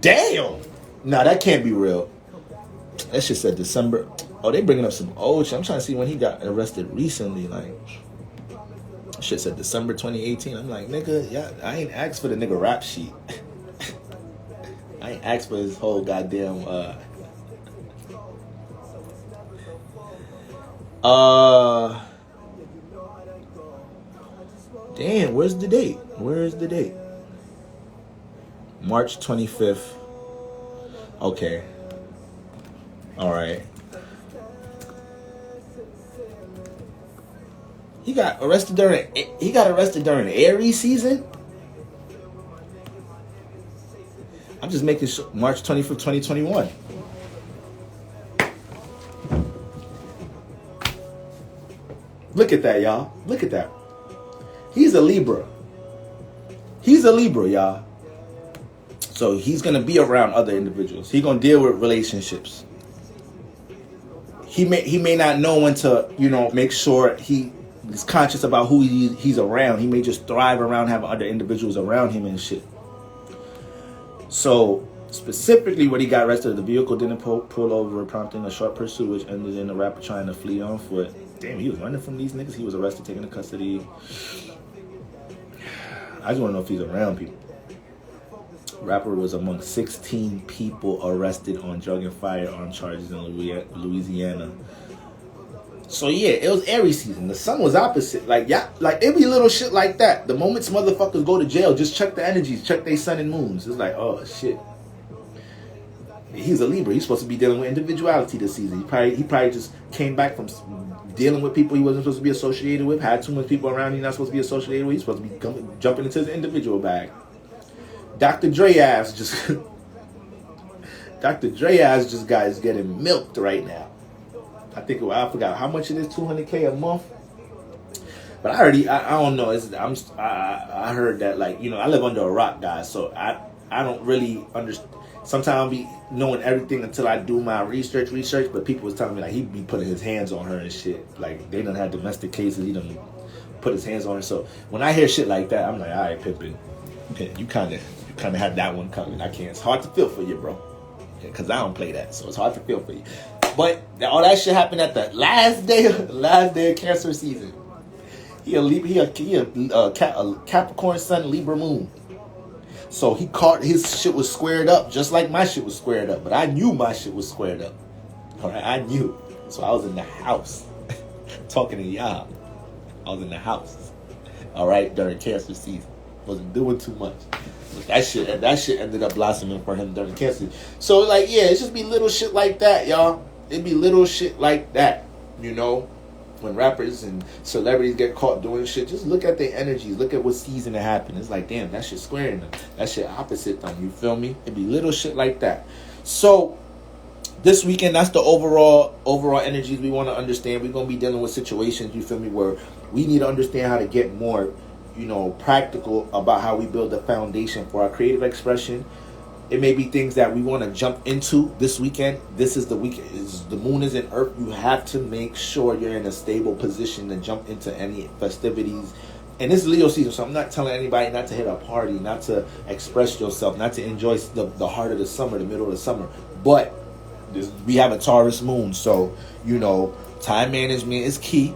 damn? Nah, that can't be real. That shit said December. Oh, they bringing up some old shit. I'm trying to see when he got arrested recently. Like, shit said December 2018. I'm like, nigga, yeah, I ain't asked for the nigga rap sheet. I ain't asked for his whole goddamn damn, where's the date? March 25th. Okay. All right. He got arrested during Aries season? I'm just making sure. March 25th, 2021. Look at that, y'all. Look at that. He's a Libra, y'all. So he's going to be around other individuals. He's going to deal with relationships. He may not know when to, make sure he is conscious about who he's around. He may just thrive around having other individuals around him and shit. So specifically when he got arrested, the vehicle didn't pull over, prompting a short pursuit which ended in the rapper trying to flee on foot. Damn, he was running from these niggas. He was arrested, taken into custody. I just want to know if he's around people. Rapper was among 16 people arrested on drug and firearm charges in Louisiana. So yeah, it was Aries season. The sun was opposite. Like, yeah, like it be little shit like that. The moments motherfuckers go to jail, just check the energies, check their sun and moons. It's like, oh shit. He's a Libra. He's supposed to be dealing with individuality this season. He probably just came back from dealing with people he wasn't supposed to be associated with. Had too much people around he's not supposed to be associated with. He's supposed to be jumping into his individual bag. Dr. Dre ass just guys getting milked right now. I forgot how much it is, $200K a month. But I don't know. I heard that, like, I live under a rock, guys, so I don't really understand. Sometimes I'll be knowing everything until I do my research, but people was telling me like he be putting his hands on her and shit. Like they done had domestic cases, he done put his hands on her. So when I hear shit like that, I'm like, all right, Pippin, you kind of had that one coming. I can't. It's hard to feel for you, bro, because I don't play that, so it's hard to feel for you. But all that shit happened at the last day of Cancer season. He a Capricorn Sun, Libra Moon. So his shit was squared up, just like my shit was squared up. But I knew my shit was squared up. All right, I knew. So I was in the house talking to y'all. I was in the house. All right, during Cancer season. wasn't doing too much. That shit ended up blossoming for him during cancer. So like, yeah, it's just be little shit like that, y'all. It be little shit like that, you know. When rappers and celebrities get caught doing shit, just look at their energies. Look at what season it happened. It's like, damn, that shit squaring them. That shit opposite them. You feel me? It be little shit like that. So this weekend, that's the overall energies we want to understand. We're gonna be dealing with situations, you feel me, where we need to understand how to get more, you know, practical about how we build a foundation for our creative expression. It may be things that we want to jump into this weekend. This is the weekend. The moon is in Earth. You have to make sure you're in a stable position to jump into any festivities. And this is Leo season, so I'm not telling anybody not to hit a party, not to express yourself, not to enjoy the heart of the summer, the middle of the summer. But we have a Taurus moon, so, you know, time management is key.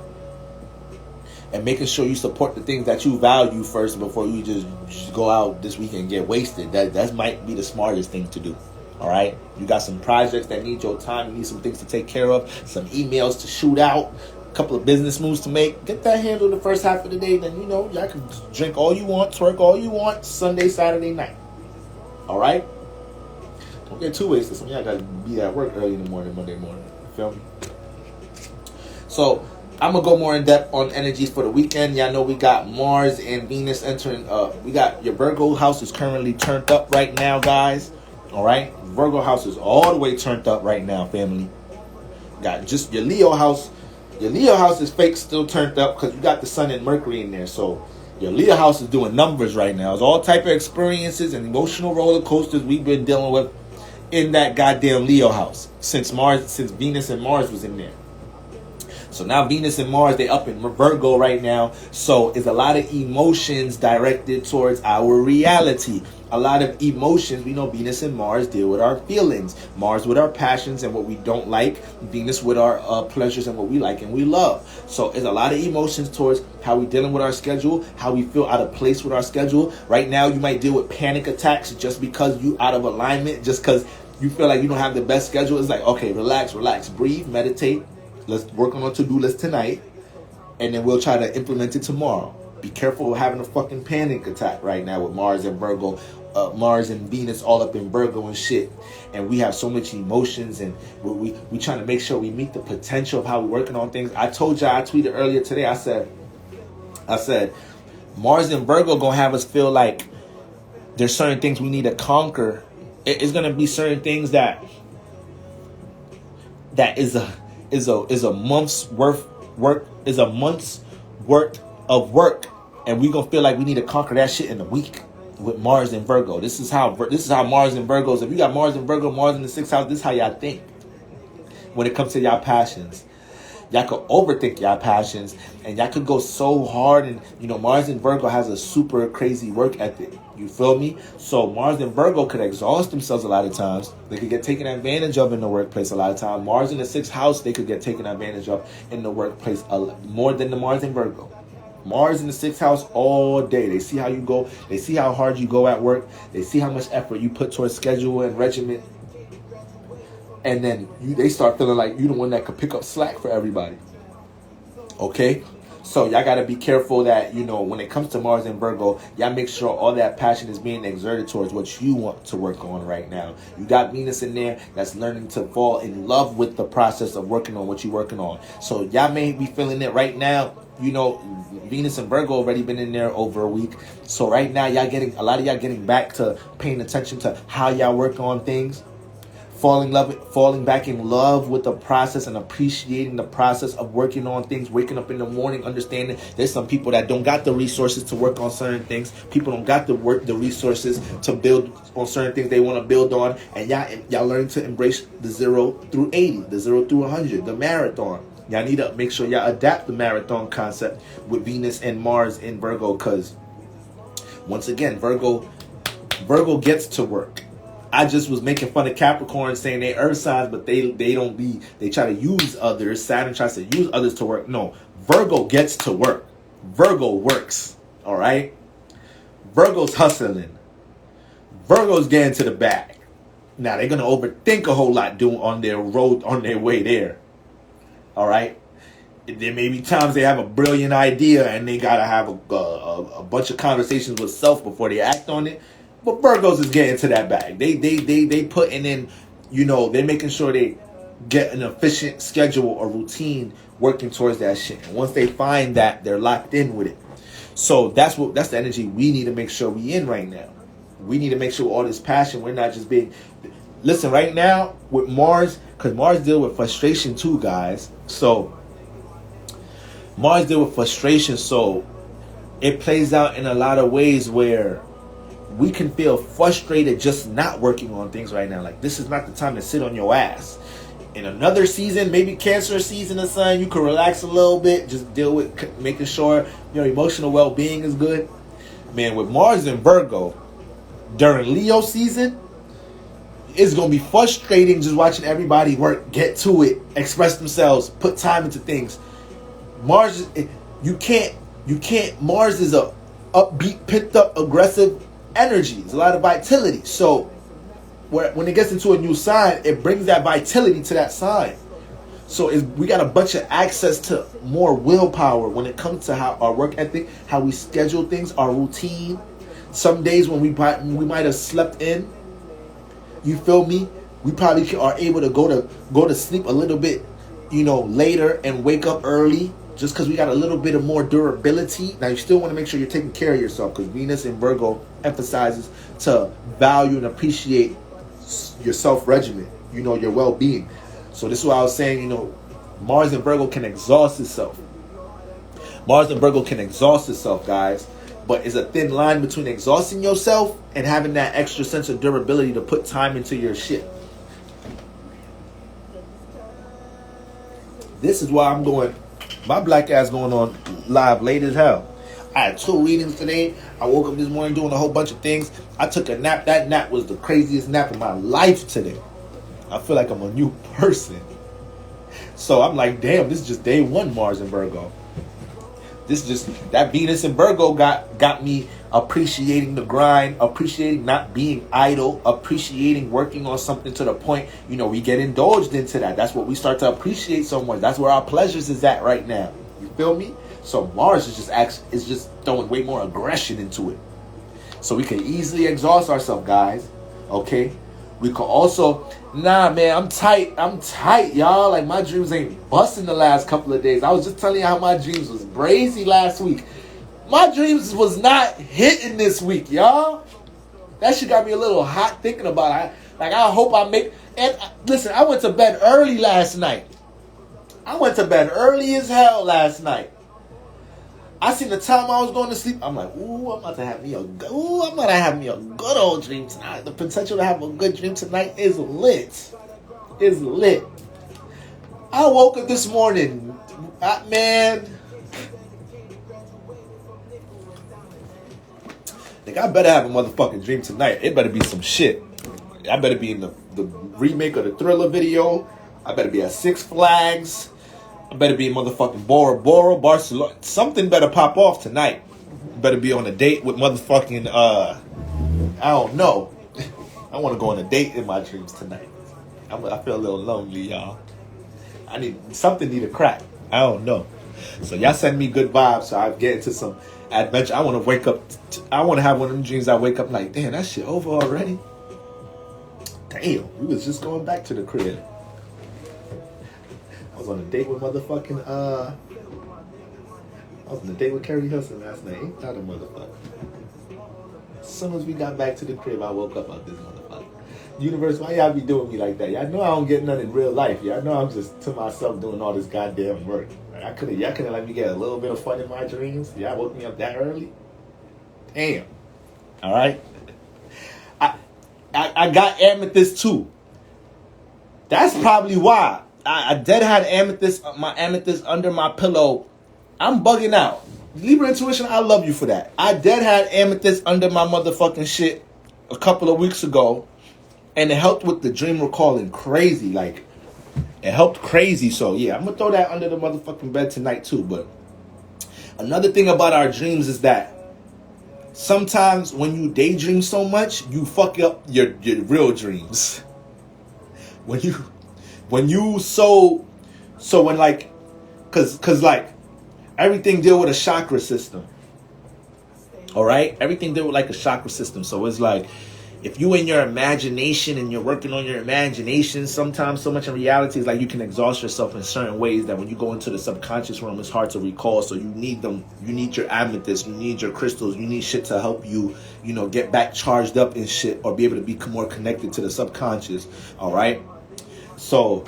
And making sure you support the things that you value first before you just go out this weekend and get wasted. That might be the smartest thing to do. All right? You got some projects that need your time. You need some things to take care of. Some emails to shoot out. A couple of business moves to make. Get that handled the first half of the day. Then, you know, y'all can drink all you want, twerk all you want, Sunday, Saturday night. All right? Don't get too wasted. Some of y'all got to be at work early in the morning, Monday morning. You feel me? So I'm going to go more in depth on energies for the weekend. Y'all know we got Mars and Venus entering. We got your Virgo house is currently turned up right now, guys. All right? Virgo house is all the way turned up right now, family. Got just your Leo house. Your Leo house is fake still turned up because you got the Sun and Mercury in there. So your Leo house is doing numbers right now. It's all type of experiences and emotional roller coasters we've been dealing with in that goddamn Leo house since Venus and Mars was in there. So now Venus and Mars, they up in Virgo right now. So it's a lot of emotions directed towards our reality. A lot of emotions. We know Venus and Mars deal with our feelings. Mars with our passions and what we don't like. Venus with our pleasures and what we like and we love. So it's a lot of emotions towards how we dealing with our schedule, how we feel out of place with our schedule. Right now, you might deal with panic attacks just because you out of alignment, just because you feel like you don't have the best schedule. It's like, okay, relax, breathe, meditate. Let's work on a to-do list tonight, and then we'll try to implement it tomorrow. Be careful of having a fucking panic attack right now with Mars and Virgo, Mars and Venus all up in Virgo and shit. And we have so much emotions, and we trying to make sure we meet the potential of how we're working on things. I told y'all, I tweeted earlier today, I said, Mars and Virgo gonna have us feel like there's certain things we need to conquer. It's gonna be certain things that is a month's worth of work, and we gonna feel like we need to conquer that shit in a week with Mars and Virgo. This is how Mars and Virgo's. If you got Mars and Virgo, Mars in the 6th house, this is how y'all think when it comes to y'all passions. Y'all could overthink y'all passions, and y'all could go so hard. And you know, Mars and Virgo has a super crazy work ethic. You feel me? So Mars and Virgo could exhaust themselves a lot of times. They could get taken advantage of in the workplace a lot of times. Mars in the 6th house, they could get taken advantage of in the workplace more than the Mars and Virgo. Mars in the 6th house all day. They see how you go. They see how hard you go at work. They see how much effort you put towards schedule and regimen. And then they start feeling like you're the one that could pick up slack for everybody. Okay? So y'all got to be careful that, you know, when it comes to Mars and Virgo, y'all make sure all that passion is being exerted towards what you want to work on right now. You got Venus in there that's learning to fall in love with the process of working on what you're working on. So y'all may be feeling it right now. You know, Venus and Virgo already been in there over a week. So right now, a lot of y'all getting back to paying attention to how y'all work on things. Falling back in love with the process and appreciating the process of working on things, waking up in the morning, understanding there's some people that don't got the resources to work on certain things. People don't got the resources to build on certain things they want to build on. And y'all learn to embrace the 0 through 80, the 0 through 100, the marathon. Y'all need to make sure y'all adapt the marathon concept with Venus and Mars in Virgo, because once again, Virgo gets to work. I just was making fun of Capricorn saying they earth signs, but they try to use others. Saturn tries to use others to work. No, Virgo gets to work. Virgo works. All right? Virgo's hustling. Virgo's getting to the bag. Now they're gonna overthink a whole lot doing on their road, on their way there. All right? There may be times they have a brilliant idea and they gotta have a bunch of conversations with self before they act on it. But Virgos is getting to that bag. They putting in, they're making sure they get an efficient schedule or routine working towards that shit. And once they find that, they're locked in with it. So that's the energy we need to make sure we in right now. We need to make sure all this passion, we're not just being... Listen, right now, with Mars, because Mars deal with frustration too, guys. So, Mars deal with frustration, so it plays out in a lot of ways where we can feel frustrated just not working on things right now. Like, this is not the time to sit on your ass. In another season, maybe Cancer season or something, you can relax a little bit, just deal with making sure your emotional well-being is good. Man, with Mars and Virgo, during Leo season, it's going to be frustrating just watching everybody work, get to it, express themselves, put time into things. Mars, Mars is a upbeat, picked up, aggressive energy. There's a lot of vitality. So when it gets into a new sign, it brings that vitality to that sign. So we got a bunch of access to more willpower when it comes to how our work ethic, how we schedule things, our routine. Some days when we might have slept in, you feel me? We probably are able to go to sleep a little bit, later and wake up early, just because we got a little bit of more durability. Now you still want to make sure you're taking care of yourself, because Venus in Virgo emphasizes to value and appreciate your self-regimen, your well-being. So this is what I was saying, Mars and Virgo can exhaust itself. Mars and Virgo can exhaust itself, guys. But it's a thin line between exhausting yourself and having that extra sense of durability to put time into your shit. This is why I'm going, my black ass going on live late as hell. I had 2 readings today. I woke up this morning doing a whole bunch of things. I took a nap. That nap was the craziest nap of my life today. I feel like I'm a new person. So I'm like, damn, this is just day 1 Mars and Virgo. This just, that Venus in Virgo got me appreciating the grind, appreciating not being idle, appreciating working on something to the point, we get indulged into that. That's what we start to appreciate so much. That's where our pleasures is at right now. You feel me? So Mars is just throwing way more aggression into it. So we can easily exhaust ourselves, guys. Okay? We could also, man, I'm tight, y'all. Like, my dreams ain't busting the last couple of days. I was just telling you how my dreams was brazy last week. My dreams was not hitting this week, y'all. That shit got me a little hot thinking about it. I hope I make... And listen, I went to bed early last night. I went to bed early as hell last night. I seen the time I was going to sleep. I'm like, ooh, I'm about to have me a good old dream tonight. The potential to have a good dream tonight is lit. Is lit. I woke up this morning, man. I better have a motherfucking dream tonight. It better be some shit. I better be in the remake of the Thriller video. I better be at Six Flags. I better be in motherfucking Bora Bora, Barcelona. Something better pop off tonight. Better be on a date with motherfucking, I don't know. I want to go on a date in my dreams tonight. I feel a little lonely, y'all. Something need to crack. I don't know. So y'all send me good vibes so I get into some adventure. I want to wake up. I want to have one of them dreams I wake up like, damn, that shit over already? Damn, we was just going back to the crib. I was on a date with motherfucking, I was on a date with Carrie Hilson last night. Ain't that a motherfucker? As soon as we got back to the crib, I woke up out this motherfucker. Universe, why y'all be doing me like that? Y'all know I don't get nothing in real life. Y'all know I'm just to myself doing all this goddamn work. Y'all couldn't let me get a little bit of fun in my dreams. Y'all woke me up that early. Damn. All right. I got amethyst too. That's probably why. I dead had my amethyst under my pillow. I'm bugging out. Libra Intuition, I love you for that. I dead had amethyst under my motherfucking shit a couple of weeks ago. And it helped with the dream recalling crazy. Like, it helped crazy. So, yeah, I'm going to throw that under the motherfucking bed tonight, too. But another thing about our dreams is that sometimes when you daydream so much, you fuck up your real dreams. When Cause like everything deal with a chakra system. All right, everything deal with like a chakra system. So it's like, if you in your imagination and you're working on your imagination, sometimes so much in reality is like you can exhaust yourself in certain ways that when you go into the subconscious realm, it's hard to recall. So you need them. You need your amethyst. You need your crystals. You need shit to help you, you know, get back charged up and shit, or be able to be more connected to the subconscious. All right. So,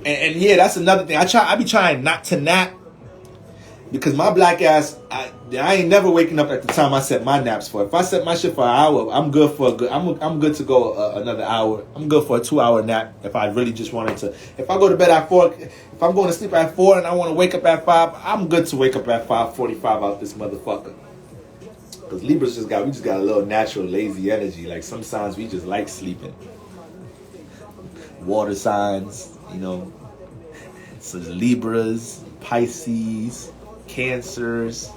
and yeah, that's another thing. I be trying not to nap, because my black ass, I ain't never waking up at the time I set my naps for. If I set my shit for an hour, I'm good for I'm good to go another hour. I'm good for a 2-hour nap if I really just wanted to. If I go to bed at 4, if I'm going to sleep at 4 and I want to wake up at 5, I'm good to wake up at 5:45 out this motherfucker. Because Libras we just got a little natural lazy energy. Like some signs we just like sleeping. Water signs, you know. So the Libras, Pisces, Cancers,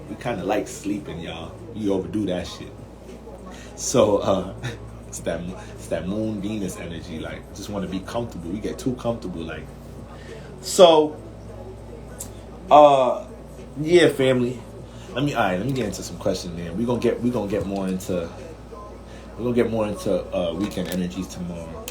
we kind of like sleeping, y'all. We overdo that shit. So it's that Moon Venus energy. Like, just want to be comfortable. We get too comfortable, like. So, yeah, family. Let me get into some questions, man. We're gonna get more into weekend energies tomorrow.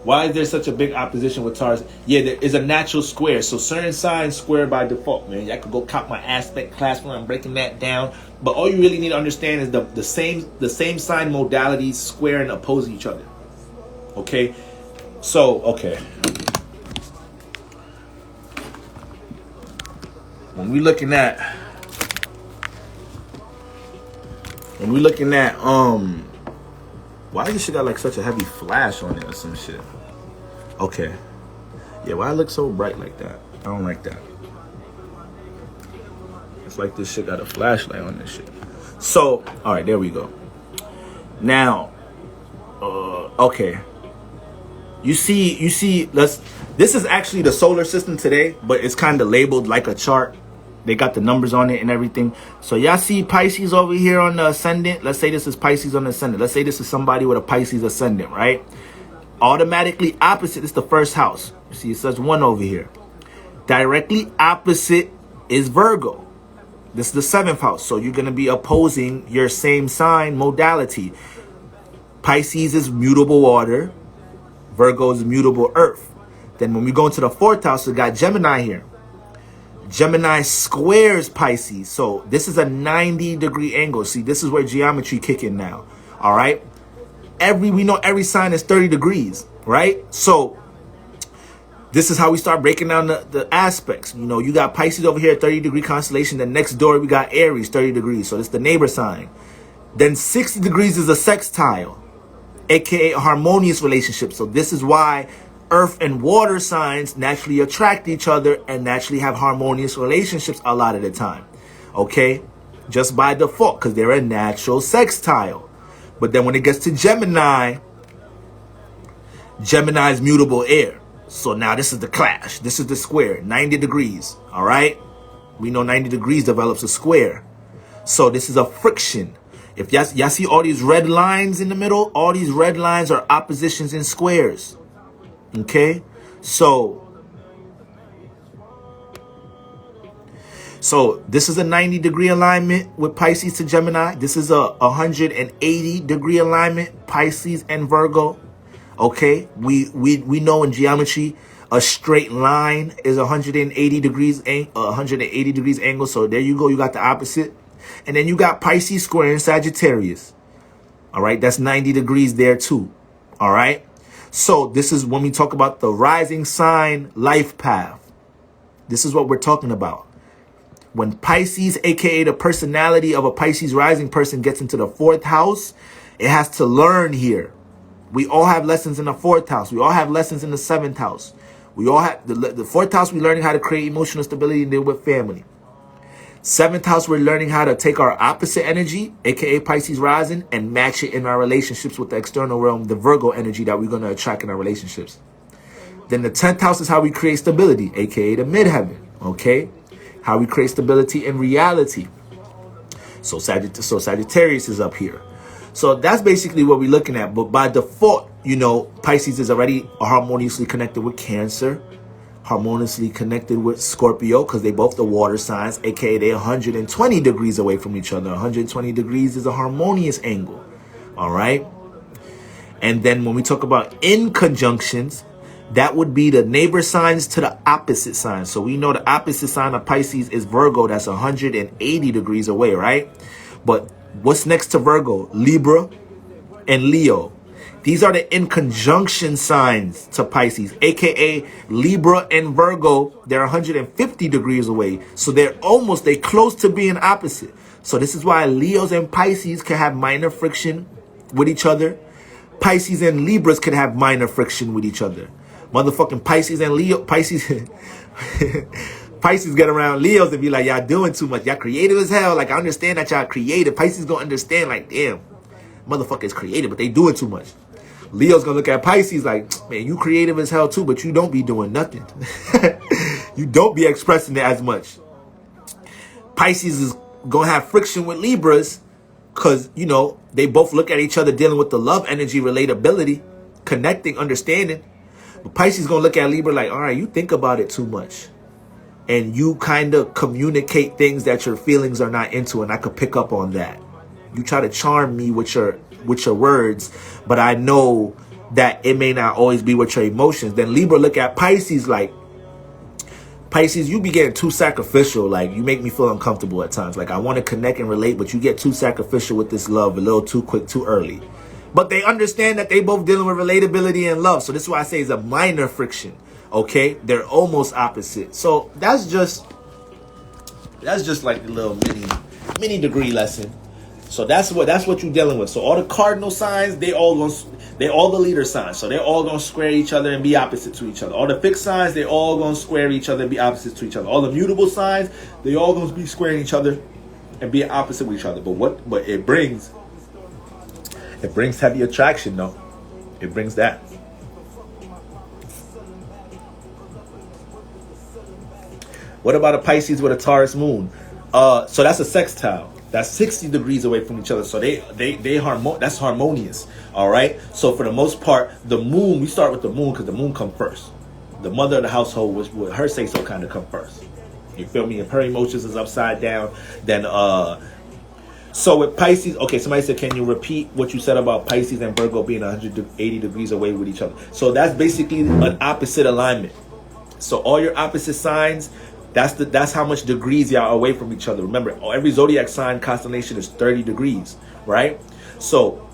Why is there such a big opposition with Taurus? Yeah, there is a natural square. So certain signs square by default, man. I could go cop my aspect class when I'm breaking that down. But all you really need to understand is the same sign modalities square and oppose each other. Okay? So, okay. When we looking at why this shit got like such a heavy flash on it or some shit? Okay. Yeah, why it look so bright like that? I don't like that. It's like this shit got a flashlight on this shit. So, alright, there we go. Now, okay. You see, this is actually the solar system today, but it's kind of labeled like a chart. They got the numbers on it and everything. So y'all see Pisces over here on the ascendant. Let's say this is Pisces on the ascendant. Let's say this is somebody with a Pisces ascendant, right? Automatically opposite is the first house. You see, it says 1 over here. Directly opposite is Virgo. This is the 7th house. So you're going to be opposing your same sign modality. Pisces is mutable water. Virgo is mutable earth. Then when we go into the 4th house, we got Gemini here. Gemini squares Pisces. So this is a 90-degree angle. See, this is where geometry kick in now. All right. We know every sign is 30 degrees, right? So this is how we start breaking down the aspects. You know, you got Pisces over here, 30-degree constellation. Then next door, we got Aries, 30 degrees. So this is the neighbor sign. Then 60 degrees is a sextile, aka a harmonious relationship. So this is why earth and water signs naturally attract each other and naturally have harmonious relationships a lot of the time. Okay? Just by default, because they're a natural sextile. But then when it gets to Gemini, Gemini's mutable air. So now this is the clash. This is the square, 90 degrees. All right? We know 90 degrees develops a square. So this is a friction. If y'all see all these red lines in the middle, all these red lines are oppositions in squares. Okay, so this is a 90-degree alignment with Pisces to Gemini. This is a 180-degree alignment, Pisces and Virgo. Okay, we know in geometry a straight line is 180 degrees angle. So there you go, you got the opposite, and then you got Pisces squaring Sagittarius. All right, that's 90 degrees there too. All right. So this is when we talk about the rising sign life path. This is what we're talking about. When Pisces, aka the personality of a Pisces rising person, gets into the 4th house, it has to learn here. We all have lessons in the 4th house. We all have lessons in the 7th house. We all have the 4th house. We're learning how to create emotional stability and deal with family. 7th house, we're learning how to take our opposite energy, aka Pisces rising, and match it in our relationships with the external realm, the Virgo energy that we're going to attract in our relationships. Then the 10th house is how we create stability, aka the midheaven, okay? How we create stability in reality. So Sagittarius is up here. So that's basically what we're looking at. But by default, you know, Pisces is already harmoniously connected with Cancer. harmoniously connected with Scorpio because they both the water signs, aka they're 120 degrees away from each other. 120 degrees is a harmonious angle. All right. And then when we talk about in conjunctions, that would be the neighbor signs to the opposite sign. So we know the opposite sign of Pisces is Virgo. That's 180 degrees away, right? But what's next to Virgo? Libra and Leo. These are the in conjunction signs to Pisces, aka Libra and Virgo. They're 150 degrees away. So they're close to being opposite. So this is why Leos and Pisces can have minor friction with each other. Pisces and Libras can have minor friction with each other. Motherfucking Pisces and Pisces get around Leos and be like, y'all doing too much. Y'all creative as hell. Like, I understand that y'all creative. Pisces gonna understand, like, damn, motherfucker is creative, but they doing too much. Leo's gonna look at Pisces like, man, you creative as hell too, but you don't be doing nothing. You don't be expressing it as much. Pisces is gonna have friction with Libras because, you know, they both look at each other dealing with the love energy, relatability, connecting, understanding. But Pisces gonna look at Libra like, all right, you think about it too much. And you kind of communicate things that your feelings are not into, and I could pick up on that. You try to charm me with your words, but I know that it may not always be with your emotions. Then Libra look at Pisces like, Pisces, you be getting too sacrificial. Like, you make me feel uncomfortable at times. Like, I want to connect and relate, but you get too sacrificial with this love a little too quick, too early. But they understand that they both dealing with relatability and love. So this is why I say it's a minor friction. Okay? They're almost opposite. So that's just like a little mini degree lesson. So that's what you're dealing with. So all the cardinal signs, they all the leader signs. So they're all gonna square each other and be opposite to each other. All the fixed signs, they all gonna square each other and be opposite to each other. All the mutable signs, they all gonna be squaring each other and be opposite with each other. But it brings heavy attraction, though. It brings that. What about a Pisces with a Taurus moon? So that's a sextile. That's 60 degrees away from each other. So that's harmonious. All right. So for the most part, the moon, we start with the moon because the moon comes first. The mother of the household, which with her say so, kind of come first. You feel me? If her emotions is upside down, then so with Pisces, okay, somebody said, can you repeat what you said about Pisces and Virgo being 180 degrees away with each other? So that's basically an opposite alignment. So all your opposite signs, that's how much degrees y'all are away from each other. Remember, every zodiac sign constellation is 30 degrees, right? So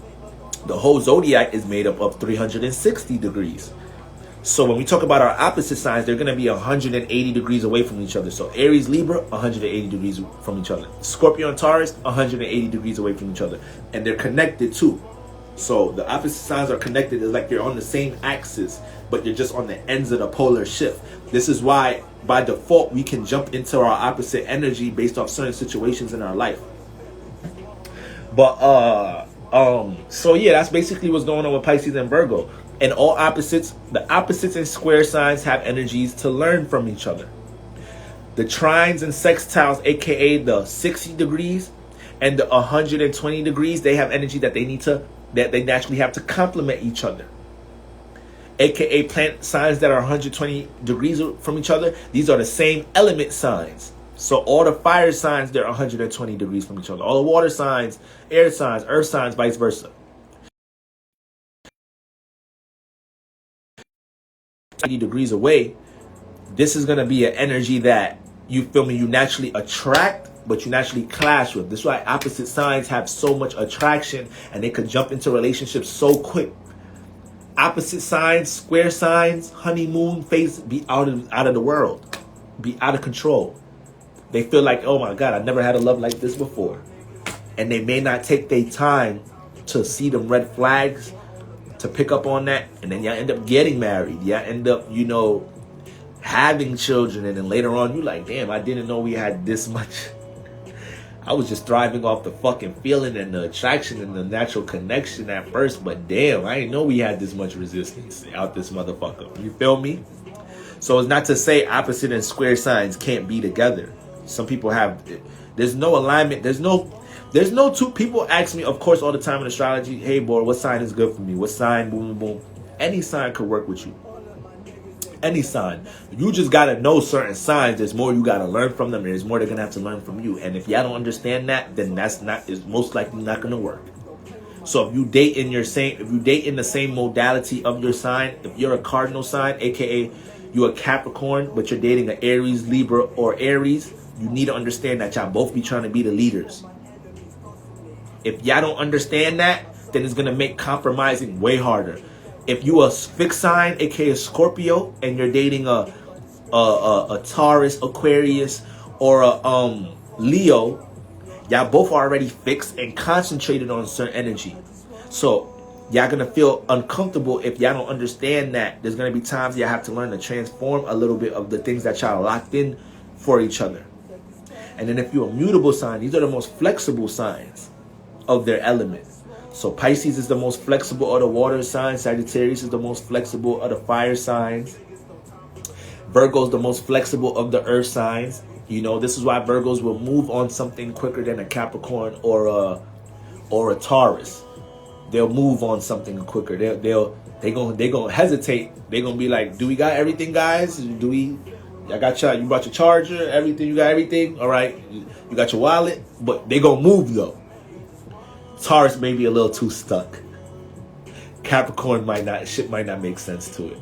the whole zodiac is made up of 360 degrees. So when we talk about our opposite signs, they're going to be 180 degrees away from each other. So Aries, Libra, 180 degrees from each other. Scorpio and Taurus, 180 degrees away from each other. And they're connected too. So the opposite signs are connected. It's like you're on the same axis, but you're just on the ends of the polar shift. This is why, by default, we can jump into our opposite energy based off certain situations in our life. But, so yeah, that's basically what's going on with Pisces and Virgo. And all opposites, the opposites and square signs have energies to learn from each other. The trines and sextiles, aka the 60 degrees and the 120 degrees, they have energy that they naturally have to complement each other. AKA planet signs that are 120 degrees from each other, these are the same element signs. So all the fire signs, they're 120 degrees from each other. All the water signs, air signs, earth signs, vice versa. 80 degrees away, this is going to be an energy that, you feel me, you naturally attract, but you naturally clash with. This is why opposite signs have so much attraction and they could jump into relationships so quick. Opposite signs, square signs, honeymoon phase, be out of the world, be out of control. They feel like, oh my God, I never had a love like this before. And they may not take their time to see them red flags, to pick up on that, and then y'all end up getting married. Y'all end up, having children, and then later on you like, damn, I didn't know we had this much. I was just thriving off the fucking feeling and the attraction and the natural connection at first, but damn, I didn't know we had this much resistance out this motherfucker. You feel me? So it's not to say opposite and square signs can't be together. Some people have, there's no alignment, there's no two people ask me, of course, all the time in astrology, hey boy, what sign is good for me? What sign, boom, boom, boom. Any sign could work with you. any sign. You just gotta know certain signs. There's more you gotta learn from them. There's more they're gonna have to learn from you. And if y'all don't understand that, then is most likely not gonna work. So if you date in the same modality of your sign, if you're a cardinal sign, aka you're a Capricorn, but you're dating an Aries, Libra, or Aries, you need to understand that y'all both be trying to be the leaders. If y'all don't understand that, then it's gonna make compromising way harder. If you a fixed sign, aka Scorpio, and you're dating a Taurus, Aquarius, or a Leo, y'all both are already fixed and concentrated on certain energy. So y'all gonna feel uncomfortable if y'all don't understand that. There's gonna be times y'all have to learn to transform a little bit of the things that y'all locked in for each other. And then if you're a mutable sign, these are the most flexible signs of their element. So Pisces is the most flexible of the water signs. Sagittarius is the most flexible of the fire signs. Virgo is the most flexible of the earth signs. You know, this is why Virgos will move on something quicker than a Capricorn or a Taurus. They'll move on something quicker. They gonna hesitate. They gonna be like, do we got everything, guys? I got you brought your charger, everything, you got everything? All right. You got your wallet, but they gonna move though. Taurus may be a little too stuck. Capricorn might not make sense to it.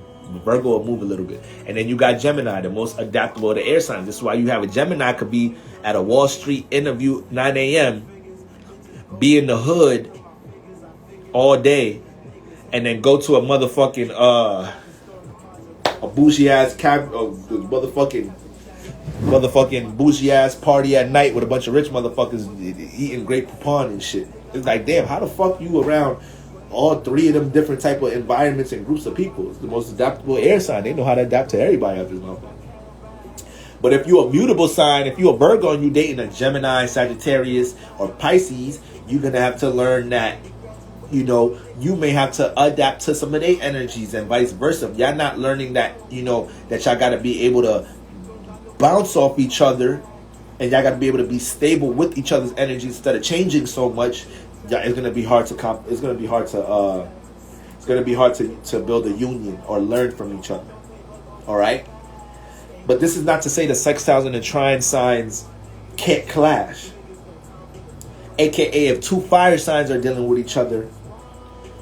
Virgo will move a little bit. And then you got Gemini, the most adaptable of the air signs. This is why you have a Gemini could be at a Wall Street interview 9 a.m., be in the hood all day, and then go to a motherfucking a bougie ass motherfucking bougie ass party at night with a bunch of rich motherfuckers eating grape poupon and shit. It's like, damn, how the fuck you around all three of them different type of environments and groups of people? It's the most adaptable air sign. They know how to adapt to everybody out this motherfucker. But if you're a mutable sign, if you're a Virgo and you dating a Gemini, Sagittarius, or Pisces, you're gonna have to learn that, you know, you may have to adapt to some of their energies and vice versa. Y'all not learning that, you know, that y'all gotta be able to bounce off each other, and y'all got to be able to be stable with each other's energy instead of changing so much. It's gonna be hard to build a union or learn from each other. All right, but this is not to say the sextiles and the trine signs can't clash. AKA, if two fire signs are dealing with each other,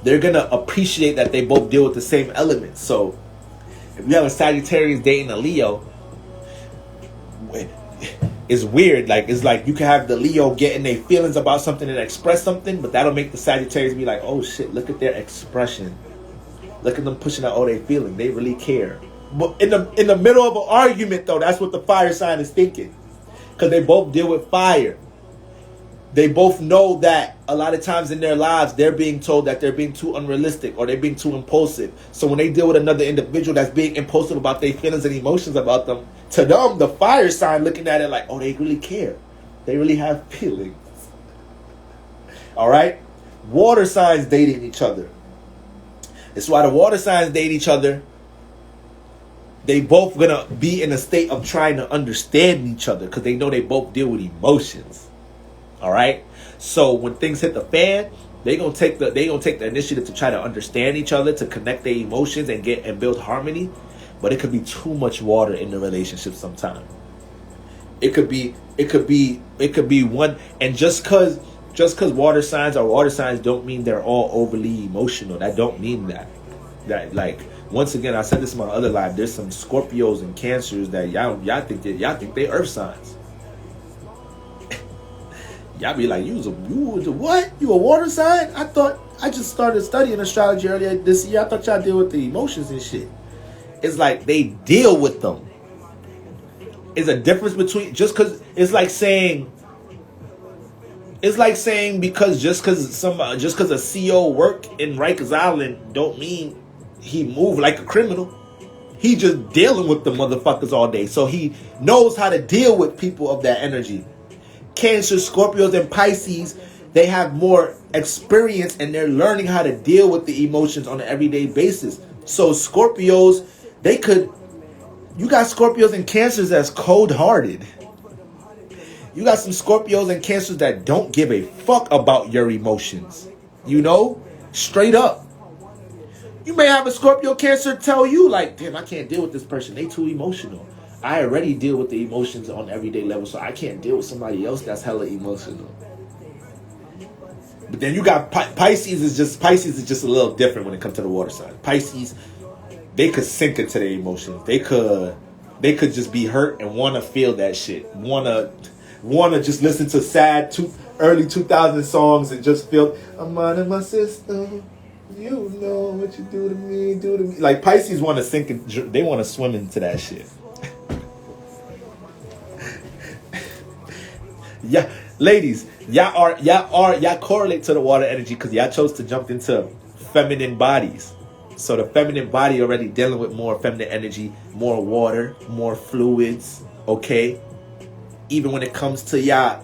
they're gonna appreciate that they both deal with the same elements. So, if you have a Sagittarius dating a Leo, it's weird. Like, it's like you can have the Leo getting their feelings about something and express something, but that'll make the Sagittarius be like, oh shit, look at their expression. Look at them pushing out all their feeling. They really care. But in the middle of an argument, though, that's what the fire sign is thinking. Because they both deal with fire. They both know that a lot of times in their lives, they're being told that they're being too unrealistic or they're being too impulsive. So when they deal with another individual that's being impulsive about their feelings and emotions about them, to them, the fire sign looking at it like, oh, they really care. They really have feelings. All right? Water signs dating each other. It's why the water signs date each other. They both gonna be in a state of trying to understand each other because they know they both deal with emotions. All right, so when things hit the fan, they gonna take the initiative to try to understand each other, to connect their emotions and build harmony. But it could be too much water in the relationship sometimes. It could be one, and just cause water signs are water signs don't mean they're all overly emotional. That don't mean that. That, like, once again, I said this in my other live. There's some Scorpios and Cancers that y'all think they earth signs. Y'all be like, you was a what? You a water sign? I thought I just started studying astrology earlier this year. I thought y'all deal with the emotions and shit. It's like they deal with them. It's a difference between just because it's like saying because a CEO worked in Rikers Island don't mean he moved like a criminal. He just dealing with the motherfuckers all day, so he knows how to deal with people of that energy. Cancer, Scorpios, and Pisces, they have more experience and they're learning how to deal with the emotions on an everyday basis. So Scorpios, you got Scorpios and Cancers that's cold-hearted. You got some Scorpios and Cancers that don't give a fuck about your emotions. You know? Straight up. You may have a Scorpio Cancer tell you, like, damn, I can't deal with this person. They too emotional. I already deal with the emotions on everyday level, so I can't deal with somebody else that's hella emotional. But then you got Pisces is just a little different when it comes to the water sign. Pisces, they could sink into their emotions. They could just be hurt and want to feel that shit. Want to just listen to sad early 2000 songs and just feel, I'm out of my system. You know what you do to me, Like Pisces want to sink and they want to swim into that shit. Yeah, ladies, y'all correlate to the water energy because y'all chose to jump into feminine bodies. So the feminine body already dealing with more feminine energy, more water, more fluids, okay? Even when it comes to y'all,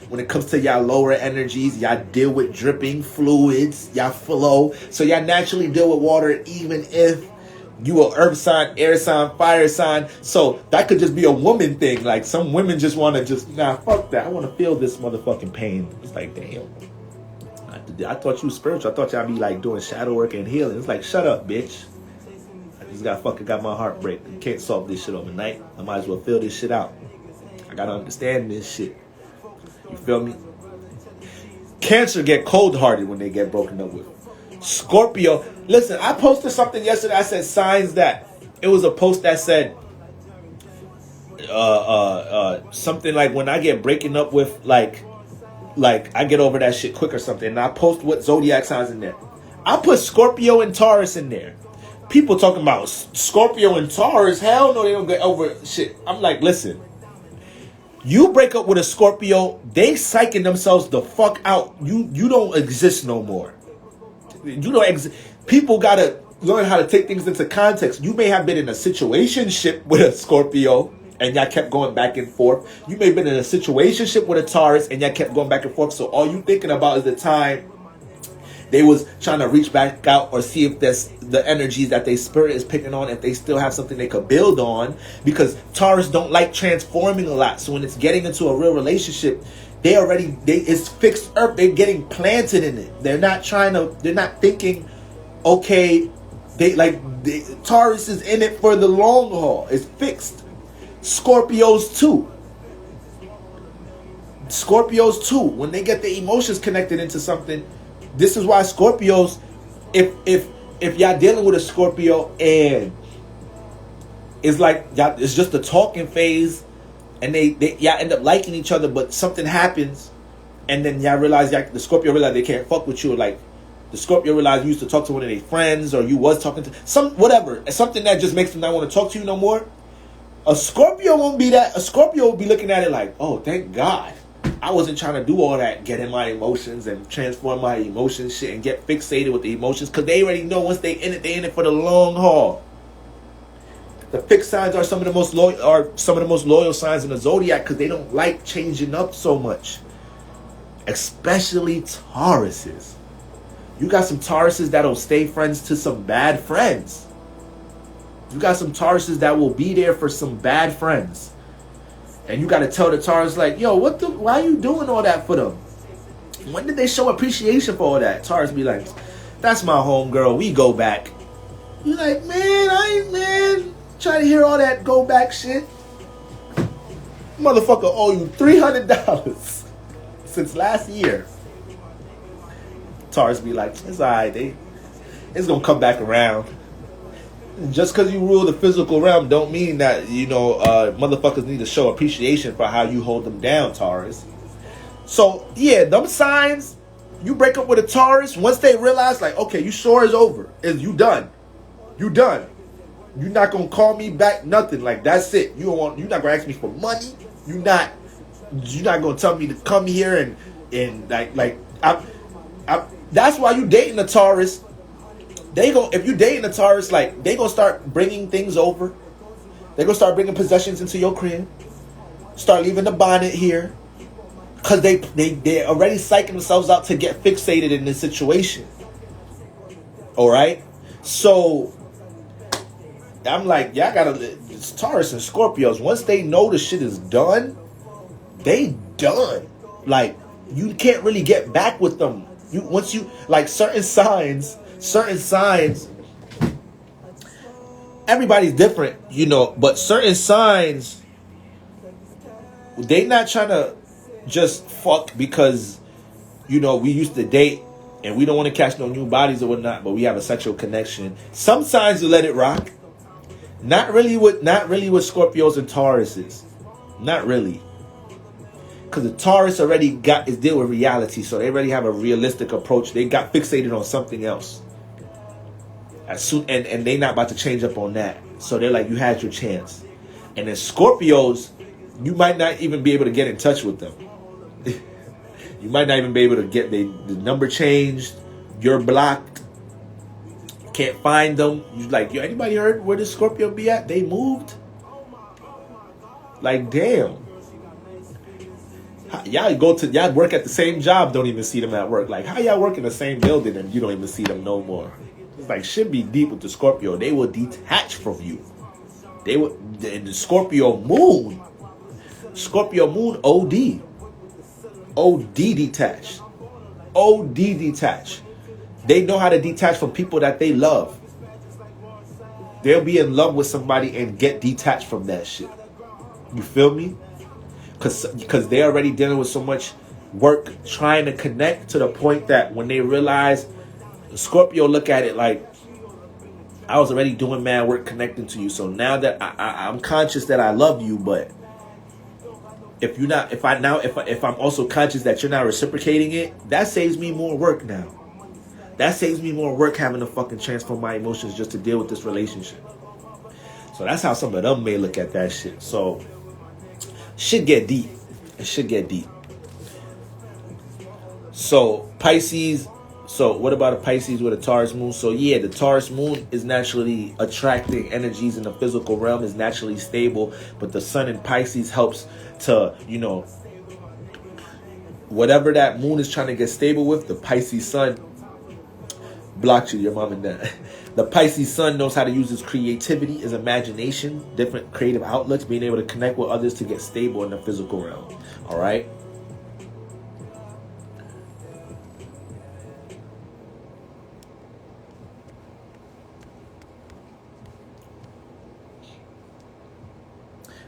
when it comes to y'all lower energies, y'all deal with dripping fluids, y'all flow. So y'all naturally deal with water even if you a earth sign, air sign, fire sign. So that could just be a woman thing. Like some women just want to fuck that. I want to feel this motherfucking pain. It's like, damn. I thought you was spiritual. I thought y'all be like doing shadow work and healing. It's like, shut up, bitch. I just got my heart break. You can't solve this shit overnight. I might as well feel this shit out. I gotta understand this shit. You feel me? Cancer get cold-hearted when they get broken up with. Scorpio, listen, I posted something yesterday. I said signs that it was a post that said something like when I get breaking up with like I get over that shit quick or something. And I post what zodiac signs in there. I put Scorpio and Taurus in there. People talking about Scorpio and Taurus. Hell no, they don't get over shit. I'm like, listen. You break up with a Scorpio, they psyching themselves the fuck out. You don't exist no more. You don't exist. People gotta learn how to take things into context. You may have been in a situationship with a Scorpio and y'all kept going back and forth. You may have been in a situationship with a Taurus and y'all kept going back and forth. So all you thinking about is the time they was trying to reach back out or see if there's the energies that their spirit is picking on, if they still have something they could build on. Because Taurus don't like transforming a lot. So when it's getting into a real relationship, it's fixed earth. They're getting planted in it. They're not thinking, okay, Taurus is in it for the long haul. It's fixed. Scorpios too. When they get the emotions connected into something, this is why Scorpios, if y'all dealing with a Scorpio and it's like it's just a talking phase and y'all end up liking each other, but something happens and then y'all realize the Scorpio realize they can't fuck with you, like the Scorpio realize you used to talk to one of their friends or you was talking to something that just makes them not want to talk to you no more. A Scorpio won't be that. A Scorpio will be looking at it like, oh, thank God. I wasn't trying to do all that, get in my emotions and transform my emotions shit and get fixated with the emotions, because they already know once they in it for the long haul. The fixed signs are some of the most loyal signs in the zodiac because they don't like changing up so much. Especially Tauruses. You got some Tauruses that'll stay friends to some bad friends. You got some Tauruses that will be there for some bad friends. And you got to tell the Taurus like, yo, why are you doing all that for them? When did they show appreciation for all that? Taurus be like, that's my homegirl. We go back. You like, man, I ain't trying to hear all that go back shit. Motherfucker owe you $300 since last year. Taurus be like, it's alright. It's going to come back around. Just because you rule the physical realm don't mean that, motherfuckers need to show appreciation for how you hold them down, Taurus. So, yeah, them signs, you break up with a Taurus, once they realize, like, okay, you sure is over. You done. You done. You're not going to call me back, nothing. Like, that's it. You're not going to ask me for money. You're not going to tell me to come here and that's why you dating a Taurus. If you dating a Taurus, like, they gonna start bringing things over. They gonna start bringing possessions into your crib. Start leaving the bonnet here, cause they already psyching themselves out to get fixated in this situation. All right, so I'm like, y'all it's Taurus and Scorpios. Once they know the shit is done, they done. Like, you can't really get back with them. Certain signs, everybody's different, you know, but certain signs, they not trying to just fuck because, you know, we used to date and we don't want to catch no new bodies or whatnot, but we have a sexual connection. Some signs will let it rock. Not really with Scorpios and Tauruses. Not really. Because the Taurus already is deal with reality, so they already have a realistic approach. They got fixated on something else. As soon and they not about to change up on that. So they're like, you had your chance. And then Scorpios, you might not even be able to get in touch with them. You might not even be able to get the number changed. You're blocked. Can't find them. You like, yo, anybody heard where the Scorpio be at? They moved. Like, damn. Y'all work at the same job, don't even see them at work. Like, how y'all work in the same building and you don't even see them no more? It's like, should be deep with the Scorpio. They will detach from you. They would, the Scorpio moon, OD. OD detached. OD detached. They know how to detach from people that they love. They'll be in love with somebody and get detached from that shit. You feel me? Because they're already dealing with so much work trying to connect, to the point that when they realize, Scorpio look at it like, I was already doing mad work connecting to you, so now that I'm conscious that I love you, but if I'm also conscious that you're not reciprocating it, that saves me more work now. That saves me more work having to fucking transfer my emotions just to deal with this relationship. So that's how some of them may look at that shit. So should get deep. It should get deep. So Pisces. So what about a Pisces with a Taurus moon? So yeah, the Taurus moon is naturally attracting energies in the physical realm, is naturally stable, but the sun in Pisces helps to, you know, whatever that moon is trying to get stable with, the Pisces sun blocked you, your mom and dad. The Pisces sun knows how to use his creativity, his imagination, different creative outlets, being able to connect with others to get stable in the physical realm. All right.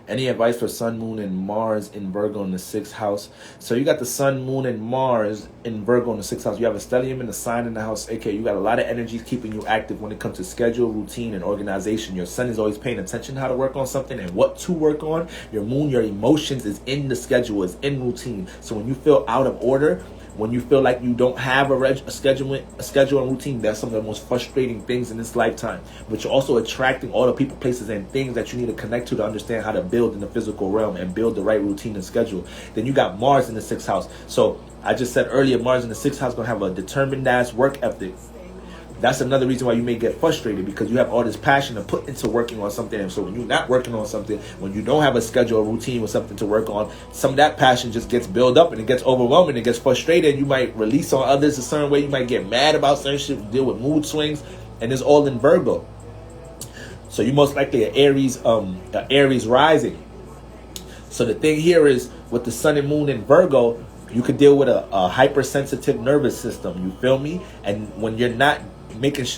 Any advice for Sun, Moon, and Mars in Virgo in the 6th house? So you got the Sun, Moon, and Mars in Virgo in the 6th house. You have a stellium in the sign in the house. Okay, you got a lot of energies keeping you active when it comes to schedule, routine, and organization. Your Sun is always paying attention how to work on something and what to work on. Your Moon, your emotions is in the schedule, is in routine. So when you feel out of order, when you feel like you don't have a schedule and routine, that's some of the most frustrating things in this lifetime. But you're also attracting all the people, places, and things that you need to connect to understand how to build in the physical realm and build the right routine and schedule. Then you got Mars in the 6th house. So I just said earlier, Mars in the 6th house is going to have a determined ass work ethic. That's another reason why you may get frustrated, because you have all this passion to put into working on something. And so when you're not working on something, when you don't have a schedule or routine with something to work on, some of that passion just gets built up and it gets overwhelming. It gets frustrated. You might release on others a certain way. You might get mad about certain shit, deal with mood swings, and it's all in Virgo. So you most likely an Aries rising. So the thing here is, with the sun and moon in Virgo, you could deal with a hypersensitive nervous system. You feel me? And when you're not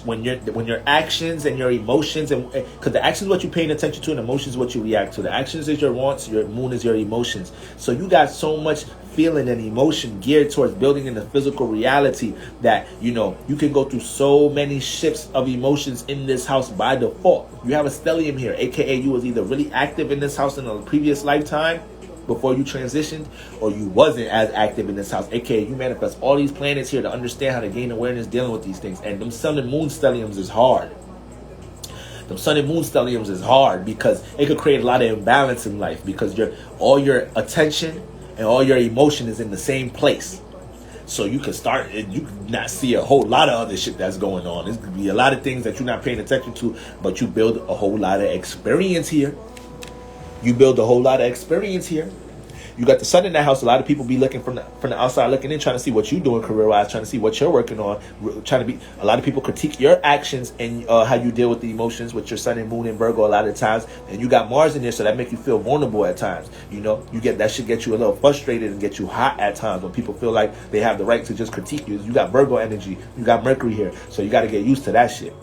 when your actions and your emotions, and because the actions is what you're paying attention to and emotions is what you react to. The actions is your wants, your moon is your emotions. So you got so much feeling and emotion geared towards building in the physical reality that, you know, you can go through so many shifts of emotions in this house by default. You have a stellium here, aka you was either really active in this house in a previous lifetime before you transitioned, or you wasn't as active in this house, aka you manifest all these planets here to understand how to gain awareness dealing with these things. And them sun and moon stelliums is hard. Them sun and moon stelliums is hard because it could create a lot of imbalance in life, because all your attention and all your emotion is in the same place. So you can start and you can not see a whole lot of other shit that's going on. There's gonna be a lot of things that you're not paying attention to, but you build a whole lot of experience here. You build a whole lot of experience here. You got the sun in that house. A lot of people be looking from the outside looking in, trying to see what you're doing career-wise, trying to see what you're working on, a lot of people critique your actions and how you deal with the emotions with your sun and moon in Virgo a lot of times. And you got Mars in there, so that make you feel vulnerable at times. You know, that should get you a little frustrated and get you hot at times when people feel like they have the right to just critique you. You got Virgo energy. You got Mercury here, so you got to get used to that shit.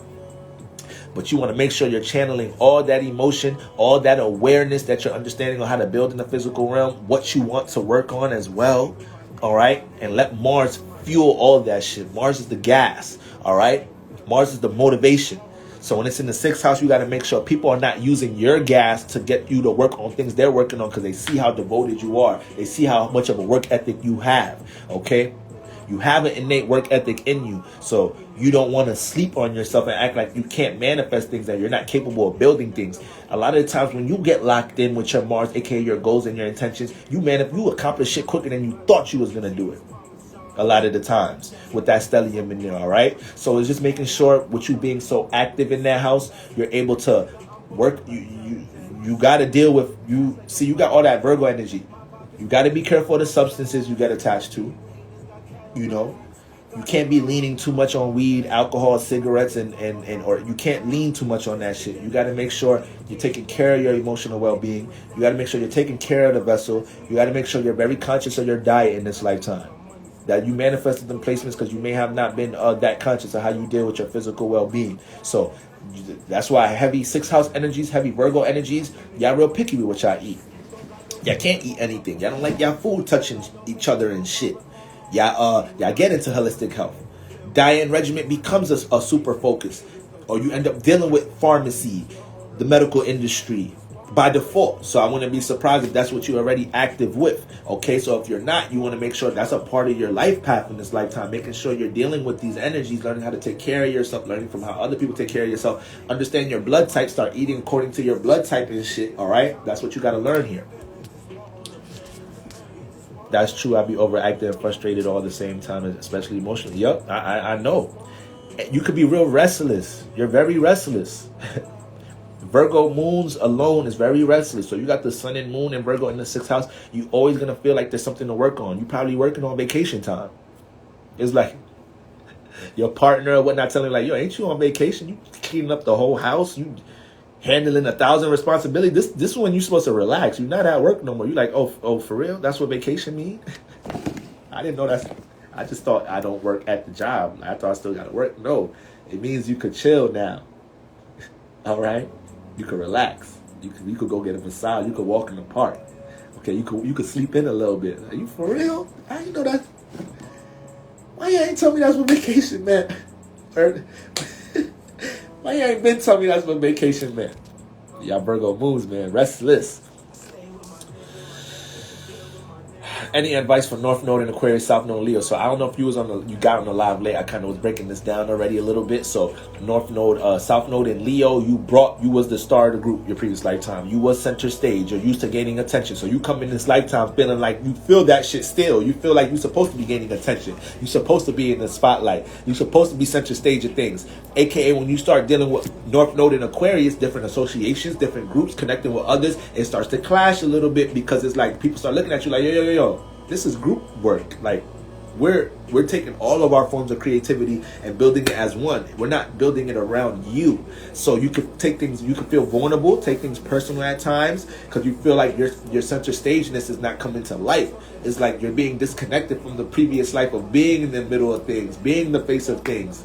But you want to make sure you're channeling all that emotion, all that awareness that you're understanding on how to build in the physical realm, what you want to work on as well. All right. And let Mars fuel all of that shit. Mars is the gas. All right. Mars is the motivation. So when it's in the 6th house, you got to make sure people are not using your gas to get you to work on things they're working on, because they see how devoted you are. They see how much of a work ethic you have. Okay. You have an innate work ethic in you. So you don't want to sleep on yourself and act like you can't manifest things, that you're not capable of building things. A lot of the times when you get locked in with your Mars, aka your goals and your intentions, you accomplish shit quicker than you thought you was going to do it. A lot of the times with that stellium in there, all right? So it's just making sure, with you being so active in that house, you're able to work. You got to deal with, you got all that Virgo energy. You got to be careful of the substances you get attached to. You know, you can't be leaning too much on weed, alcohol, cigarettes, and or you can't lean too much on that shit. You got to make sure you're taking care of your emotional well-being. You got to make sure you're taking care of the vessel. You got to make sure you're very conscious of your diet in this lifetime. That you manifested them placements because you may have not been that conscious of how you deal with your physical well-being. So that's why heavy 6th house energies, heavy Virgo energies, y'all real picky with what y'all eat. Y'all can't eat anything. Y'all don't like y'all food touching each other and shit. Y'all get into holistic health. Diet and regimen becomes a super focus, or you end up dealing with pharmacy, the medical industry by default. So I wouldn't be surprised if that's what you're already active with. Okay, so if you're not, you want to make sure that's a part of your life path in this lifetime, making sure you're dealing with these energies, learning how to take care of yourself, learning from how other people take care of yourself, understand your blood type, start eating according to your blood type and shit. All right, that's what you got to learn here. That's true. I'll be overactive and frustrated all at the same time, especially emotionally. Yup, I know. You could be real restless. You're very restless. Virgo moons alone is very restless. So you got the sun and moon and Virgo in the 6th house. You always going to feel like there's something to work on. You probably working on vacation time. It's like your partner or whatnot telling you, like, yo, ain't you on vacation? You cleaning up the whole house. You handling 1,000 responsibilities. This is when you're supposed to relax. You're not at work no more. You're like, oh, for real? That's what vacation mean? I didn't know that's. I just thought I don't work at the job. I thought I still got to work. No, it means you could chill now. All right, you could relax. You could go get a massage. You could walk in the park. Okay, you could sleep in a little bit. Are you for real? I didn't know that. Why you ain't tell me that's what vacation meant? Why you ain't been telling me that's what vacation meant? Y'all Virgo moons, man. Restless. Any advice for North Node and Aquarius, South Node, Leo? So I don't know if you got on the live late. I kind of was breaking this down already a little bit. So North Node, South Node, and Leo, you was the star of the group your previous lifetime. You was center stage. You're used to gaining attention. So you come in this lifetime feeling like you feel that shit still. You feel like you're supposed to be gaining attention. You're supposed to be in the spotlight. You're supposed to be center stage of things. AKA when you start dealing with North Node and Aquarius, different associations, different groups, connecting with others, it starts to clash a little bit, because it's like people start looking at you like, yo. This is group work. Like we're taking all of our forms of creativity and building it as one. We're not building it around you. So you could take things, you could feel vulnerable, take things personal at times, because you feel like your center stageness is not coming to life. It's like you're being disconnected from the previous life of being in the middle of things, being the face of things.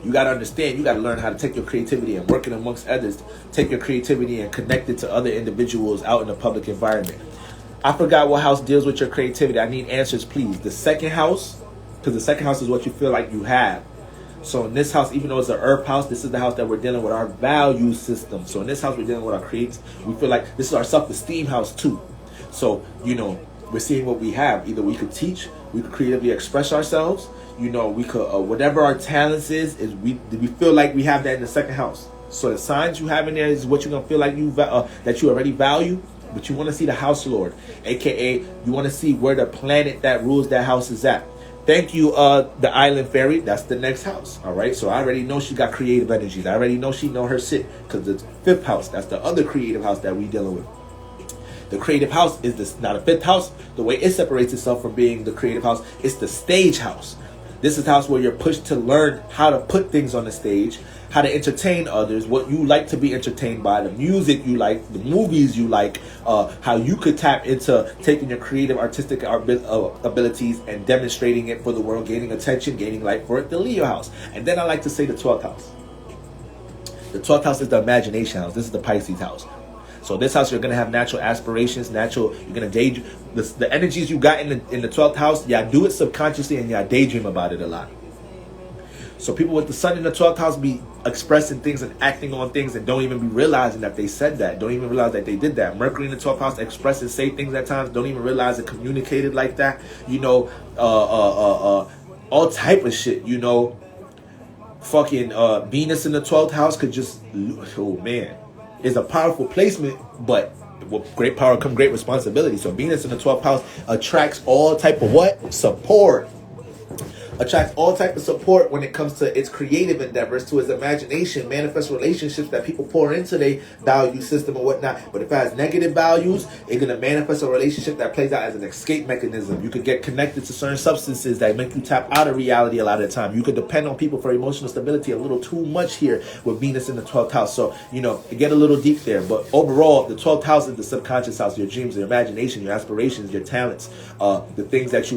You got to understand, you got to learn how to take your creativity and work it amongst others. Take your creativity and connect it to other individuals out in the public environment. I forgot what house deals with your creativity. I need answers, please. The 2nd house, because the 2nd house is what you feel like you have. So in this house, even though it's an earth house, this is the house that we're dealing with our value system. So in this house, we're dealing with our creates. We feel like this is our self-esteem house too. So, we're seeing what we have. Either we could teach, we could creatively express ourselves. We could, whatever our talents is we feel like we have that in the 2nd house. So the signs you have in there is what you're going to feel like that you already value. But you want to see the house lord, aka you want to see where the planet that rules that house is at. Thank you, the island fairy. That's the next house. All right. So I already know she got creative energies. I already know she know her shit, because the 5th house, that's the other creative house that we dealing with. The creative house is this, not a 5th house. The way it separates itself from being the creative house, it's the stage house. This is the house where you're pushed to learn how to put things on the stage, how to entertain others, what you like to be entertained by, the music you like, the movies you like, how you could tap into taking your creative, artistic abilities and demonstrating it for the world, gaining attention, gaining light for it, the Leo house. And then I like to say the 12th house. The 12th house is the imagination house. This is the Pisces house. So this house, you're gonna have natural aspirations, you're gonna daydream. The energies you got in the 12th house, y'all do it subconsciously and y'all daydream about it a lot. So people with the sun in the 12th house be expressing things and acting on things and don't even be realizing that they said that. Don't even realize that they did that. Mercury in the 12th house expresses, say things at times, don't even realize it communicated like that. You know, all type of shit, you know. Fucking Venus in the 12th house could just, oh man, is a powerful placement, but with great power come great responsibility. So Venus in the 12th house attracts all type of what? Support. Attracts all type of support when it comes to its creative endeavors, to its imagination, manifest relationships that people pour into their value system or whatnot. But if it has negative values, it's going to manifest a relationship that plays out as an escape mechanism. You could get connected to certain substances that make you tap out of reality a lot of the time. You could depend on people for emotional stability a little too much here with Venus in the 12th house. So, you know, get a little deep there. But overall, the 12th house is the subconscious house, your dreams, your imagination, your aspirations, your talents, the things that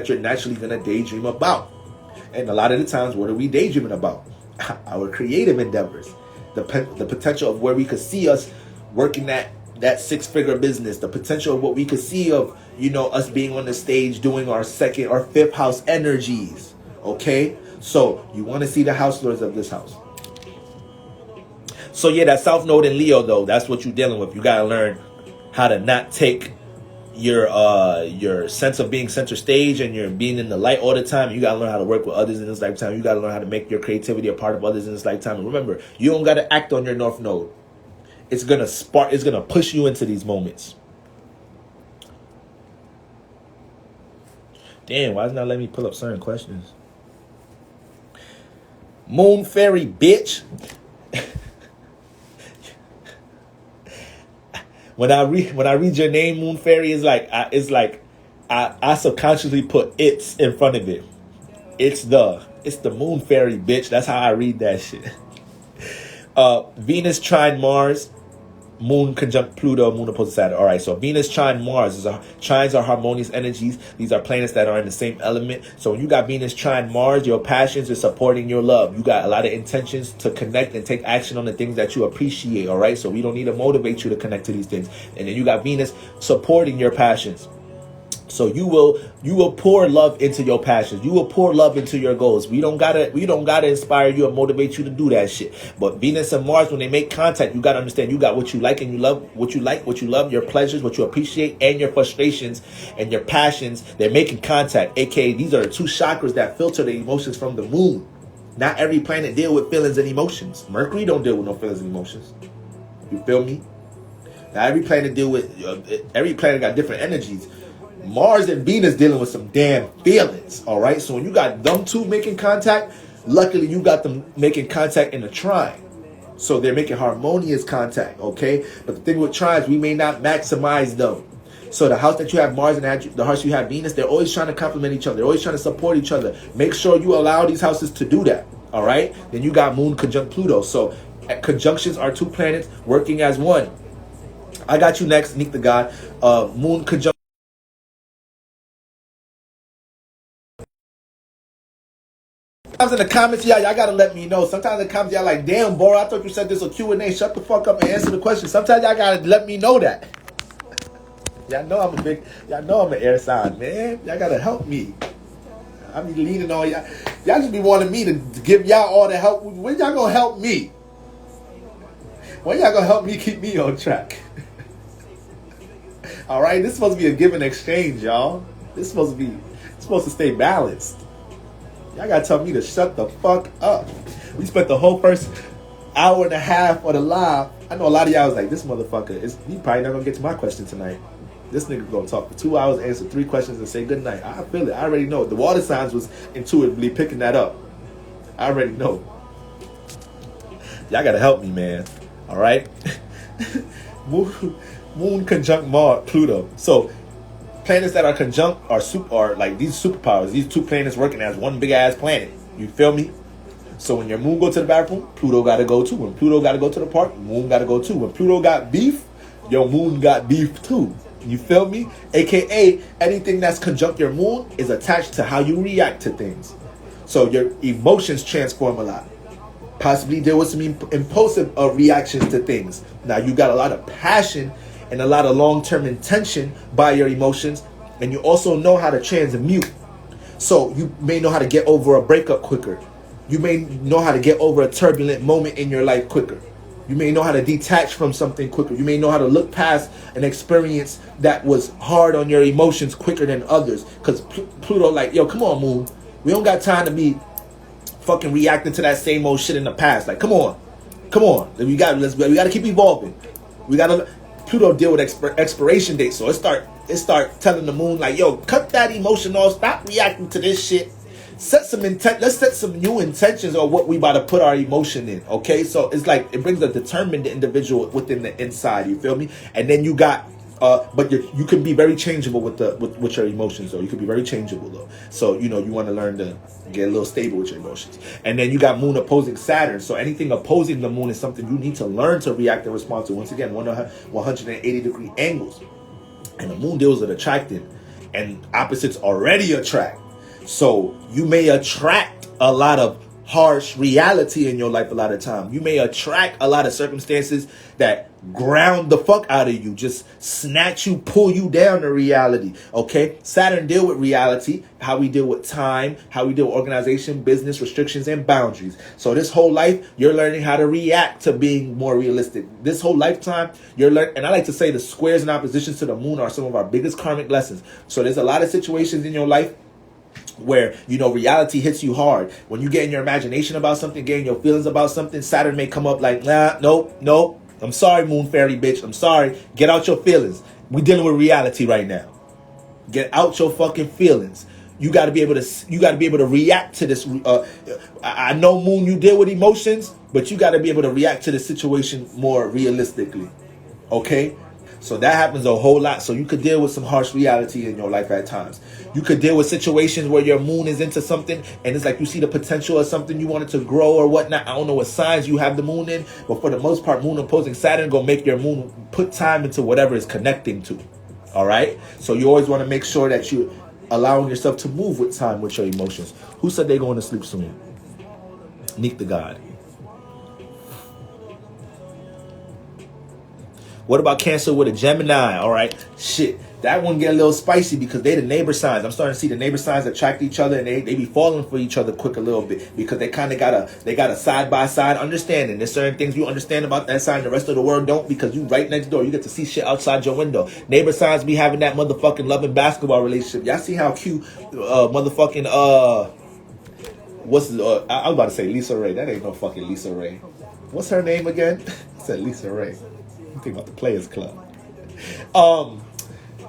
you're naturally going to daydream about. And a lot of the times, what are we daydreaming about? Our creative endeavors, the potential of where we could see us working that 6-figure business, the potential of what we could see of, you know, us being on the stage doing our 2nd or 5th house energies. Okay, so you want to see the house lords of this house. So yeah, that South Node in Leo though, that's what you're dealing with. You gotta learn how to not take your sense of being center stage and you're being in the light all the time. You gotta learn how to work with others in this lifetime. You gotta learn how to make your creativity a part of others in this lifetime. And remember, you don't gotta act on your North Node. It's gonna push you into these moments. Damn, why is it not letting me pull up certain questions? Moon Fairy, bitch. When I read your name, Moon Fairy, it's like I subconsciously put "it's" in front of it. It's the Moon Fairy, bitch. That's how I read that shit. Venus trine Mars, Moon conjunct Pluto, Moon opposite Saturn. All right, so Venus trine Mars trines are harmonious energies. These are planets that are in the same element. So when you got Venus trine Mars, your passions are supporting your love. You got a lot of intentions to connect and take action on the things that you appreciate. All right, so we don't need to motivate you to connect to these things. And then you got Venus supporting your passions. So you will pour love into your passions. You will pour love into your goals. We don't gotta inspire you or motivate you to do that shit. But Venus and Mars, when they make contact, you gotta understand you got what you like and you love, what you love, your pleasures, what you appreciate, and your frustrations and your passions. They're making contact. AKA, these are the 2 chakras that filter the emotions from the moon. Not every planet deal with feelings and emotions. Mercury don't deal with no feelings and emotions. You feel me? Now every planet got different energies. Mars and Venus dealing with some damn feelings, all right? So when you got them 2 making contact, luckily you got them making contact in a trine. So they're making harmonious contact, okay? But the thing with trines, we may not maximize them. So the house that you have Mars and the house you have Venus, they're always trying to complement each other. They're always trying to support each other. Make sure you allow these houses to do that, all right? Then you got Moon conjunct Pluto. So conjunctions are 2 planets working as one. I got you next, Nick the God. Moon conjunct Sometimes in the comments, y'all gotta let me know. Sometimes in the comments, y'all like, damn, bro, I thought you said this a Q&A. Shut the fuck up and answer the question. Sometimes y'all gotta let me know that. Y'all know I'm an air sign, man. Y'all gotta help me. I be leaning on y'all. Y'all just be wanting me to give y'all all the help. When y'all gonna help me? When y'all gonna help me keep me on track? All right, this is supposed to be a give and exchange, y'all. This is supposed to stay balanced. Y'all gotta tell me to shut the fuck up. We spent the whole first hour and a half of the live. I know a lot of y'all was like, this motherfucker, he probably not gonna get to my question tonight. This nigga gonna talk for 2 hours, answer 3 questions, and say good night. I feel it. I already know. The water signs was intuitively picking that up. I already know. Y'all gotta help me, man. All right? Moon conjunct Mars, Pluto. So planets that are conjunct are like these superpowers. These 2 planets working as one big ass planet. You feel me? So when your moon go to the bathroom, Pluto got to go too. When Pluto got to go to the park, moon got to go too. When Pluto got beef, your moon got beef too. You feel me? AKA, anything that's conjunct your moon is attached to how you react to things. So your emotions transform a lot. Possibly deal with some impulsive reactions to things. Now you got a lot of passion and a lot of long-term intention by your emotions, and you also know how to transmute. So you may know how to get over a breakup quicker. You may know how to get over a turbulent moment in your life quicker. You may know how to detach from something quicker. You may know how to look past an experience that was hard on your emotions quicker than others. Because Pluto, like, yo, come on, Moon. We don't got time to be fucking reacting to that same old shit in the past. Like, come on. We got to keep evolving. We got to. Pluto deal with expiration dates. So it start telling the Moon, like, yo, cut that emotion off. Stop reacting to this shit. Let's set some new intentions on what we about to put our emotion in. Okay, so it's like it brings a determined individual within the inside. You feel me? And then you got, but you can be very changeable with your emotions. Though you can be very changeable though. So you want to learn to get a little stable with your emotions. And then you got Moon opposing Saturn. So anything opposing the Moon is something you need to learn to react and respond to. Once again, 180-degree angles, and the Moon deals with attracting, and opposites already attract. So you may attract a lot of harsh reality in your life a lot of time. You may attract a lot of circumstances that ground the fuck out of you, just snatch you, pull you down to reality. Okay? Saturn deal with reality, how we deal with time, how we deal with organization, business, restrictions, and boundaries. So this whole life, you're learning how to react to being more realistic. This whole lifetime, you're learning, and I like to say the squares and oppositions to the Moon are some of our biggest karmic lessons. So there's a lot of situations in your life where reality hits you hard. When you get in your imagination about something, getting your feelings about something, Saturn may come up like, nah, nope. I'm sorry, Moon Fairy bitch. I'm sorry. Get out your feelings. We dealing with reality right now. Get out your fucking feelings. You got to be able to react to this. I know, Moon, you deal with emotions, but you got to be able to react to the situation more realistically. Okay? So that happens a whole lot. So you could deal with some harsh reality in your life at times. You could deal with situations where your Moon is into something and it's like you see the potential of something you wanted to grow or whatnot. I don't know what signs you have the Moon in, but for the most part, Moon opposing Saturn gonna make your Moon put time into whatever it's connecting to. All right? So you always want to make sure that you're allowing yourself to move with time with your emotions. Who said they're going to sleep soon? Neek the God. What about Cancer with a Gemini? All right, shit, that one get a little spicy because they the neighbor signs. I'm starting to see the neighbor signs attract each other, and they be falling for each other quick a little bit because they kind of got a side by side understanding. There's certain things you understand about that sign, the rest of the world don't, because you right next door. You get to see shit outside your window. Neighbor signs be having that motherfucking loving basketball relationship. Y'all see how cute motherfucking what's I was about to say Lisa Ray. That ain't no fucking Lisa Ray. What's her name again? I said Lisa Ray. I'm thinking about the Players Club. I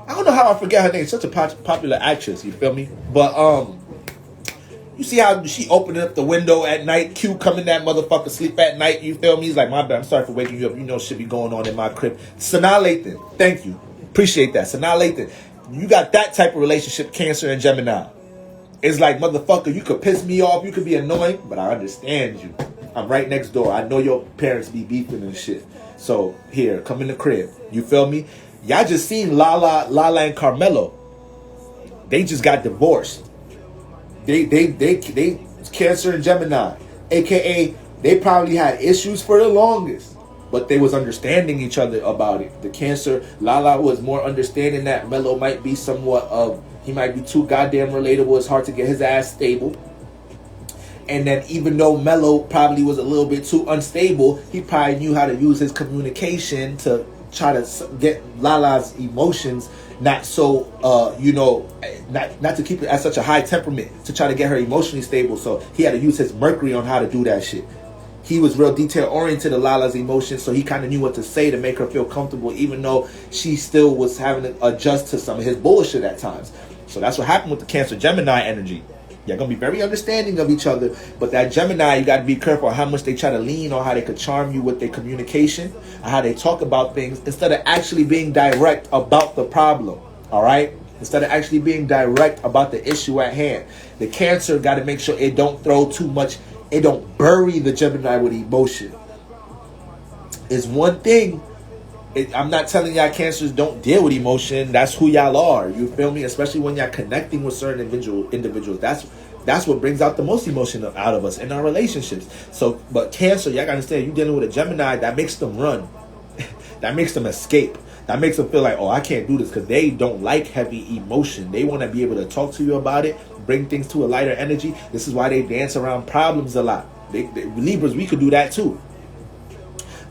don't know how I forget her name. Such a popular actress, you feel me? But you see how she opening up the window at night, Q coming that motherfucker sleep at night, you feel me? He's like, my bad, I'm sorry for waking you up. You know shit be going on in my crib. Sanaa Lathan, thank you. Appreciate that. Sanaa Lathan, you got that type of relationship, Cancer and Gemini. It's like, motherfucker, you could piss me off, you could be annoying, but I understand you. I'm right next door. I know your parents be beefing and shit. So here, come in the crib. You feel me? Y'all just seen Lala and Carmelo. They just got divorced. They Cancer and Gemini, aka they probably had issues for the longest, but they was understanding each other about it. The Cancer, Lala was more understanding that Melo might be somewhat of, he might be too goddamn relatable. It's hard to get his ass stable. And then even though Melo probably was a little bit too unstable, he probably knew how to use his communication to try to get Lala's emotions not so, not to keep it at such a high temperament, to try to get her emotionally stable. So he had to use his Mercury on how to do that shit. He was real detail oriented to Lala's emotions, so he kind of knew what to say to make her feel comfortable, even though she still was having to adjust to some of his bullshit at times. So that's what happened with the Cancer Gemini energy. You're going to be very understanding of each other, but that Gemini, you got to be careful how much they try to lean on how they could charm you with their communication, and how they talk about things, instead of actually being direct about the problem, all right? Instead of actually being direct about the issue at hand. The Cancer got to make sure it don't throw too much, it don't bury the Gemini with emotion. It's one thing. I'm not telling y'all Cancers don't deal with emotion. That's who y'all are. You feel me? Especially when y'all connecting with certain individuals. That's what brings out the most emotion out of us in our relationships. So, but Cancer, y'all gotta understand, you dealing with a Gemini, that makes them run. That makes them escape. That makes them feel like, oh, I can't do this, because they don't like heavy emotion. They want to be able to talk to you about it, bring things to a lighter energy. This is why they dance around problems a lot. Libras, we could do that too.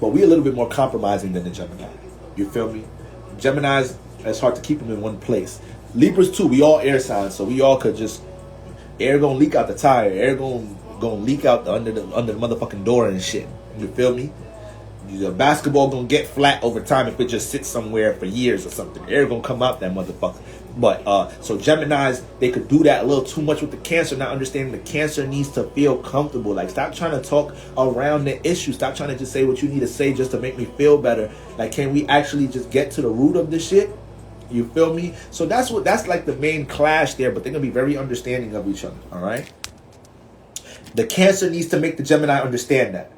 But we're a little bit more compromising than the Gemini. You feel me? Geminis, it's hard to keep them in one place. Libras too, we all air signs, so we all could just, air gonna leak out the tire, air gonna leak out under the motherfucking door and shit. You feel me? The basketball gonna get flat over time if it just sits somewhere for years or something. Air gonna come out that motherfucker. But so Geminis, they could do that a little too much with the Cancer, not understanding the Cancer needs to feel comfortable. Like, stop trying to talk around the issue. Stop trying to just say what you need to say just to make me feel better. Like, can we actually just get to the root of this shit? You feel me? So that's like the main clash there, but they're gonna be very understanding of each other. All right. The Cancer needs to make the Gemini understand that,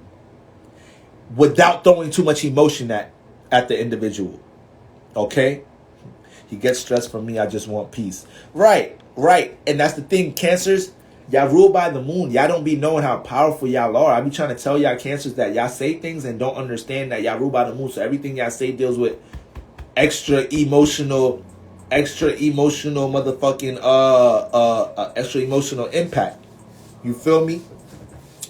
without throwing too much emotion at the individual. Okay? He gets stressed from me, I just want peace. Right. And that's the thing, Cancers, y'all rule by the moon. Y'all don't be knowing how powerful y'all are. I be trying to tell y'all Cancers that y'all say things and don't understand that y'all rule by the moon. So everything y'all say deals with extra emotional motherfucking extra emotional impact. You feel me?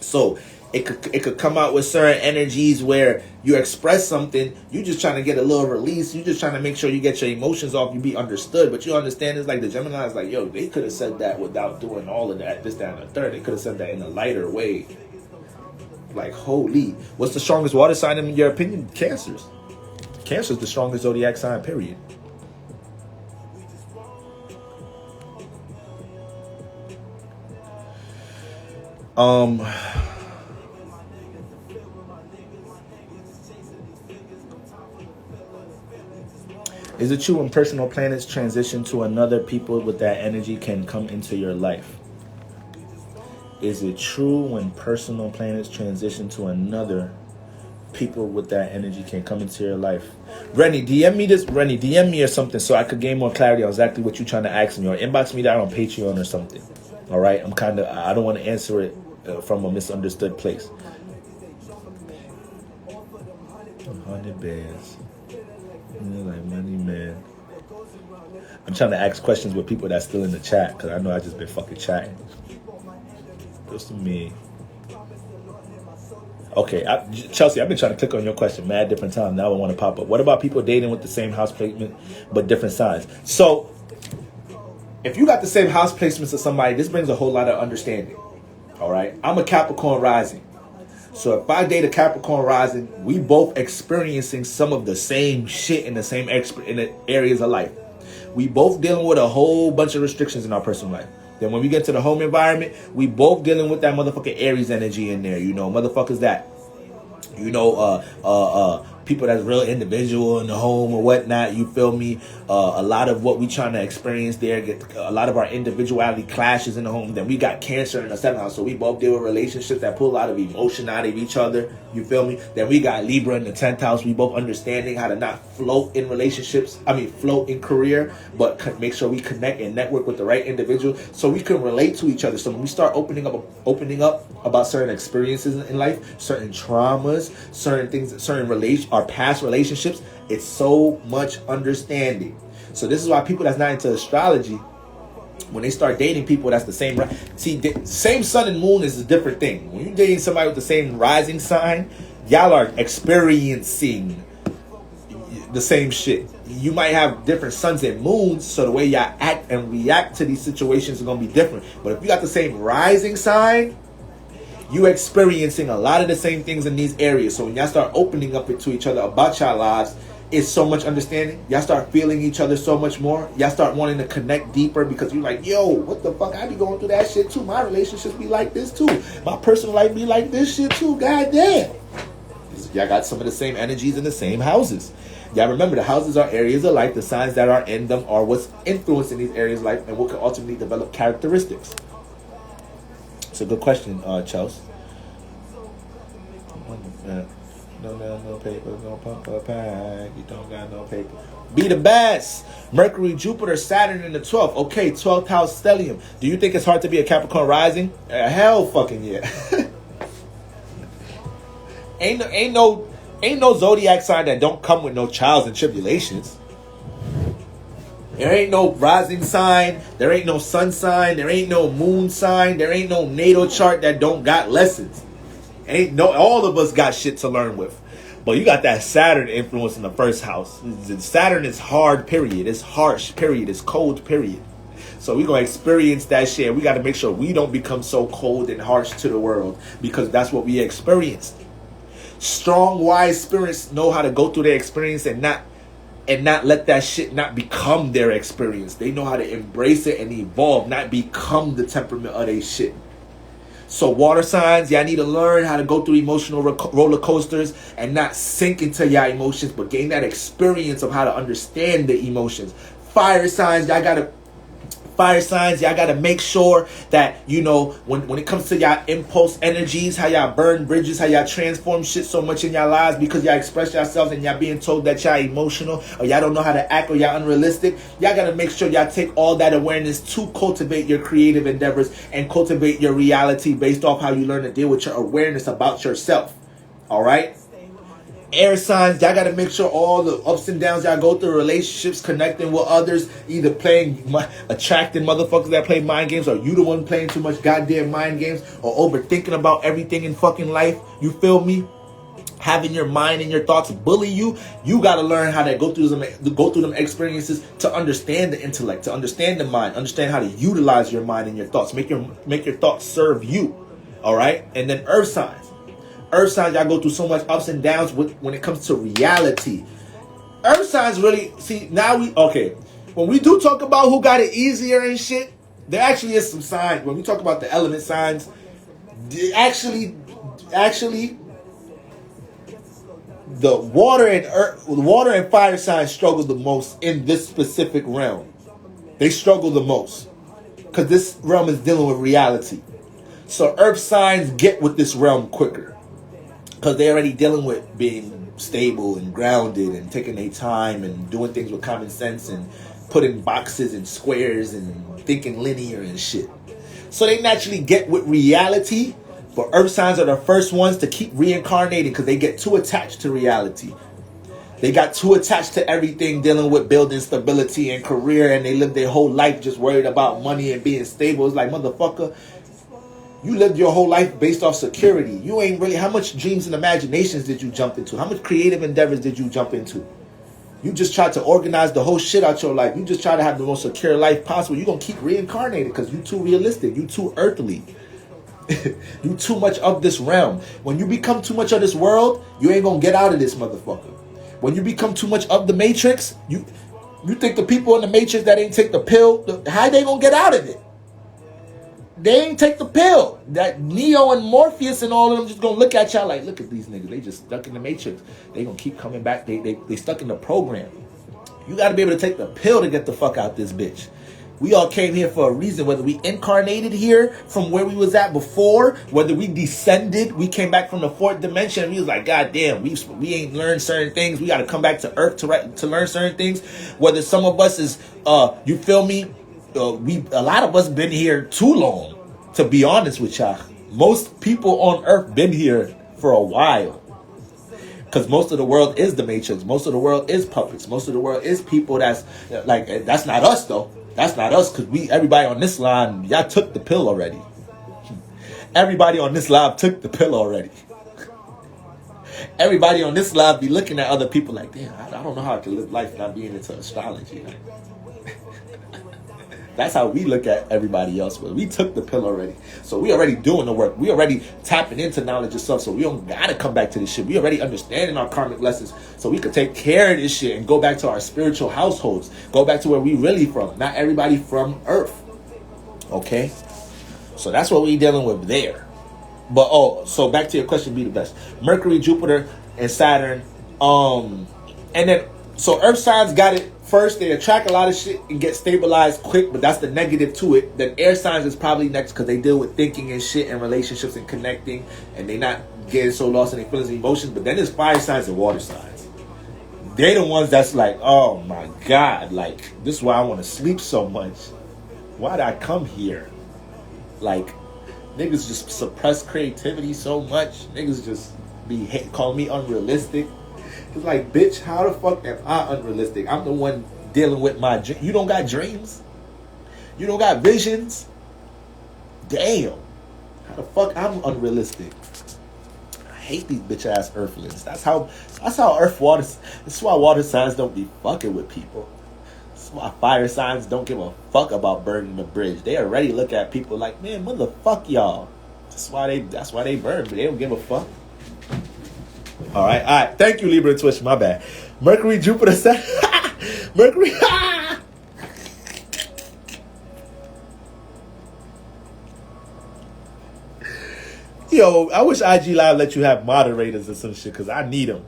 So it could come out with certain energies where you express something, you just trying to get a little release, you just trying to make sure you get your emotions off, you be understood. But you understand, it's like the Gemini is like, yo, they could have said that without doing all of that, this, that, and the third. They could have said that in a lighter way. Like, holy. What's the strongest water sign in your opinion? Cancers. Cancer's the strongest zodiac sign, period. Is it true when personal planets transition to another, people with that energy can come into your life? Is it true when personal planets transition to another, people with that energy can come into your life? Rennie, DM me this. Rennie, DM me or something so I could gain more clarity on exactly what you're trying to ask me, or inbox me that on Patreon or something. All right? I don't want to answer it from a misunderstood place. 100 bears. Like money, man. I'm trying to ask questions with people that's still in the chat, because I know I just been fucking chatting. Goes to me. Okay, Chelsea, I've been trying to click on your question mad different times. Now I want to pop up. What about people dating with the same house placement but different signs? So, if you got the same house placements as somebody, this brings a whole lot of understanding. All right? I'm a Capricorn rising. So if I date a Capricorn rising, we both experiencing some of the same shit in the same in the areas of life. We both dealing with a whole bunch of restrictions in our personal life. Then when we get to the home environment, we both dealing with that motherfucking Aries energy in there. You know, motherfuckers that, you know, people that's real individual in the home or whatnot. You feel me? A lot of what we trying to experience there, a lot of our individuality clashes in the home. Then we got Cancer in the 7th house, so we both deal with relationships that pull a lot of emotion out of each other. You feel me? Then we got Libra in the 10th house. We both understanding how to not float in relationships. Float in career, but make sure we connect and network with the right individual so we can relate to each other. So when we start opening up about certain experiences in life, certain traumas, certain things, our past relationships, it's so much understanding. So this is why people that's not into astrology, when they start dating people that's the same, same sun and moon is a different thing. When you're dating somebody with the same rising sign, y'all are experiencing the same shit. You might have different suns and moons, so the way y'all act and react to these situations is gonna be different. But if you got the same rising sign, you experiencing a lot of the same things in these areas. So when y'all start opening up to each other about y'all lives, it's so much understanding. Y'all start feeling each other so much more. Y'all start wanting to connect deeper because you're like, yo, what the fuck? I be going through that shit too. My relationships be like this too. My personal life be like this shit too. God damn. Y'all got some of the same energies in the same houses. Y'all remember, the houses are areas of life. The signs that are in them are what's influencing these areas of life and what can ultimately develop characteristics. It's a good question, Chelsea. You don't got no paper, no pump a pack. You don't got no paper. Be the best. Mercury, Jupiter, Saturn in the 12th. Okay, 12th house stellium. Do you think it's hard to be a Capricorn rising? Hell fucking yeah. Ain't no zodiac sign that don't come with no trials and tribulations. There ain't no rising sign. There ain't no sun sign. There ain't no moon sign. There ain't no natal chart that don't got lessons. All of us got shit to learn with. But you got that Saturn influence in the first house. Saturn is hard, period. It's harsh, period. It's cold, period. So we're going to experience that shit. We got to make sure we don't become so cold and harsh to the world, because that's what we experienced. Strong, wise spirits know how to go through their experience and not let that shit not become their experience. They know how to embrace it and evolve, not become the temperament of their shit. So water signs, y'all need to learn how to go through emotional roller coasters and not sink into your emotions, but gain that experience of how to understand the emotions. Fire signs, y'all gotta make sure that, you know, when it comes to y'all impulse energies, how y'all burn bridges, how y'all transform shit so much in y'all lives because y'all express yourselves and y'all being told that y'all emotional or y'all don't know how to act or y'all unrealistic. Y'all gotta make sure y'all take all that awareness to cultivate your creative endeavors and cultivate your reality based off how you learn to deal with your awareness about yourself. All right? Air signs, y'all gotta make sure all the ups and downs y'all go through, relationships, connecting with others, either attracting motherfuckers that play mind games, or you the one playing too much goddamn mind games, or overthinking about everything in fucking life. You feel me? Having your mind and your thoughts bully you. You gotta learn how to go through them experiences to understand the intellect, to understand the mind, understand how to utilize your mind and your thoughts. Make your thoughts serve you. All right, and then earth signs. Earth signs, y'all go through so much ups and downs when it comes to reality. Earth signs really, when we do talk about who got it easier and shit, there actually is some signs. When we talk about the element signs, actually, the water and fire signs struggle the most in this specific realm. They struggle the most because this realm is dealing with reality. So earth signs get with this realm quicker, because they're already dealing with being stable and grounded and taking their time and doing things with common sense and putting boxes and squares and thinking linear and shit. So they naturally get with reality, but earth signs are the first ones to keep reincarnating because they get too attached to reality. They got too attached to everything dealing with building stability and career, and they live their whole life just worried about money and being stable. It's like, motherfucker, you lived your whole life based off security. You ain't really, how much dreams and imaginations did you jump into? How much creative endeavors did you jump into? You just tried to organize the whole shit out your life. You just try to have the most secure life possible. You're going to keep reincarnating because you too realistic. You too earthly. You too much of this realm. When you become too much of this world, you ain't going to get out of this motherfucker. When you become too much of the Matrix, you think the people in the Matrix that ain't take the pill, how they going to get out of it? They ain't take the pill. That Neo and Morpheus and all of them just gonna look at y'all like, look at these niggas. They just stuck in the Matrix. They gonna keep coming back. They stuck in the program. You gotta be able to take the pill to get the fuck out this bitch. We all came here for a reason. Whether we incarnated here from where we was at before, whether we descended, we came back from the fourth dimension. And we was like, God damn, we ain't learned certain things. We gotta come back to Earth to learn certain things. Whether some of us is, you feel me? A lot of us been here too long, to be honest with y'all. Most people on Earth been here for a while, because most of the world is the Matrix. Most of the world is puppets. Most of the world is people that's not us though. That's not us, because everybody on this line, y'all took the pill already. Everybody on this live took the pill already. Everybody on this live be looking at other people like, damn, I don't know how to live life not being into astrology. That's how we look at everybody else. But we took the pill already. So we already doing the work. We already tapping into knowledge of self. So we don't got to come back to this shit. We already understanding our karmic lessons. So we could take care of this shit and go back to our spiritual households. Go back to where we really from. Not everybody from Earth. Okay? So that's what we dealing with there. But, so back to your question, be the best. Mercury, Jupiter, and Saturn. And then, so Earth signs got it first. They attract a lot of shit and get stabilized quick, but that's the negative to it. Then air signs is probably next, because they deal with thinking and shit and relationships and connecting, and they not getting so lost in their feelings and emotions. But then there's fire signs and water signs. They the ones that's like, oh my God, like, this is why I want to sleep so much. Why'd I come here? Like, niggas just suppress creativity so much. Niggas just be call me unrealistic. It's like, bitch, how the fuck am I unrealistic? I'm the one dealing with my dream. You don't got dreams? You don't got visions? Damn. How the fuck I'm unrealistic? I hate these bitch ass earthlings. That's how earth water. That's why water signs don't be fucking with people. That's why fire signs don't give a fuck about burning the bridge. They already look at people like, man, motherfuck y'all. That's why they burn, but they don't give a fuck. All right. Thank you, Libra and Twitch. My bad. Mercury, Jupiter, Saturn. Mercury. Yo, I wish IG Live let you have moderators or some shit, because I need them.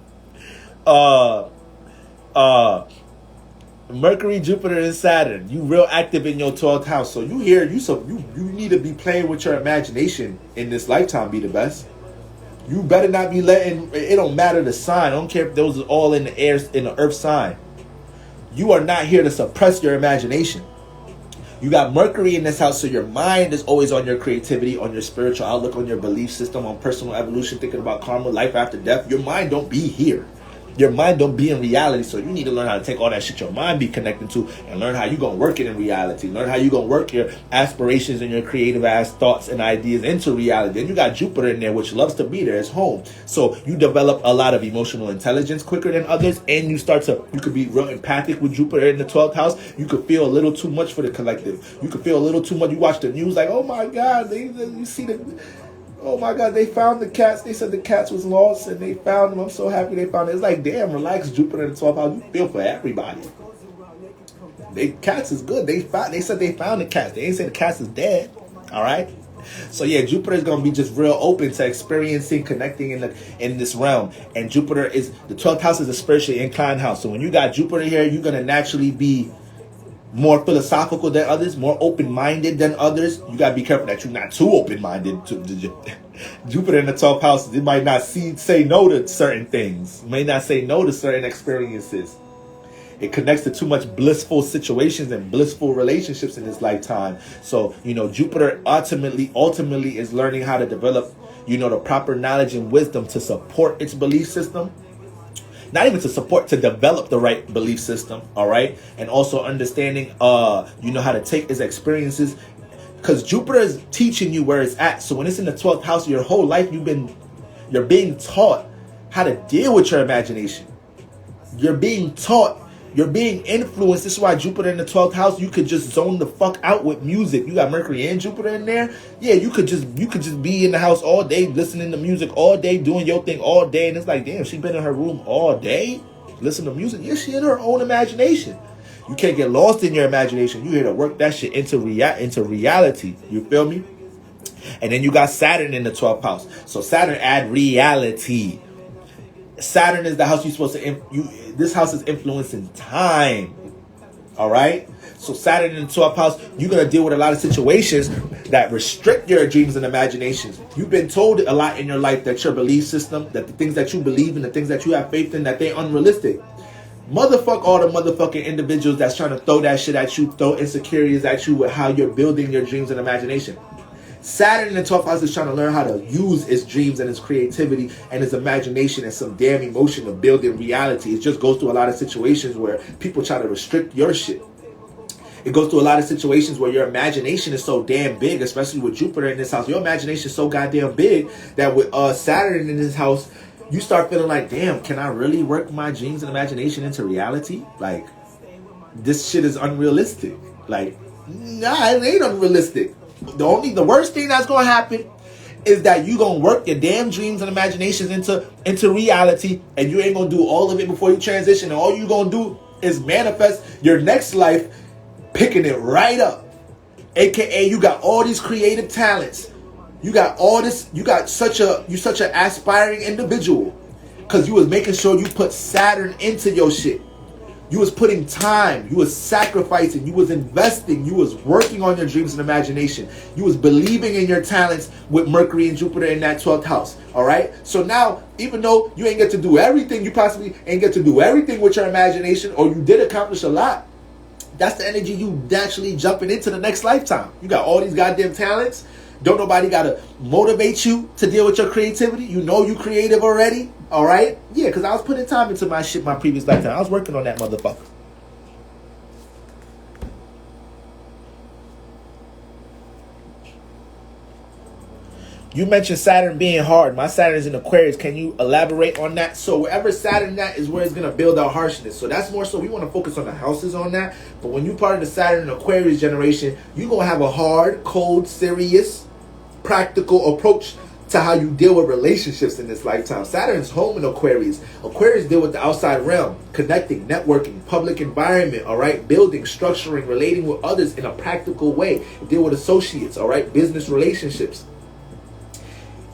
Mercury, Jupiter, and Saturn. You real active in your 12th house. So you need to be playing with your imagination in this lifetime, be the best. You better not be letting, it don't matter the sign. I don't care if those are all in the air, in the earth sign. You are not here to suppress your imagination. You got Mercury in this house, so your mind is always on your creativity, on your spiritual outlook, on your belief system, on personal evolution, thinking about karma, life after death. Your mind don't be here. Your mind don't be in reality, so you need to learn how to take all that shit your mind be connected to and learn how you gonna work it in reality. Learn how you gonna work your aspirations and your creative ass thoughts and ideas into reality. Then you got Jupiter in there, which loves to be there. It's home. So you develop a lot of emotional intelligence quicker than others, and you could be real empathic with Jupiter in the 12th house. You could feel a little too much for the collective. You could feel a little too much. You watch the news like, oh my God, you see the... Oh my God, they found the cats. They said the cats was lost and they found them. I'm so happy they found it. It's like, damn, relax, Jupiter in the 12th house. You feel for everybody. Cats is good. They said they found the cats. They ain't say the cats is dead. All right? So yeah, Jupiter is gonna be just real open to experiencing, connecting in this realm. And Jupiter is, the 12th house is a spiritually inclined house. So when you got Jupiter here, you're gonna naturally be more philosophical than others, more open-minded than others. You gotta be careful that you're not too open-minded. Jupiter in the 12th house, it might not say no to certain things. It may not say no to certain experiences. It connects to too much blissful situations and blissful relationships in this lifetime. So, Jupiter ultimately is learning how to develop, the proper knowledge and wisdom to support its belief system. Not even to support, to develop the right belief system, all right? And also understanding, how to take its experiences. Because Jupiter is teaching you where it's at. So when it's in the 12th house, your whole life, you're being taught how to deal with your imagination. You're being taught, you're being influenced. This is why Jupiter in the 12th house, you could just zone the fuck out with music. You got Mercury and Jupiter in there. Yeah, you could just be in the house all day, listening to music all day, doing your thing all day. And it's like, damn, she been in her room all day, listening to music. Yeah, she in her own imagination. You can't get lost in your imagination. You here to work that shit into reality. You feel me? And then you got Saturn in the 12th house. So Saturn add reality. Saturn is the house you're supposed to... This house is influencing time. All right? So Saturn in the 12th house, you're going to deal with a lot of situations that restrict your dreams and imaginations. You've been told a lot in your life that your belief system, that the things that you believe in, the things that you have faith in, that they're unrealistic. Motherfuck all the motherfucking individuals that's trying to throw that shit at you, throw insecurities at you with how you're building your dreams and imagination. Saturn in the 12th house is trying to learn how to use its dreams and its creativity and its imagination and some damn emotion to build in reality. It just goes through a lot of situations where people try to restrict your shit. It goes through a lot of situations where your imagination is so damn big, especially with Jupiter in this house. Your imagination is so goddamn big that with Saturn in this house, you start feeling like, damn, can I really work my dreams and imagination into reality? Like, this shit is unrealistic. Like, nah, it ain't unrealistic. The worst thing that's gonna happen is that you gonna work your damn dreams and imaginations into reality, and you ain't gonna do all of it before you transition. And all you gonna do is manifest your next life, picking it right up. AKA, you got all these creative talents. You got all this. You're such an aspiring individual because you was making sure you put Saturn into your shit. You was putting time, you was sacrificing, you was investing, you was working on your dreams and imagination. You was believing in your talents with Mercury and Jupiter in that 12th house. All right. So now, even though you ain't get to do everything, you possibly ain't get to do everything with your imagination, or you did accomplish a lot, that's the energy you naturally jumping into the next lifetime. You got all these goddamn talents. Don't nobody gotta motivate you to deal with your creativity. You know you creative already. All right? Yeah, because I was putting time into my shit my previous lifetime. I was working on that motherfucker. You mentioned Saturn being hard. My Saturn is in Aquarius. Can you elaborate on that? So wherever Saturn at is where it's going to build our harshness. So that's more so we want to focus on the houses on that. But when you part of the Saturn and Aquarius generation, you're going to have a hard, cold, serious, practical approach to how you deal with relationships in this lifetime. Saturn's home in Aquarius. Aquarius deal with the outside realm, connecting, networking, public environment, all right? Building, structuring, relating with others in a practical way. Deal with associates, all right? Business relationships.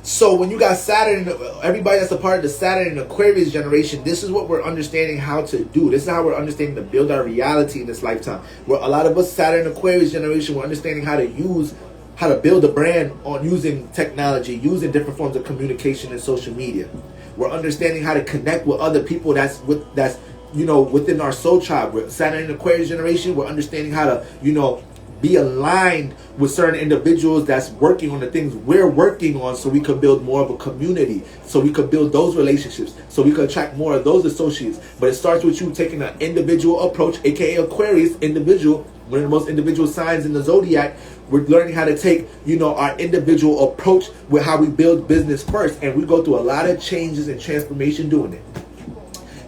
So when you got Saturn, everybody that's a part of the Saturn and Aquarius generation, this is what we're understanding how to do. This is how we're understanding to build our reality in this lifetime. Where a lot of us Saturn and Aquarius generation, we're understanding how to build a brand on using technology, using different forms of communication and social media. We're understanding how to connect with other people that's within our soul tribe. With Saturn and Aquarius generation, we're understanding how to, be aligned with certain individuals that's working on the things we're working on, so we could build more of a community, so we could build those relationships, so we could attract more of those associates. But it starts with you taking an individual approach, aka Aquarius, individual, one of the most individual signs in the zodiac. We're learning how to take, our individual approach with how we build business first, and we go through a lot of changes and transformation doing it.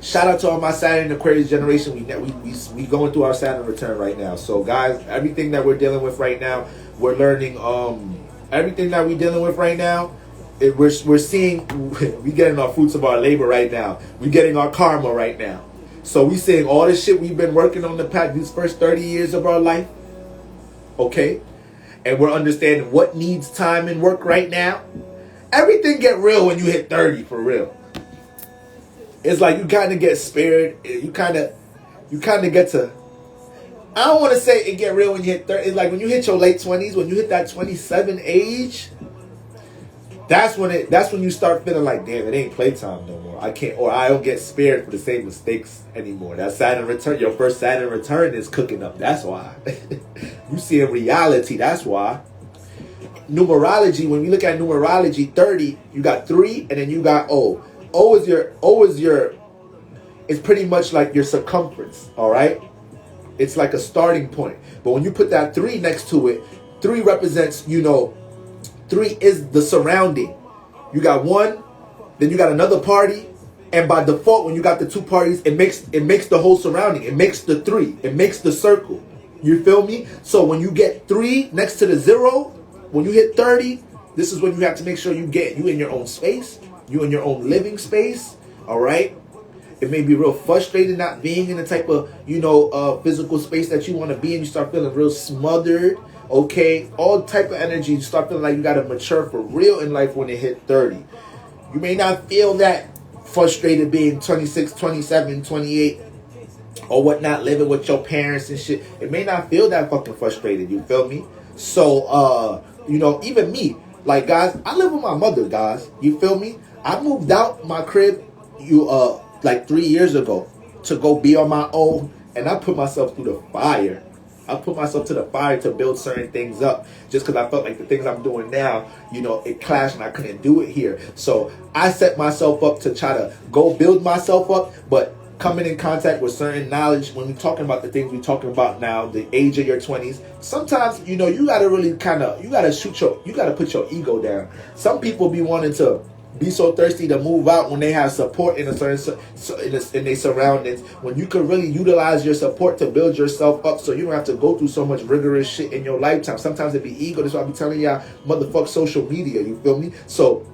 Shout out to all my Saturn and Aquarius generation. We going through our Saturn return right now. So guys, everything that we're dealing with right now, we're learning. Everything that we're dealing with right now, we're seeing. We getting our fruits of our labor right now. We getting our karma right now. So we seeing all the shit we've been working on these first 30 years of our life. Okay, and we're understanding what needs time and work right now. Everything get real when you hit 30, for real. It's like you kind of get spared. You kind of get to. I don't want to say it get real when you hit 30. It's like when you hit your late 20s, when you hit that 27 age. That's when you start feeling like, damn, it ain't playtime no more. I can't, or I don't get spared for the same mistakes anymore. That Saturn return, your first Saturn return is cooking up. That's why. You see in reality. That's why. Numerology. When we look at numerology, 30, you got 3, and then you got O. O is your, it's pretty much like your circumference, all right? It's like a starting point. But when you put that 3 next to it, 3 represents, 3 is the surrounding. You got 1, then you got another party, and by default, when you got the 2 parties, it makes the whole surrounding. It makes the 3. It makes the circle. You feel me? So when you get 3 next to the 0, when you hit 30, this is when you have to make sure you in your own space. You in your own living space, all right? It may be real frustrating not being in the type of, physical space that you want to be in. You start feeling real smothered, okay? All type of energy. You start feeling like you got to mature for real in life when it hit 30. You may not feel that frustrated being 26, 27, 28, or whatnot, living with your parents and shit. It may not feel that fucking frustrated, you feel me? So, even me, like, guys, I live with my mother, guys. You feel me? I moved out my crib like 3 years ago to go be on my own, and I put myself through the fire. I put myself to the fire to build certain things up, just because I felt like the things I'm doing now, it clashed and I couldn't do it here. So I set myself up to try to go build myself up, but coming in contact with certain knowledge when we're talking about the things we're talking about now, the age of your 20s, sometimes, you gotta really you gotta put your ego down. Some people be wanting to be so thirsty to move out when they have support in a certain in their surroundings, when you could really utilize your support to build yourself up, so you don't have to go through so much rigorous shit in your lifetime. Sometimes it be ego. That's why I be telling y'all, motherfuck social media. You feel me? So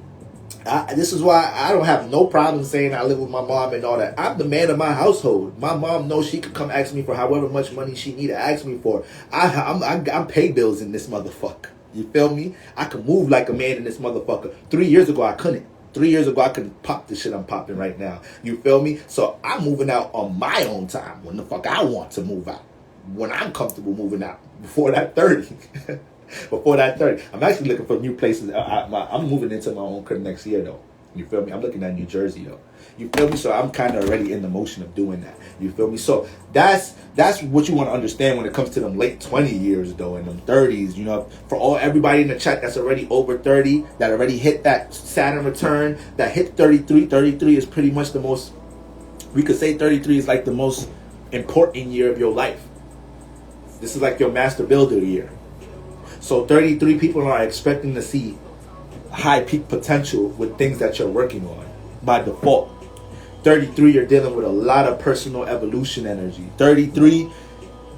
this is why I don't have no problem saying I live with my mom and all that. I'm the man of my household. My mom knows she could come ask me for however much money she need to ask me for. I pay bills in this motherfucker. You feel me? I can move like a man in this motherfucker. 3 years ago, I couldn't. 3 years ago, I couldn't pop the shit I'm popping right now. You feel me? So I'm moving out on my own time when the fuck I want to move out. When I'm comfortable moving out. Before that 30. Before that 30. I'm actually looking for new places. I'm moving into my own crib next year, though. You feel me? I'm looking at New Jersey, though. You feel me? So I'm kind of already in the motion of doing that. You feel me? So that's what you want to understand when it comes to them late 20 years, though, and them 30s. You know, for everybody in the chat that's already over 30, that already hit that Saturn return, that hit 33. 33 is pretty much the most, we could say 33 is like the most important year of your life. This is like your master builder year. So 33 people are expecting to see high peak potential with things that you're working on by default. 33, you're dealing with a lot of personal evolution energy. 33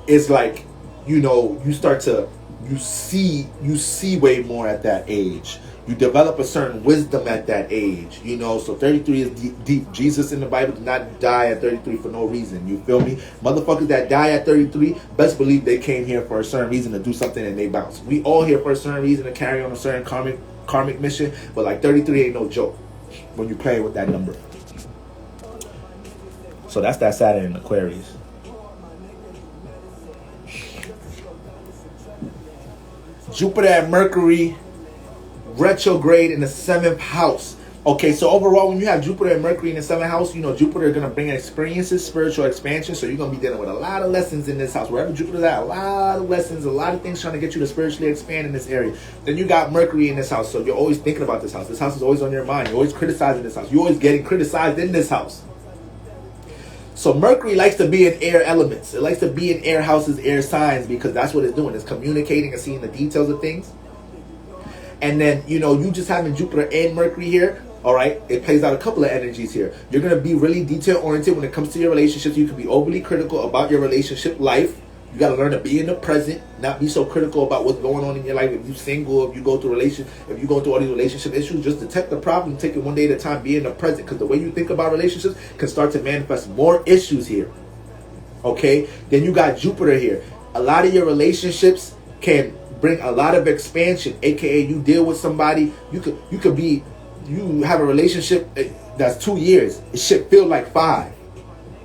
is like, you know, you see way more at that age. You develop a certain wisdom at that age, you know. So 33 is deep. Jesus in the Bible did not die at 33 for no reason. You feel me? Motherfuckers that die at 33, best believe they came here for a certain reason to do something and they bounce. We all here for a certain reason to carry on a certain karmic mission, but like 33 ain't no joke when you play with that number. So that's that Saturn in Aquarius. Jupiter and Mercury retrograde in the 7th house. Okay, so overall, when you have Jupiter and Mercury in the 7th house, you know, Jupiter is going to bring experiences, spiritual expansion. So you're going to be dealing with a lot of lessons in this house. Wherever Jupiter's at, a lot of lessons, a lot of things trying to get you to spiritually expand in this area. Then you got Mercury in this house. So you're always thinking about this house. This house is always on your mind. You're always criticizing this house. You're always getting criticized in this house. So Mercury likes to be in air elements. It likes to be in air houses, air signs, because that's what it's doing. It's communicating and seeing the details of things. And then, you know, you just having Jupiter and Mercury here, all right, it plays out a couple of energies here. You're going to be really detail-oriented when it comes to your relationships. You can be overly critical about your relationship life. You got to learn to be in the present, not be so critical about what's going on in your life. If you're single, if you go through all these relationship issues, just detect the problem, take it one day at a time, be in the present. Because the way you think about relationships can start to manifest more issues here. Okay? Then you got Jupiter here. A lot of your relationships can bring a lot of expansion, aka you deal with somebody, you have a relationship that's 2 years. It should feel like 5.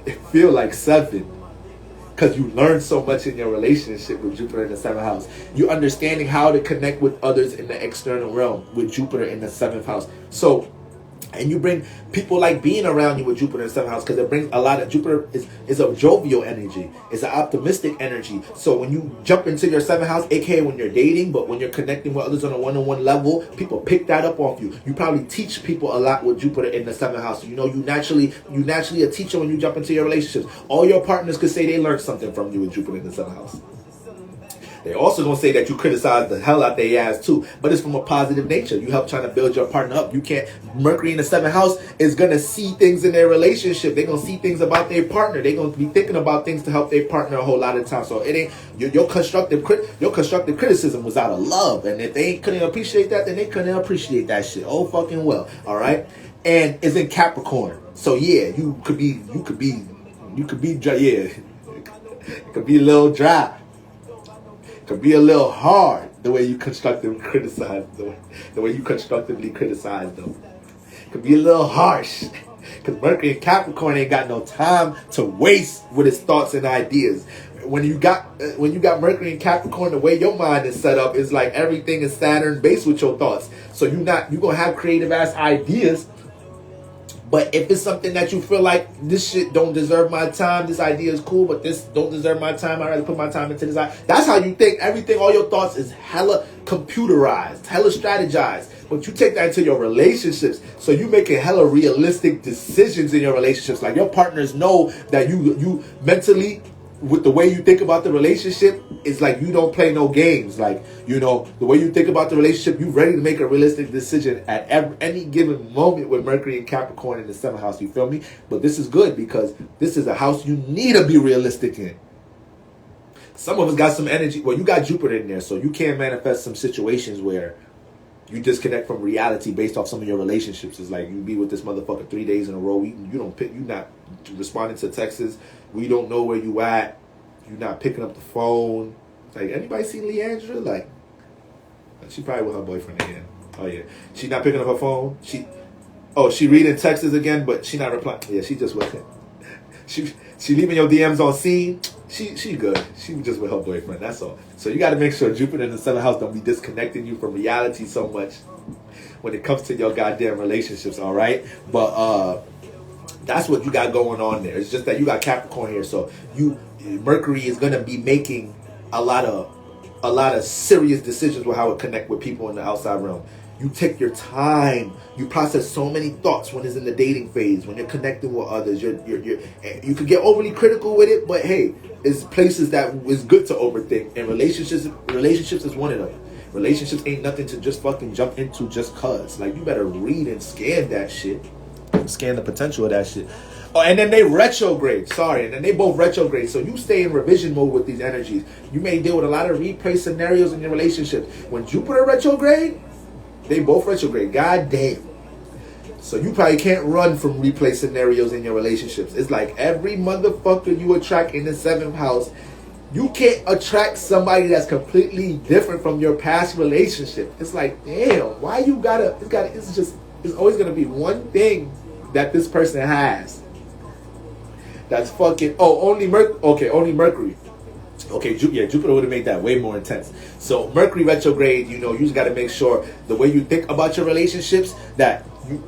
It feel like 7. Because you learn so much in your relationship with Jupiter in the 7th house. You're understanding how to connect with others in the external realm with Jupiter in the 7th house. So, and you bring people like being around you with Jupiter in the 7th house, because it brings a lot of, Jupiter is a jovial energy. It's an optimistic energy. So when you jump into your 7th house, aka when you're dating, but when you're connecting with others on a one-on-one level, people pick that up off you. You probably teach people a lot with Jupiter in the 7th house. You know, you naturally a teacher when you jump into your relationships. All your partners could say they learned something from you with Jupiter in the 7th house. They also gonna say that you criticize the hell out their ass too, but it's from a positive nature. You help trying to build your partner up. You can't. Mercury in the 7th house is gonna see things in their relationship. They're gonna see things about their partner. They're gonna be thinking about things to help their partner a whole lot of time. So it ain't your constructive criticism was out of love, and if they couldn't appreciate that, then they couldn't appreciate that shit. Oh fucking well, all right. And it's in Capricorn, so yeah, you could be dry, yeah. It could be a little dry. Could be a little hard the way you constructively criticize the way you constructively criticize them. Could be a little harsh, because Mercury and Capricorn ain't got no time to waste with his thoughts and ideas. When you got Mercury and Capricorn, the way your mind is set up is like everything is Saturn based with your thoughts. So you gonna have creative ass ideas. But if it's something that you feel like this shit don't deserve my time, this idea is cool, but this don't deserve my time, I'd rather put my time into this. That's how you think. Everything, all your thoughts is hella computerized, hella strategized. But you take that into your relationships. So you making hella realistic decisions in your relationships. Like your partners know that you mentally, with the way you think about the relationship, it's like you don't play no games. Like, you know, the way you think about the relationship, you're ready to make a realistic decision at any given moment with Mercury and Capricorn in the 7th house. You feel me? But this is good because this is a house you need to be realistic in. Some of us got some energy. Well, you got Jupiter in there, so you can manifest some situations where you disconnect from reality based off some of your relationships. It's like you be with this motherfucker 3 days in a row. You not responding to texts. We don't know where you at. You're not picking up the phone. Like, anybody seen Leandra? Like, she probably with her boyfriend again. Oh yeah, she's not picking up her phone. Oh, she reading texts again, but she not replying. Yeah, she just with she leaving your DMs on scene. She good. She just with her boyfriend. That's all. So you got to make sure Jupiter in the 7th house don't be disconnecting you from reality so much when it comes to your goddamn relationships. All right, but that's what you got going on there. It's just that you got Capricorn here, so Mercury is gonna be making a lot of serious decisions with how it connect with people in the outside realm. You take your time. You process so many thoughts when it's in the dating phase. When you're connecting with others, you could get overly critical with it. But hey, it's places that is good to overthink. And relationships is one of them. Relationships ain't nothing to just fucking jump into just cause. Like, you better read and scan that shit. Scan the potential of that shit. Oh, and then they retrograde. Sorry, and then they both retrograde. So you stay in revision mode with these energies. You may deal with a lot of replay scenarios in your relationship. When Jupiter retrograde, they both retrograde. God damn. So you probably can't run from replay scenarios in your relationships. It's like every motherfucker you attract in the 7th house, you can't attract somebody that's completely different from your past relationship. It's like, damn, why you gotta, it's always gonna be one thing that this person has. That's fucking, only Mercury. Okay, Jupiter would have made that way more intense. So Mercury retrograde, you just got to make sure the way you think about your relationships, that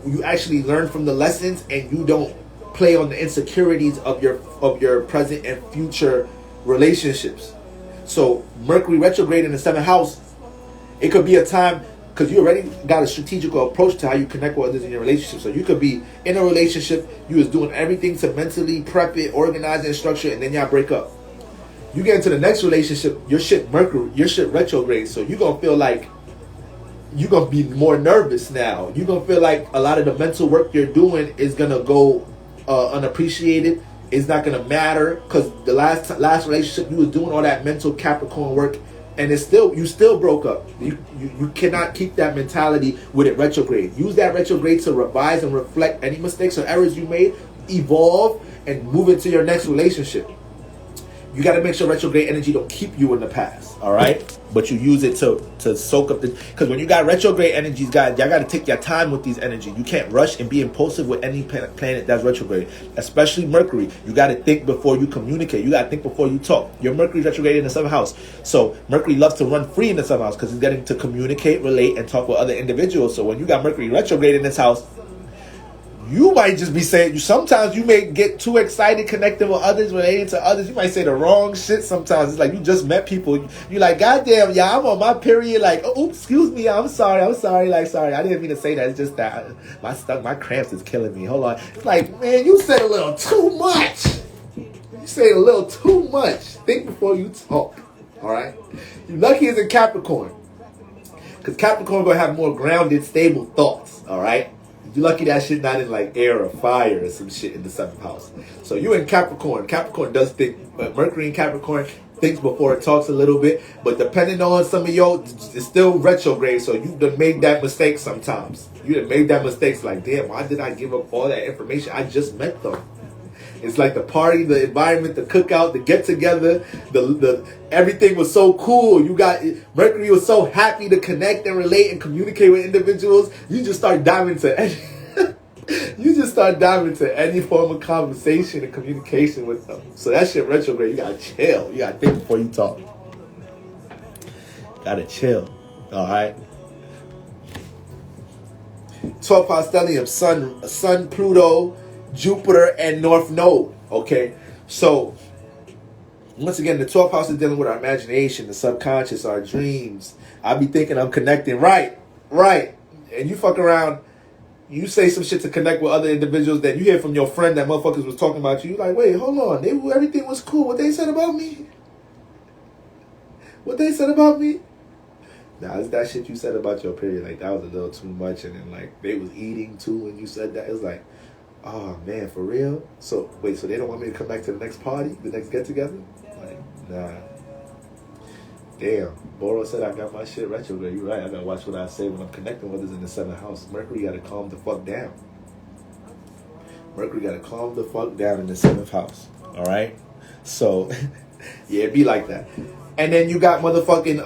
you actually learn from the lessons and you don't play on the insecurities of your present and future relationships. So Mercury retrograde in the 7th house, it could be a time, because you already got a strategical approach to how you connect with others in your relationship. So you could be in a relationship, you was doing everything to mentally prep it, organize it, and structure it, and then y'all break up. You get into the next relationship, your shit retrograde, so you're going to feel like you're going to be more nervous now. You're going to feel like a lot of the mental work you're doing is going to go unappreciated. It's not going to matter, because the last relationship, you was doing all that mental Capricorn work, and you still broke up. You cannot keep that mentality with it retrograde. Use that retrograde to revise and reflect any mistakes or errors you made, evolve, and move into your next relationship. You got to make sure retrograde energy don't keep you in the past, all right? But you use it to soak up because when you got retrograde energies, guys, y'all got to take your time with these energies. You can't rush and be impulsive with any planet that's retrograde, especially Mercury. You got to think before you communicate. You got to think before you talk. Your Mercury retrograde in the 7th house. So Mercury loves to run free in the 7th house because it's getting to communicate, relate, and talk with other individuals. So when you got Mercury retrograde in this house, you might just be saying, sometimes you may get too excited connecting with others, relating to others. You might say the wrong shit sometimes. It's like you just met people. You're like, goddamn, yeah, I'm on my period. Like, oh, excuse me, I'm sorry. Like, sorry, I didn't mean to say that. It's just that my cramps is killing me. Hold on. It's like, man, you said a little too much. You say a little too much. Think before you talk. All right? You lucky as in Capricorn. Because Capricorn going to have more grounded, stable thoughts. All right? You lucky that shit not in like air or fire or some shit in the 7th house. So you in Capricorn. Capricorn does think, but Mercury in Capricorn thinks before it talks a little bit. But depending on some of your, it's still retrograde. So you done made that mistake sometimes. You done made that mistake. Like, damn, why did I give up all that information? I just met them. It's like the party, the environment, the cookout, the get together, the everything was so cool. Mercury was so happy to connect and relate and communicate with individuals. You just start diving to any form of conversation and communication with them. So that shit retrograde. You gotta chill. You gotta think before you talk. Gotta chill. All right. 12th house stellium, Sun, Pluto, Jupiter, and North Node. Okay, so once again, the 12th house is dealing with our imagination, the subconscious, our dreams. I be thinking I'm connecting, right, and you fuck around, you say some shit to connect with other individuals that you hear from your friend that motherfuckers was talking about you. You like, wait, hold on, everything was cool. What they said about me? Nah, it's that shit you said about your period. Like, that was a little too much, and then like they was eating too when you said that. It was like, oh man, for real? So wait, so they don't want me to come back to the next party, the next get together? Like, nah. Damn, Boro said I got my shit retrograde. You're right. I gotta watch what I say when I'm connecting with others in the 7th house. Mercury gotta calm the fuck down. Mercury gotta calm the fuck down in the 7th house. All right. So yeah, it be like that. And then you got motherfucking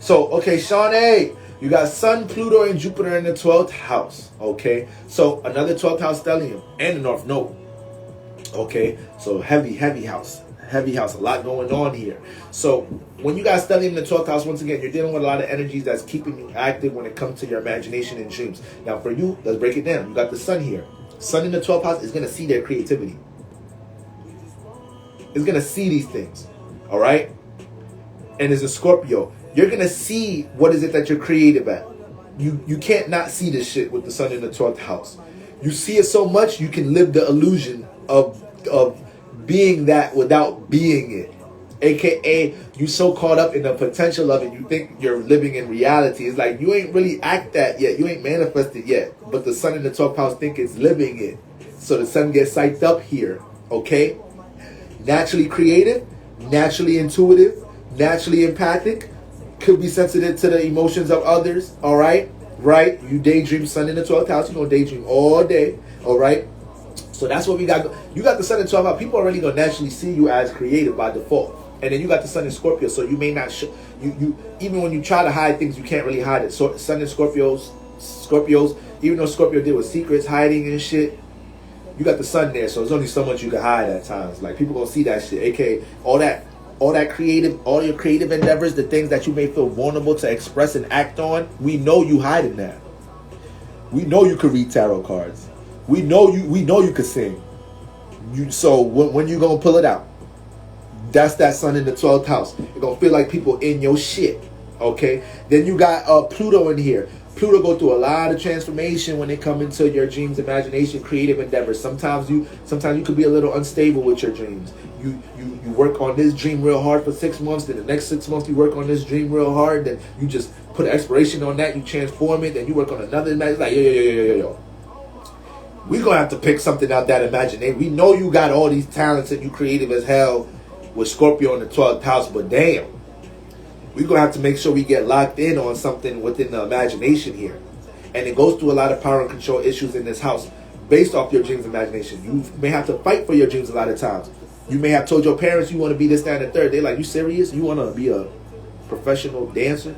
So, okay, Sean A., you got Sun, Pluto, and Jupiter in the 12th house. Okay, so another 12th house stellium and the North Node. Okay, so heavy house. Heavy house, a lot going on here. So when you got stellium in the 12th house, once again, you're dealing with a lot of energies that's keeping you active when it comes to your imagination and dreams. Now, for you, let's break it down. You got the Sun here. Sun in the 12th house is going to see their creativity. It's going to see these things. All right? And as a Scorpio, you're going to see what is it that you're creative at. You can't not see this shit with the Sun in the 12th house. You see it so much, you can live the illusion of being that without being it. AKA, you so caught up in the potential of it, you think you're living in reality. It's like you ain't really act that yet. You ain't manifested yet. But the Sun in the 12th house think it's living it. So the Sun gets psyched up here. Okay? Naturally creative, naturally intuitive, naturally empathic, could be sensitive to the emotions of others. All right? Right? You daydream, Sun in the 12th house. You're going to daydream all day. All right? So that's what we got. You got the Sun in 12th house. People already going to naturally see you as creative by default. And then you got the Sun in Scorpio, so you may not show you even when you try to hide things, you can't really hide it. So Sun in Scorpios, even though Scorpio deal with secrets, hiding and shit, you got the Sun there, so there's only so much you can hide at times. Like people gonna see that shit. AKA all that creative, all your creative endeavors, the things that you may feel vulnerable to express and act on, we know you hiding that. We know you could read tarot cards. We know you could sing. So when you gonna pull it out? That's that Sun in the 12th house. You're going to feel like people in your shit. Okay? Then you got Pluto in here. Pluto go through a lot of transformation when it comes into your dreams, imagination, creative endeavors. Sometimes you could be a little unstable with your dreams. You work on this dream real hard for 6 months. Then the next 6 months you work on this dream real hard. Then you just put an expiration on that. You transform it. Then you work on another imagination. Like, yo. We're going to have to pick something out that imagination. We know you got all these talents and you creative as hell with Scorpio in the 12th house, but damn, we're going to have to make sure we get locked in on something within the imagination here. And it goes through a lot of power and control issues in this house based off your dreams and imagination. You may have to fight for your dreams a lot of times. You may have told your parents you want to be this, that, and the third. They're like, you serious? You want to be a professional dancer?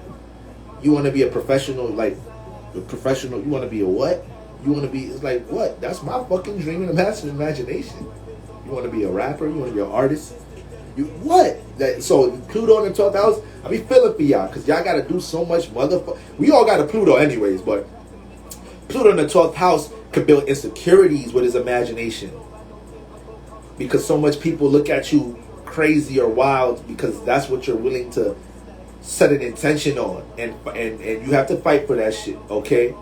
You want to be a professional, you want to be a what? You want to be, it's like, what? That's my fucking dream and imagination. You want to be a rapper? You want to be an artist? You what? So Pluto in the 12th house, I be feeling for y'all because y'all got to do so much motherfucker. We all got a Pluto anyways, but Pluto in the 12th house could build insecurities with his imagination because so much people look at you crazy or wild because that's what you're willing to set an intention on, and you have to fight for that shit. Okay.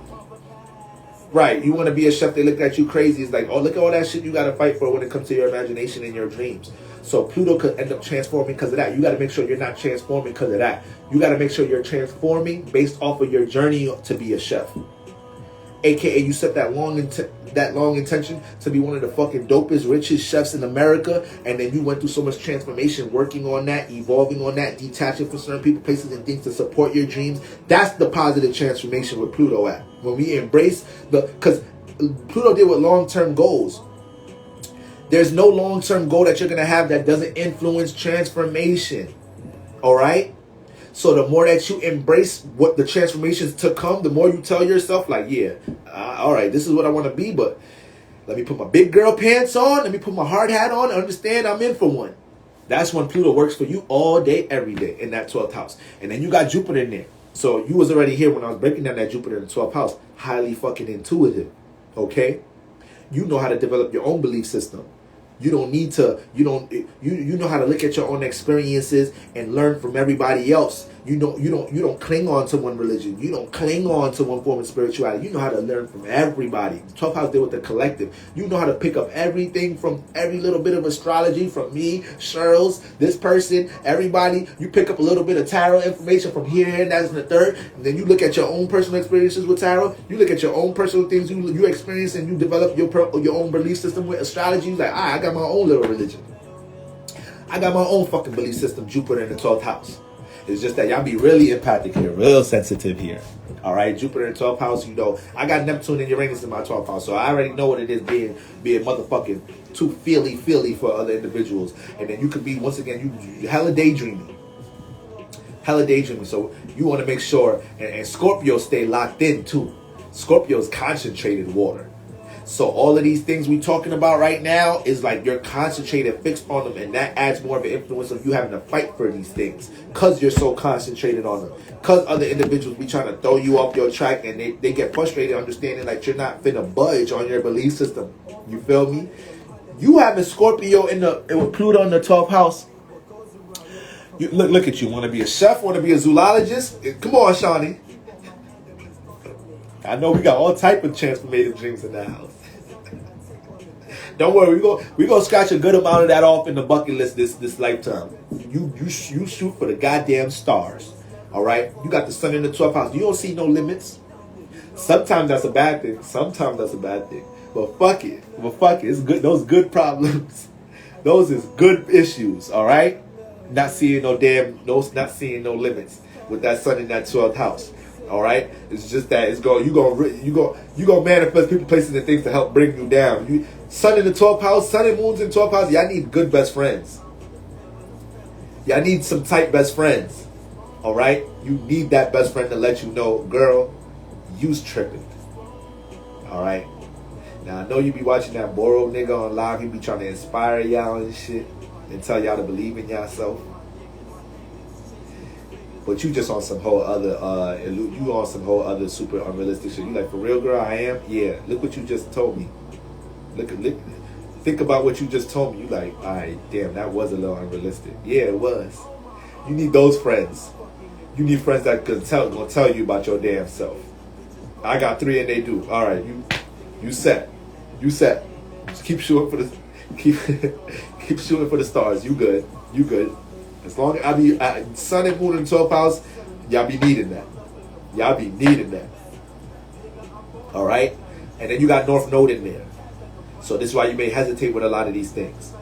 Right, you want to be a chef, they look at you crazy. It's like, oh, look at all that shit you got to fight for when it comes to your imagination and your dreams. So Pluto could end up transforming because of that. You got to make sure you're not transforming because of that. You got to make sure you're transforming based off of your journey to be a chef. AKA, you set that long intention to be one of the fucking dopest, richest chefs in America, and then you went through so much transformation, working on that, evolving on that, detaching from certain people, places, and things to support your dreams. That's the positive transformation with Pluto at. When we embrace because Pluto deal with long-term goals. There's no long-term goal that you're going to have that doesn't influence transformation. All right? So the more that you embrace what the transformations to come, the more you tell yourself, like, yeah, all right, this is what I want to be, but let me put my big girl pants on, let me put my hard hat on, and understand I'm in for one. That's when Pluto works for you all day, every day in that 12th house. And then you got Jupiter in there. So you was already here when I was breaking down that Jupiter in the 12th house. Highly fucking intuitive, okay? You know how to develop your own belief system. You don't need to, you know how to look at your own experiences and learn from everybody else. You don't cling on to one religion. You don't cling on to one form of spirituality. You know how to learn from everybody. The 12th house deal with the collective. You know how to pick up everything from every little bit of astrology from me, Cheryl's, this person, everybody. You pick up a little bit of tarot information from here and that's in the third. And then you look at your own personal experiences with tarot. You look at your own personal things you experience and you develop your own belief system with astrology. You're like, I got my own little religion. I got my own fucking belief system, Jupiter in the 12th house. It's just that y'all be really empathic here, real sensitive here. All right, Jupiter in 12th house, you know, I got Neptune and Uranus in my 12th house, so I already know what it is being motherfucking too feely for other individuals. And then you could be, once again, you hella daydreaming. Hella daydreaming. So you want to make sure, and Scorpio stay locked in too. Scorpio's concentrated water. So all of these things we talking about right now is like you're concentrated, fixed on them, and that adds more of an influence of you having to fight for these things because you're so concentrated on them. Because other individuals be trying to throw you off your track, and they get frustrated understanding like you're not finna budge on your belief system. You feel me? You having Scorpio with Pluto in the 12th house. You look at you. Want to be a chef? Want to be a zoologist? Come on, Shawnee. I know we got all type of transformative dreams in that house. Don't worry, we gonna scratch a good amount of that off in the bucket list this lifetime. You shoot for the goddamn stars. All right, you got the sun in the 12th house. You don't see no limits. Sometimes that's a bad thing. Sometimes that's a bad thing. But fuck it. It's good. Those good problems. Those is good issues. All right. Not seeing not seeing no limits with that sun in that 12th house. All right, it's just that you gonna manifest people, places, and things to help bring you down. Sun in the 12th house, sun and moon's in 12th house. Y'all need good best friends. Y'all need some tight best friends. All right, you need that best friend to let you know, girl, you's tripping. All right. Now I know you be watching that Boro nigga on live. He be trying to inspire y'all and shit and tell y'all to believe in yourself. But you just on some whole other, you on some whole other super unrealistic shit. You like, for real, girl, I am? Yeah, look what you just told me. Think about what you just told me. You like, all right, damn, that was a little unrealistic. Yeah, it was. You need those friends. You need friends that gonna tell you about your damn self. I got 3 and they do. All right, you set. Just keep shooting for the, keep shooting for the stars. You good. As long as I be sun and moon in 12th house, y'all be needing that. All right? And then you got North Node in there. So this is why you may hesitate with a lot of these things.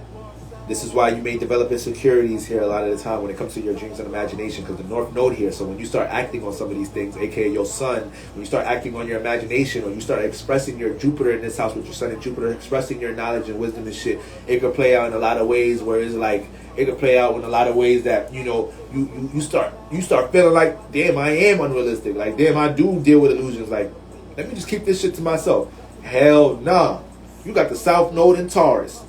This is why you may develop insecurities here a lot of the time when it comes to your dreams and imagination, because the North Node here. So when you start acting on some of these things, aka your sun, when you start acting on your imagination, or you start expressing your Jupiter in this house with your sun and Jupiter, expressing your knowledge and wisdom and shit, it could play out in a lot of ways where it's like, it could play out in a lot of ways that, you know, you start feeling like, damn, I am unrealistic. Like, damn, I do deal with illusions. Like, let me just keep this shit to myself. Hell nah. You got the South Node in Taurus.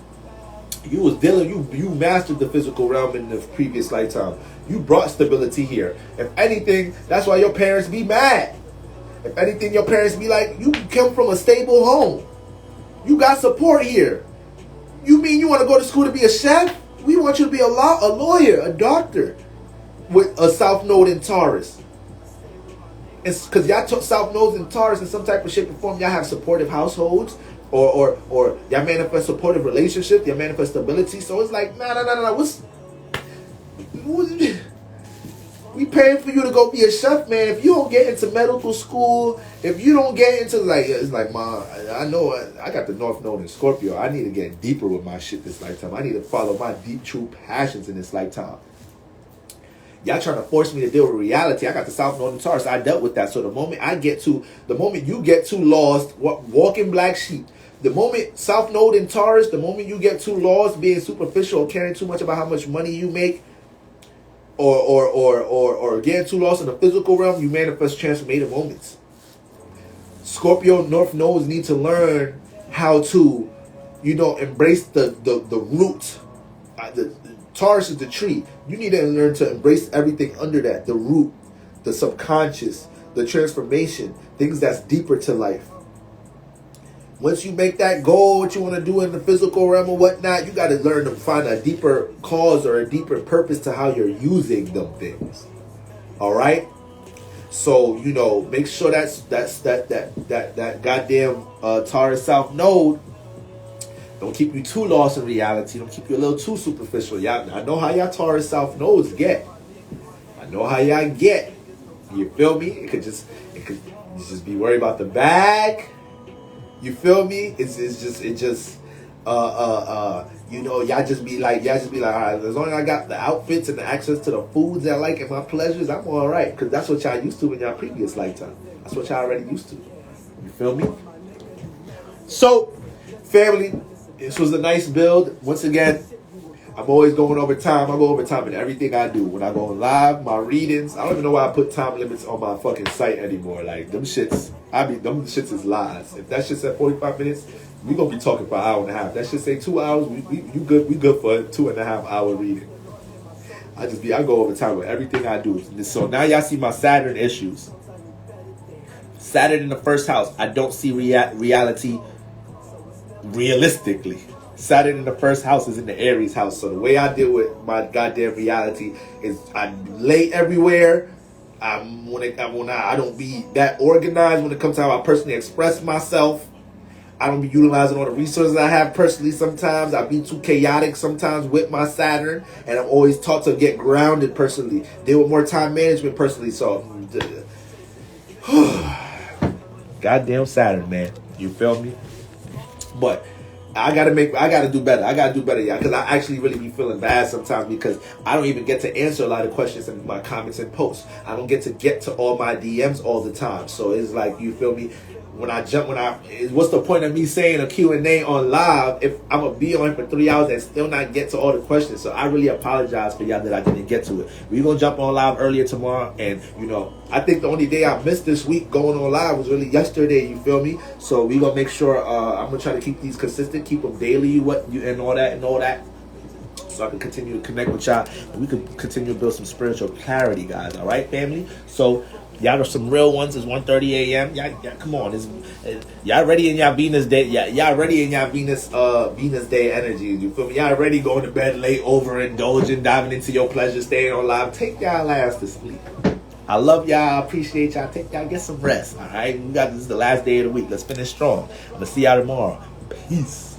You was dealing, you mastered the physical realm in the previous lifetime. You brought stability here. If anything, that's why your parents be mad. If anything, your parents be like, you come from a stable home. You got support here. You mean you want to go to school to be a chef? We want you to be a lawyer, a doctor, with a South Node in Taurus. It's because y'all took South Nodes in Taurus in some type of shape or form. Y'all have supportive households, or y'all manifest supportive relationships. Y'all manifest stability. So it's like, nah. We paying for you to go be a chef, man. If you don't get into medical school, if you don't get into, like, it's like, Mom, I know I got the North Node in Scorpio. I need to get deeper with my shit this lifetime. I need to follow my deep, true passions in this lifetime. Y'all trying to force me to deal with reality. I got the South Node in Taurus. I dealt with that. So the moment you get too lost, walking black sheep, the moment South Node in Taurus, the moment you get too lost, being superficial or caring too much about how much money you make, or getting too lost in the physical realm, you manifest transformative moments. Scorpio North Nodes need to learn how to, embrace the root. The Taurus is the tree. You need to learn to embrace everything under that. The root, the subconscious, the transformation, things that's deeper to life. Once you make that goal, what you want to do in the physical realm or whatnot, you got to learn to find a deeper cause or a deeper purpose to how you're using them things. All right. So make sure that goddamn Taurus South Node don't keep you too lost in reality. Don't keep you a little too superficial. Y'all, I know how y'all Taurus South Nodes get. I know how y'all get. You feel me? It could just be worried about the bag. You feel me? Y'all just be like, all right, as long as I got the outfits and the access to the foods I like and my pleasures, I'm all right. Because that's what y'all used to in y'all previous lifetime. That's what y'all already used to. You feel me? So, family, this was a nice build. Once again, I'm always going over time. I go over time in everything I do. When I go live, my readings, I don't even know why I put time limits on my fucking site anymore. Like, them shits, them shits is lies. If that shit's at 45 minutes, we gonna be talking for an hour and a half. That shit say 2 hours, we good for a 2.5 hour reading. I go over time with everything I do. So now y'all see my Saturn issues. Saturn in the first house, I don't see reality realistically. Saturn in the first house is in the Aries house. So the way I deal with my goddamn reality is I'm late everywhere. I don't be that organized when it comes to how I personally express myself. I don't be utilizing all the resources I have personally sometimes. I be too chaotic sometimes with my Saturn. And I'm always taught to get grounded personally. Deal with more time management personally. So, goddamn Saturn, man. You feel me? But I gotta do better. Y'all, because I actually really be feeling bad sometimes because I don't even get to answer a lot of questions in my comments and posts. I don't get to all my DMs all the time. So it's like, you feel me? What's the point of me saying a Q&A on live if I'm gonna be on for 3 hours and still not get to all the questions? So I really apologize for y'all that I didn't get to it. We're gonna jump on live earlier tomorrow, and I think the only day I missed this week going on live was really yesterday. You feel me? So we gonna make sure I'm gonna try to keep these consistent, keep them daily, and all that. So I can continue to connect with y'all, and we can continue to build some spiritual clarity, guys. All right, family. So. Y'all are some real ones. It's 1:30 a.m. Y'all, come on. Y'all ready in y'all Venus day? Y'all ready in y'all Venus day energy? You feel me? Y'all ready going to bed late, overindulging, diving into your pleasure, staying on live? Take y'all ass to sleep. I love y'all. Appreciate y'all. Take y'all. Get some rest. All right. This is the last day of the week. Let's finish strong. I'm gonna see y'all tomorrow. Peace.